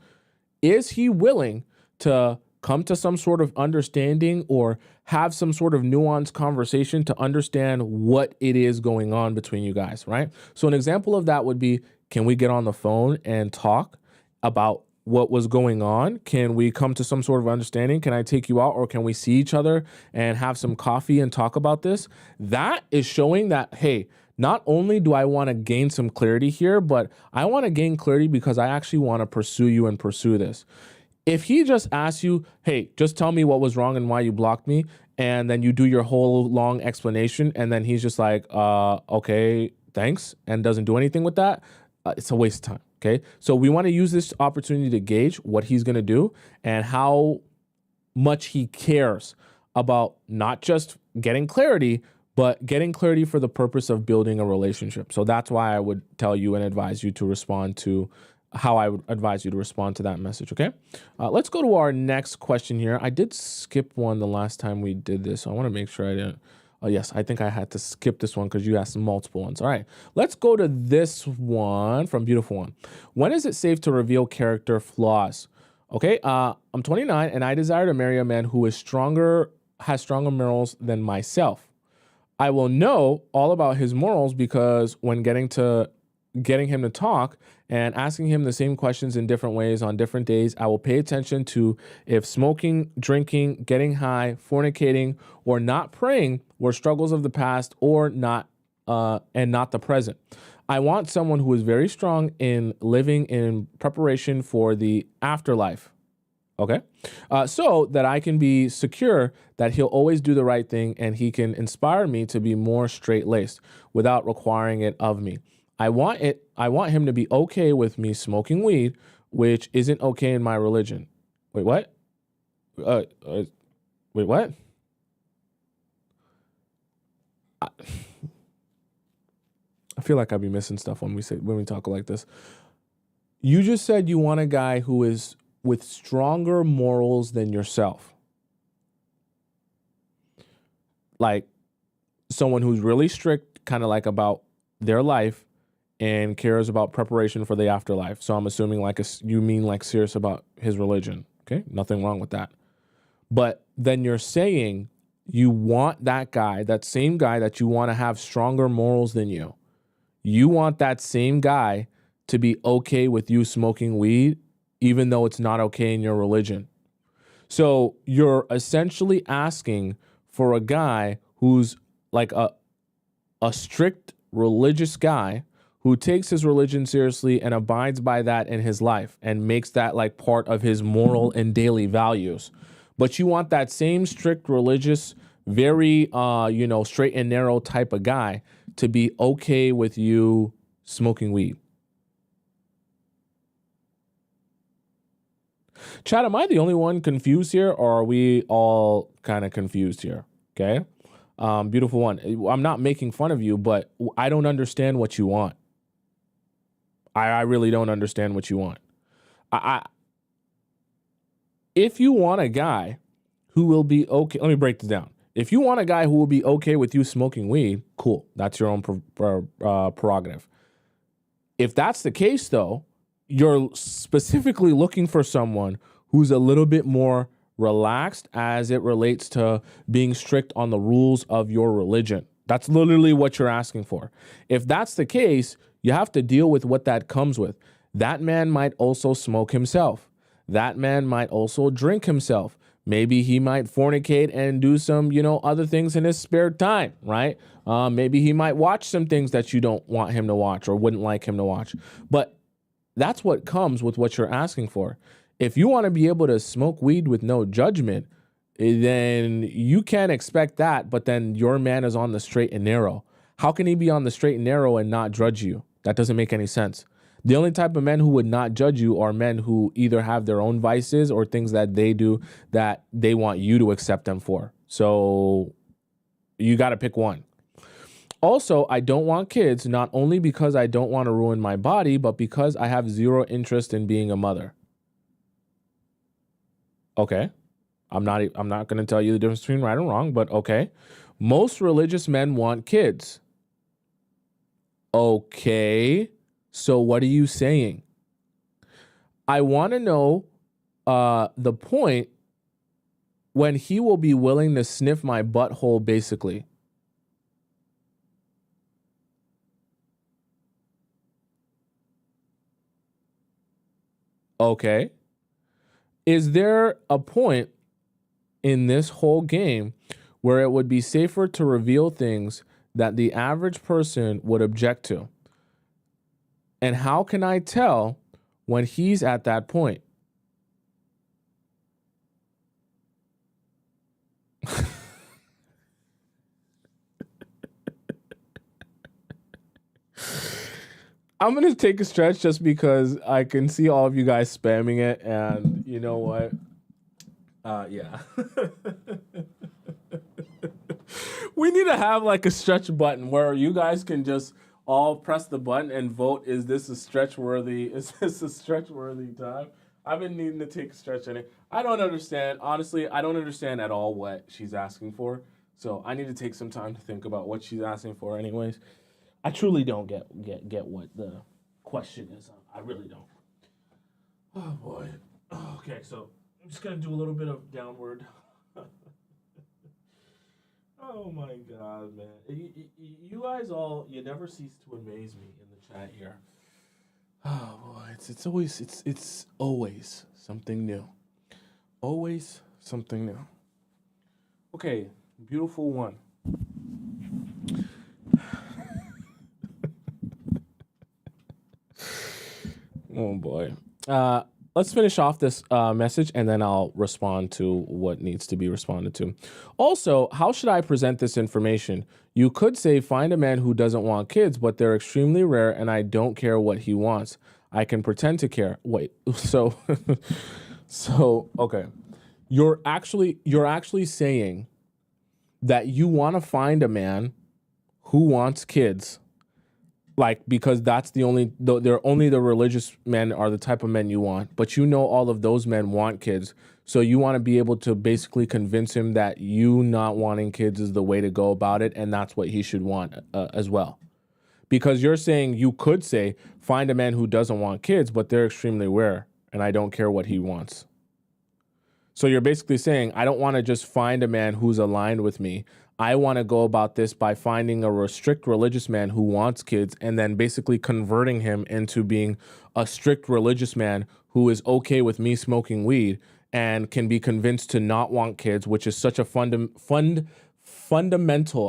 Is he willing to come to some sort of understanding or have some sort of nuanced conversation to understand what it is going on between you guys, right? So an example of that would be, can we get on the phone and talk about what was going on? Can we come to some sort of understanding? Can I take you out or can we see each other and have some coffee and talk about this? That is showing that, hey, not only do I want to gain some clarity here, but I want to gain clarity because I actually want to pursue you and pursue this. If he just asks you, hey, just tell me what was wrong and why you blocked me, and then you do your whole long explanation, and then he's just like, okay, thanks, and doesn't do anything with that, it's a waste of time, okay? So we want to use this opportunity to gauge what he's going to do and how much he cares about not just getting clarity, but getting clarity for the purpose of building a relationship. So that's why I would tell you and advise you to respond to how I would advise you to respond to that message, okay? Let's go to our next question here. I did skip one the last time we did this, so I want to make sure I didn't. Oh, yes, I think I had to skip this one because you asked multiple ones. All right, let's go to this one from Beautiful One. When is it safe to reveal character flaws? Okay, I'm 29 and I desire to marry a man who is has stronger morals than myself. I will know all about his morals because when getting him to talk and asking him the same questions in different ways on different days, I will pay attention to if smoking, drinking, getting high, fornicating, or not praying were struggles of the past or not, and not the present. I want someone who is very strong in living in preparation for the afterlife. Okay, so that I can be secure that he'll always do the right thing and he can inspire me to be more straight-laced without requiring it of me. I want him to be okay with me smoking weed, which isn't okay in my religion. Wait, what? Wait, what? I feel like I'd be missing stuff when we talk like this. You just said you want a guy who is with stronger morals than yourself. Like someone who's really strict, kind of like about their life and cares about preparation for the afterlife. So I'm assuming you mean like serious about his religion. Okay, nothing wrong with that. But then you're saying you want that guy, that same guy that you want to have stronger morals than you. You want that same guy to be okay with you smoking weed, even though it's not okay in your religion. So you're essentially asking for a guy who's like a strict religious guy who takes his religion seriously and abides by that in his life and makes that like part of his moral and daily values. But you want that same strict religious, very, straight and narrow type of guy to be okay with you smoking weed. Chad, am I the only one confused here, or are we all kind of confused here? Okay. Beautiful one. I'm not making fun of you, but I don't understand what you want. I really don't understand what you want. If you want a guy who will be okay, let me break this down. If you want a guy who will be okay with you smoking weed, cool. That's your own prerogative. If that's the case, though, you're specifically looking for someone who's a little bit more relaxed as it relates to being strict on the rules of your religion. That's literally what you're asking for. If that's the case, you have to deal with what that comes with. That man might also smoke himself. That man might also drink himself. Maybe he might fornicate and do some, other things in his spare time, right? Maybe he might watch some things that you don't want him to watch or wouldn't like him to watch. But that's what comes with what you're asking for. If you want to be able to smoke weed with no judgment, then you can't expect that, but then your man is on the straight and narrow. How can he be on the straight and narrow and not judge you? That doesn't make any sense. The only type of men who would not judge you are men who either have their own vices or things that they do that they want you to accept them for. So you got to pick one. Also, I don't want kids, not only because I don't want to ruin my body, but because I have zero interest in being a mother. Okay. I'm not going to tell you the difference between right and wrong, but okay. Most religious men want kids. Okay. So what are you saying? I want to know the point when he will be willing to sniff my butthole, basically. Okay. Is there a point in this whole game where it would be safer to reveal things that the average person would object to? And how can I tell when he's at that point? I'm going to take a stretch just because I can see all of you guys spamming it. And you know what? Yeah. We need to have like a stretch button where you guys can just all press the button and vote. Is this a stretch worthy time? I've been needing to take a stretch in it. I don't understand. Honestly, I don't understand at all what she's asking for. So I need to take some time to think about what she's asking for anyways. I truly don't get what the question is. I really don't. Oh boy. Okay, so I'm just gonna do a little bit of downward. Oh my God, man! You guys all, you never cease to amaze me in the chat here. Oh boy, it's always something new. Always something new. Okay, beautiful one. Oh boy. Let's finish off this message and then I'll respond to what needs to be responded to. Also, how should I present this information? You could say, find a man who doesn't want kids, but they're extremely rare and I don't care what he wants. I can pretend to care. Wait, so, okay. You're actually saying that you want to find a man who wants kids, like, because that's they're only the religious men are the type of men you want, but you know all of those men want kids, so you want to be able to basically convince him that you not wanting kids is the way to go about it, and that's what he should want as well. Because you're saying you could say find a man who doesn't want kids, but they're extremely rare, and I don't care what he wants. So you're basically saying, I don't want to just find a man who's aligned with me. I want to go about this by finding a strict religious man who wants kids and then basically converting him into being a strict religious man who is okay with me smoking weed and can be convinced to not want kids, which is such a fundamental,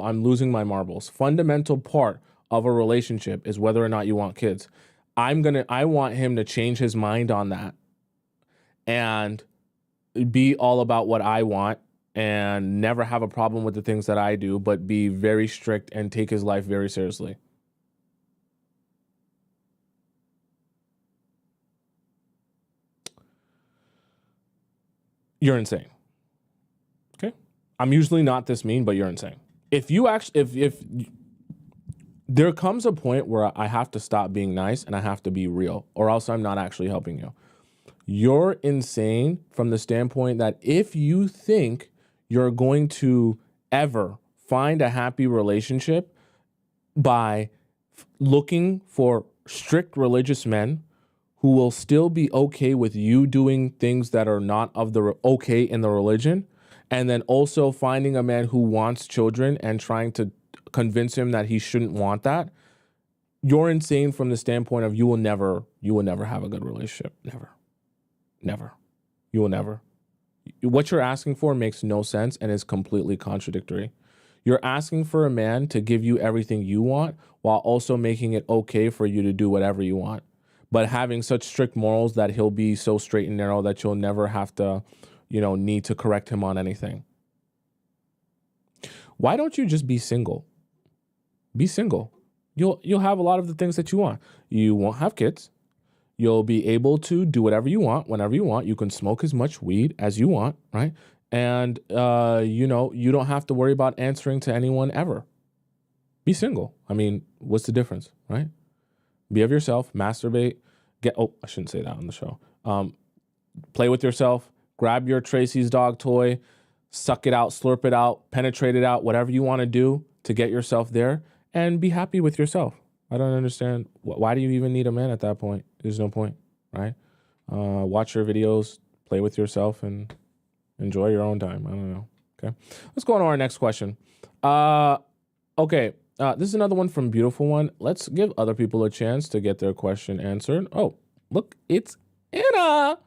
I'm losing my marbles, fundamental part of a relationship is whether or not you want kids. I want him to change his mind on that and be all about what I want and never have a problem with the things that I do, but be very strict and take his life very seriously. You're insane. Okay? I'm usually not this mean, but you're insane. If you actually, if there comes a point where I have to stop being nice and I have to be real, or else I'm not actually helping you. You're insane from the standpoint that if you think you're going to ever find a happy relationship by looking for strict religious men who will still be okay with you doing things that are not of the okay in the religion, and then also finding a man who wants children and trying to convince him that he shouldn't want that, you're insane from the standpoint of you will never have a good relationship. Never. You will never. What you're asking for makes no sense and is completely contradictory. You're asking for a man to give you everything you want while also making it okay for you to do whatever you want, but having such strict morals that he'll be so straight and narrow that you'll never have to, need to correct him on anything. Why don't you just be single? Be single. You'll have a lot of the things that you want. You won't have kids. You'll be able to do whatever you want, whenever you want. You can smoke as much weed as you want, right? And, you don't have to worry about answering to anyone ever. Be single. I mean, what's the difference, right? Be of yourself, masturbate, I shouldn't say that on the show. Play with yourself, grab your Tracy's dog toy, suck it out, slurp it out, penetrate it out, whatever you want to do to get yourself there, and be happy with yourself. I don't understand. Why do you even need a man at that point? There's no point, right? Watch your videos, play with yourself, and enjoy your own time. I don't know. Okay. Let's go on to our next question. Okay. This is another one from Beautiful One. Let's give other people a chance to get their question answered. Oh, look, it's Anna.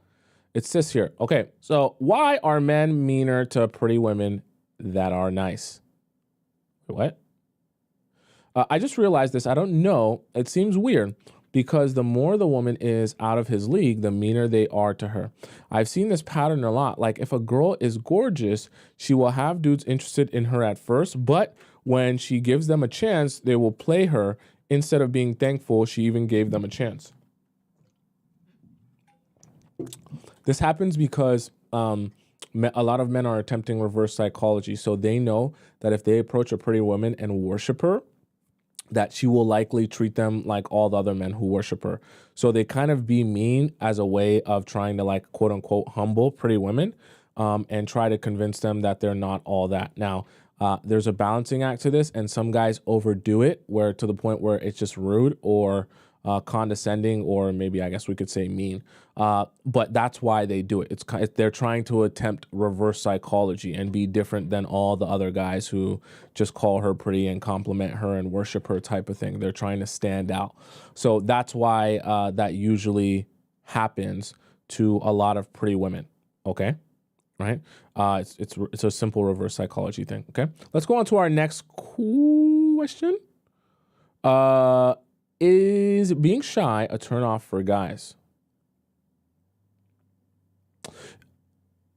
It says here. Okay. So why are men meaner to pretty women that are nice? What? I just realized this. I don't know. It seems weird because the more the woman is out of his league, the meaner they are to her. I've seen this pattern a lot. Like if a girl is gorgeous, she will have dudes interested in her at first, but when she gives them a chance, they will play her instead of being thankful she even gave them a chance. This happens because a lot of men are attempting reverse psychology. So they know that if they approach a pretty woman and worship her, that she will likely treat them like all the other men who worship her. So they kind of be mean as a way of trying to, like, quote unquote, humble pretty women and try to convince them that they're not all that. Now, there's a balancing act to this, and some guys overdo it where to the point where it's just rude or condescending, or maybe I guess we could say mean. But that's why they do it. They're trying to attempt reverse psychology and be different than all the other guys who just call her pretty and compliment her and worship her type of thing. They're trying to stand out. So that's why that usually happens to a lot of pretty women. Okay, right? It's a simple reverse psychology thing. Okay, let's go on to our next question. Is being shy a turnoff for guys?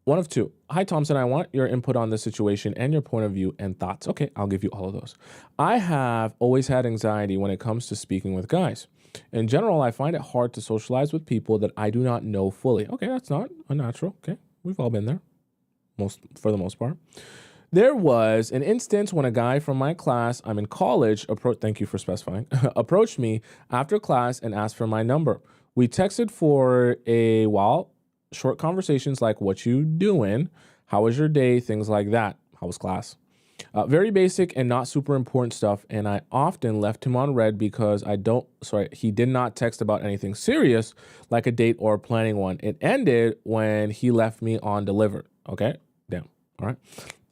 One of two. Hi, Thompson. I want your input on this situation and your point of view and thoughts. Okay, I'll give you all of those. I have always had anxiety when it comes to speaking with guys. In general, I find it hard to socialize with people that I do not know fully. Okay, that's not unnatural. Okay, we've all been there. for the most part. There was an instance when a guy from my class, I'm in college, thank you for specifying, approached me after class and asked for my number. We texted for a while, short conversations like, what you doing? How was your day? Things like that. How was class? Very basic and not super important stuff. And I often left him on red because he did not text about anything serious like a date or planning one. It ended when he left me on delivered. Okay. Damn. All right.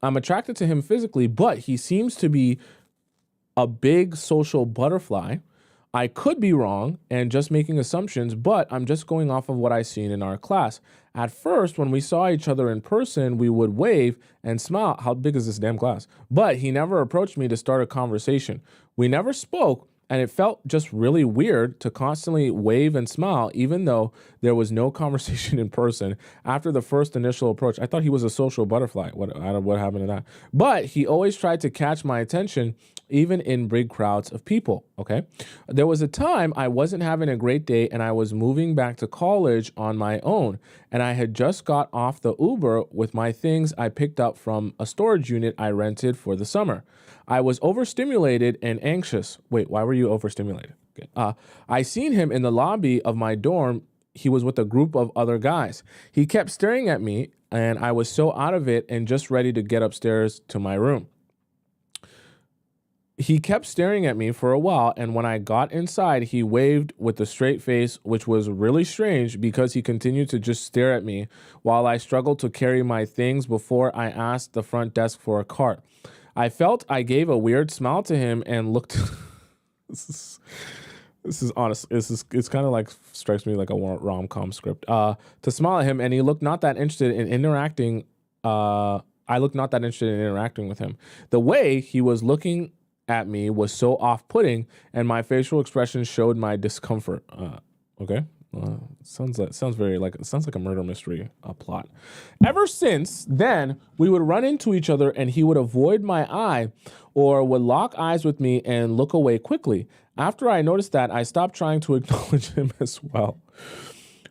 I'm attracted to him physically, but he seems to be a big social butterfly. I could be wrong and just making assumptions, but I'm just going off of what I've seen in our class. At first, when we saw each other in person, we would wave and smile. How big is this damn class? But he never approached me to start a conversation. We never spoke, and it felt just really weird to constantly wave and smile, even though there was no conversation in person after the first initial approach. I thought he was a social butterfly. What happened to that? But he always tried to catch my attention, even in big crowds of people, okay? There was a time I wasn't having a great day and I was moving back to college on my own, and I had just got off the Uber with my things I picked up from a storage unit I rented for the summer. I was overstimulated and anxious. Wait, why were you overstimulated? Okay. I seen him in the lobby of my dorm. He was with a group of other guys. He kept staring at me, and I was so out of it and just ready to get upstairs to my room. He kept staring at me for a while, and when I got inside, he waved with a straight face, which was really strange because he continued to just stare at me while I struggled to carry my things before I asked the front desk for a cart. I felt I gave a weird smile to him and looked. This is honest. It's kind of like strikes me like a rom-com script. To smile at him, and he looked not that interested in interacting. I looked not that interested in interacting with him. The way he was looking at me was so off-putting, and my facial expression showed my discomfort. Okay. Sounds like a murder mystery plot. Ever since then, we would run into each other and he would avoid my eye or would lock eyes with me and look away quickly. After I noticed that, I stopped trying to acknowledge him as well.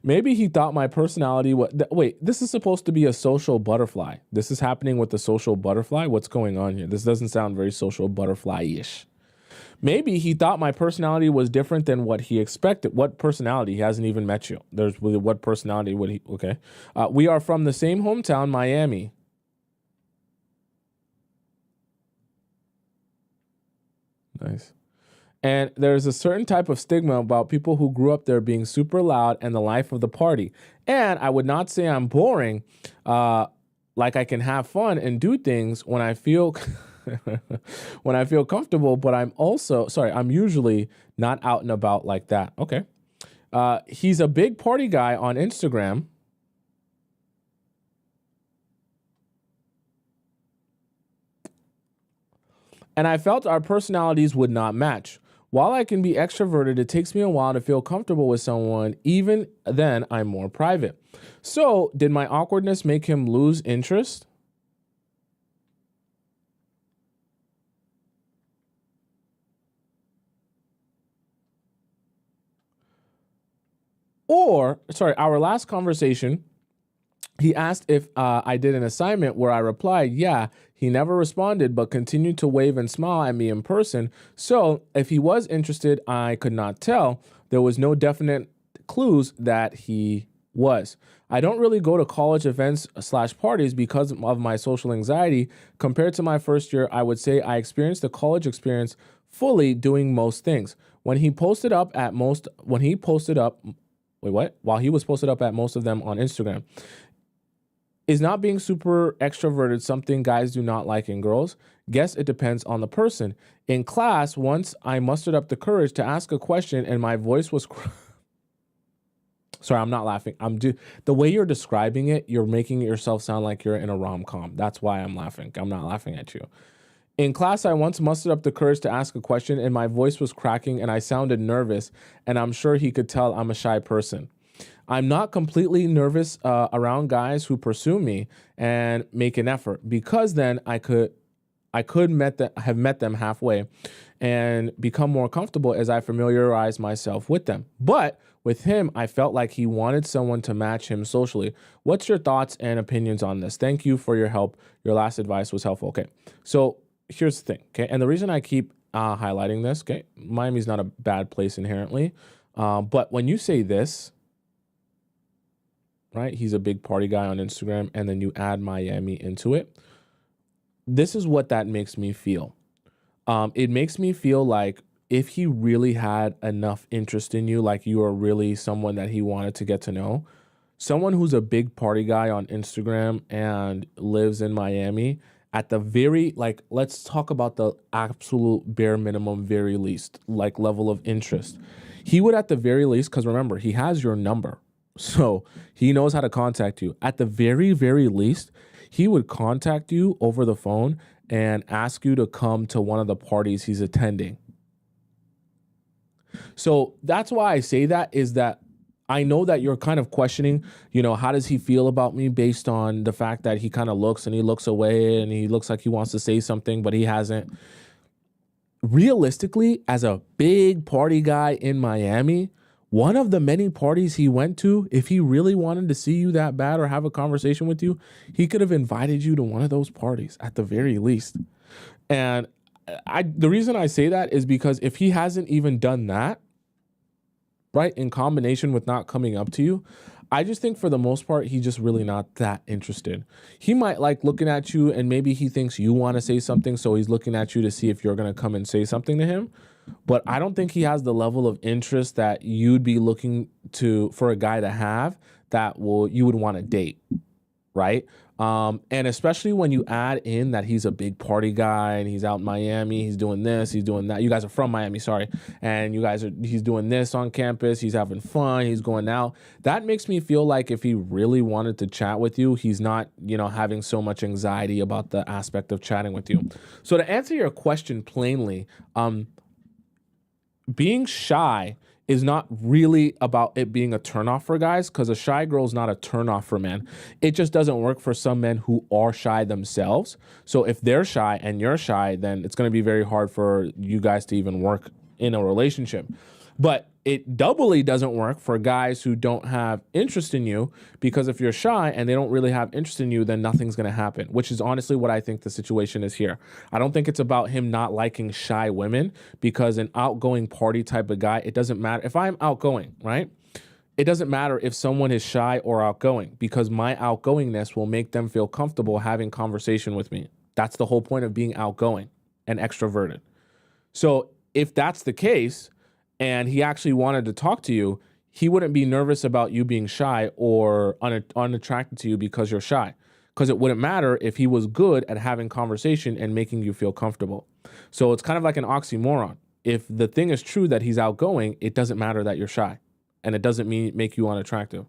Maybe he thought my personality was... Wait, this is supposed to be a social butterfly. This is happening with the social butterfly? What's going on here? This doesn't sound very social butterfly-ish. Maybe he thought my personality was different than what he expected. What personality? He hasn't even met you. What personality would he... Okay. We are from the same hometown, Miami. Nice. And there's a certain type of stigma about people who grew up there being super loud and the life of the party. And I would not say I'm boring, like I can have fun and do things when I feel... when I feel comfortable, but I'm usually not out and about like that. Okay. He's a big party guy on Instagram. And I felt our personalities would not match. While I can be extroverted, it takes me a while to feel comfortable with someone. Even then, I'm more private. So, did my awkwardness make him lose interest? Our last conversation, he asked if I did an assignment where I replied, yeah. He never responded, but continued to wave and smile at me in person. So if he was interested, I could not tell. There was no definite clues that he was. I don't really go to college events/parties because of my social anxiety. Compared to my first year, I would say I experienced the college experience fully doing most things. While he was posted up at most of them on Instagram. Is not being super extroverted something guys do not like in girls? Guess it depends on the person. In class, once I mustered up the courage to ask a question and my voice was... Sorry, I'm not laughing. The way you're describing it, you're making yourself sound like you're in a rom-com. That's why I'm laughing. I'm not laughing at you. In class, I once mustered up the courage to ask a question and my voice was cracking and I sounded nervous, and I'm sure he could tell I'm a shy person. I'm not completely nervous around guys who pursue me and make an effort, because then I could have met them halfway and become more comfortable as I familiarize myself with them. But With him, I felt like he wanted someone to match him socially. What's your thoughts and opinions on this? Thank you for your help. Your last advice was helpful. Okay, so here's the thing, okay? And the reason I keep highlighting this, okay, Miami's not a bad place inherently, but when you say this, right, he's a big party guy on Instagram, and then you add Miami into it, this is what that makes me feel. It makes me feel like if he really had enough interest in you, like you are really someone that he wanted to get to know, someone who's a big party guy on Instagram and lives in Miami, at the very, like, let's talk about the absolute bare minimum, very least, like level of interest. He would at the very least, because remember, he has your number. So he knows how to contact you. At the very, very least, he would contact you over the phone and ask you to come to one of the parties he's attending. So that's why I say that, is that I know that you're kind of questioning, you know, how does he feel about me based on the fact that he kind of looks and he looks away and he looks like he wants to say something, but he hasn't. Realistically, as a big party guy in Miami, one of the many parties he went to, if he really wanted to see you that bad or have a conversation with you, he could have invited you to one of those parties at the very least. And the reason I say that is because if he hasn't even done that, right, in combination with not coming up to you, I just think for the most part, he's just really not that interested. He might like looking at you and maybe he thinks you want to say something, so he's looking at you to see if you're going to come and say something to him. But I don't think he has the level of interest that you'd be looking to for a guy to have that you would want to date, right? And especially when you add in that he's a big party guy and he's out in Miami, he's doing this, he's doing that. You guys are from Miami, sorry. And he's doing this on campus, he's having fun, he's going out. That makes me feel like if he really wanted to chat with you, he's not, you know, having so much anxiety about the aspect of chatting with you. So to answer your question plainly, being shy is not really about it being a turnoff for guys, because a shy girl is not a turnoff for men. It just doesn't work for some men who are shy themselves. So if they're shy and you're shy, then it's going to be very hard for you guys to even work in a relationship. But it doubly doesn't work for guys who don't have interest in you, because if you're shy and they don't really have interest in you, then nothing's going to happen, which is honestly what I think the situation is here. I don't think it's about him not liking shy women, because an outgoing party type of guy, it doesn't matter. If I'm outgoing, right? It doesn't matter if someone is shy or outgoing, because my outgoingness will make them feel comfortable having conversation with me. That's the whole point of being outgoing and extroverted. So if that's the case, and he actually wanted to talk to you, he wouldn't be nervous about you being shy or unattracted to you because you're shy. Because it wouldn't matter if he was good at having conversation and making you feel comfortable. So it's kind of like an oxymoron. If the thing is true that he's outgoing, it doesn't matter that you're shy. And it doesn't make you unattractive.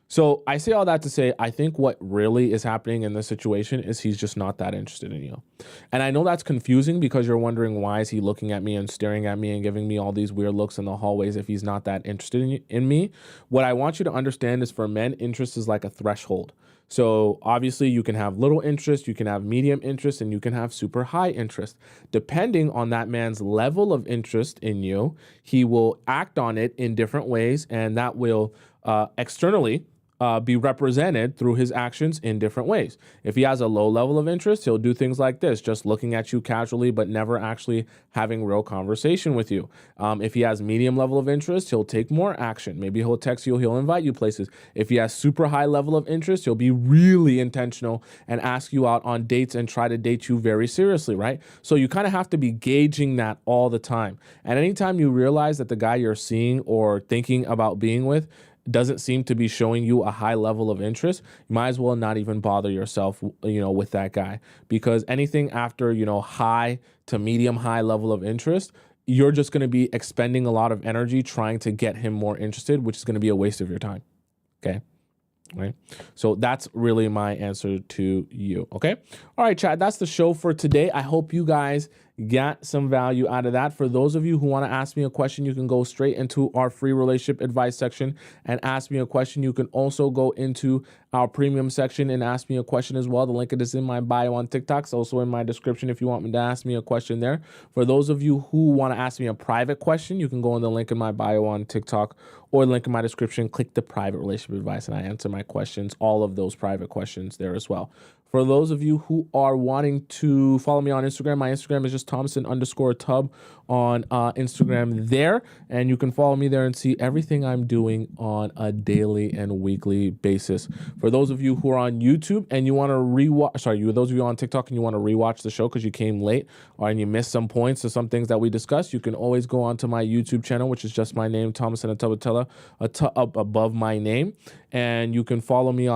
So I say all that to say, I think what really is happening in this situation is he's just not that interested in you. And I know that's confusing, because you're wondering, why is he looking at me and staring at me and giving me all these weird looks in the hallways if he's not that interested in me? What I want you to understand is, for men, interest is like a threshold. So obviously you can have little interest, you can have medium interest, and you can have super high interest. Depending on that man's level of interest in you, he will act on it in different ways, and that will externally be represented through his actions in different ways. If he has a low level of interest, he'll do things like this, just looking at you casually, but never actually having real conversation with you. If he has medium level of interest, he'll take more action. Maybe he'll text you, he'll invite you places. If he has super high level of interest, he'll be really intentional and ask you out on dates and try to date you very seriously, right? So you kind of have to be gauging that all the time. And anytime you realize that the guy you're seeing or thinking about being with doesn't seem to be showing you a high level of interest, you might as well not even bother yourself, with that guy, because anything after, high to medium high level of interest, you're just going to be expending a lot of energy trying to get him more interested, which is going to be a waste of your time. Okay. Right. So that's really my answer to you. Okay. All right, chat. That's the show for today. I hope you guys get some value out of that. For those of you who want to ask me a question, you can go straight into our free relationship advice section and ask me a question. You can also go into our premium section and ask me a question as well. The link is in my bio on TikTok. It's also in my description if you want me to ask me a question there. For those of you who want to ask me a private question, you can go on the link in my bio on TikTok or link in my description, click the private relationship advice, and I answer my questions, all of those private questions there as well. For those of you who are wanting to follow me on Instagram, my Instagram is just Tomisin_Tub on Instagram there. And you can follow me there and see everything I'm doing on a daily and weekly basis. For those of you who are on YouTube and you want to those of you on TikTok and you want to rewatch the show because you came late and you missed some points or some things that we discussed, you can always go onto my YouTube channel, which is just my name, Tomisin Atobatele, up above my name. And you can follow me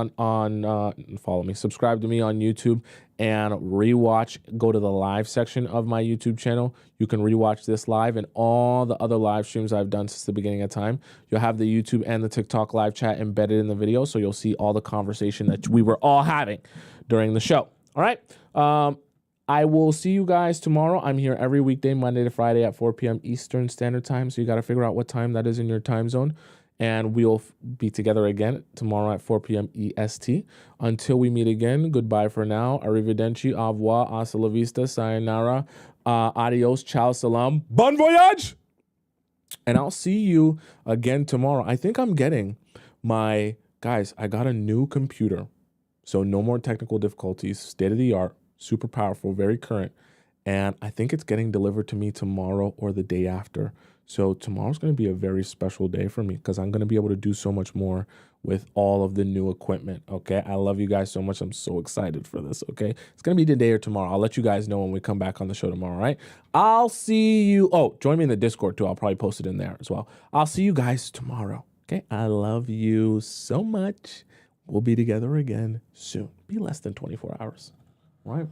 subscribe to me on YouTube and rewatch, go to the live section of my YouTube channel. You can rewatch this live and all the other live streams I've done since the beginning of time. You'll have the YouTube and the TikTok live chat embedded in the video, so you'll see all the conversation that we were all having during the show. All right. I will see you guys tomorrow. I'm here every weekday, Monday to Friday at 4 p.m. Eastern Standard Time, so you got to figure out what time that is in your time zone. And we'll be together again tomorrow at 4 p.m. EST. Until we meet again, goodbye for now. Arrivederci, au revoir, hasta la vista, sayonara, adios, ciao, salam, bon voyage! And I'll see you again tomorrow. I think I'm getting guys, I got a new computer. So no more technical difficulties, state of the art, super powerful, very current. And I think it's getting delivered to me tomorrow or the day after. So tomorrow's going to be a very special day for me because I'm going to be able to do so much more with all of the new equipment, okay? I love you guys so much. I'm so excited for this, okay? It's going to be today or tomorrow. I'll let you guys know when we come back on the show tomorrow, all right? I'll see you. Oh, join me in the Discord, too. I'll probably post it in there as well. I'll see you guys tomorrow, okay? I love you so much. We'll be together again soon. Be less than 24 hours, all right?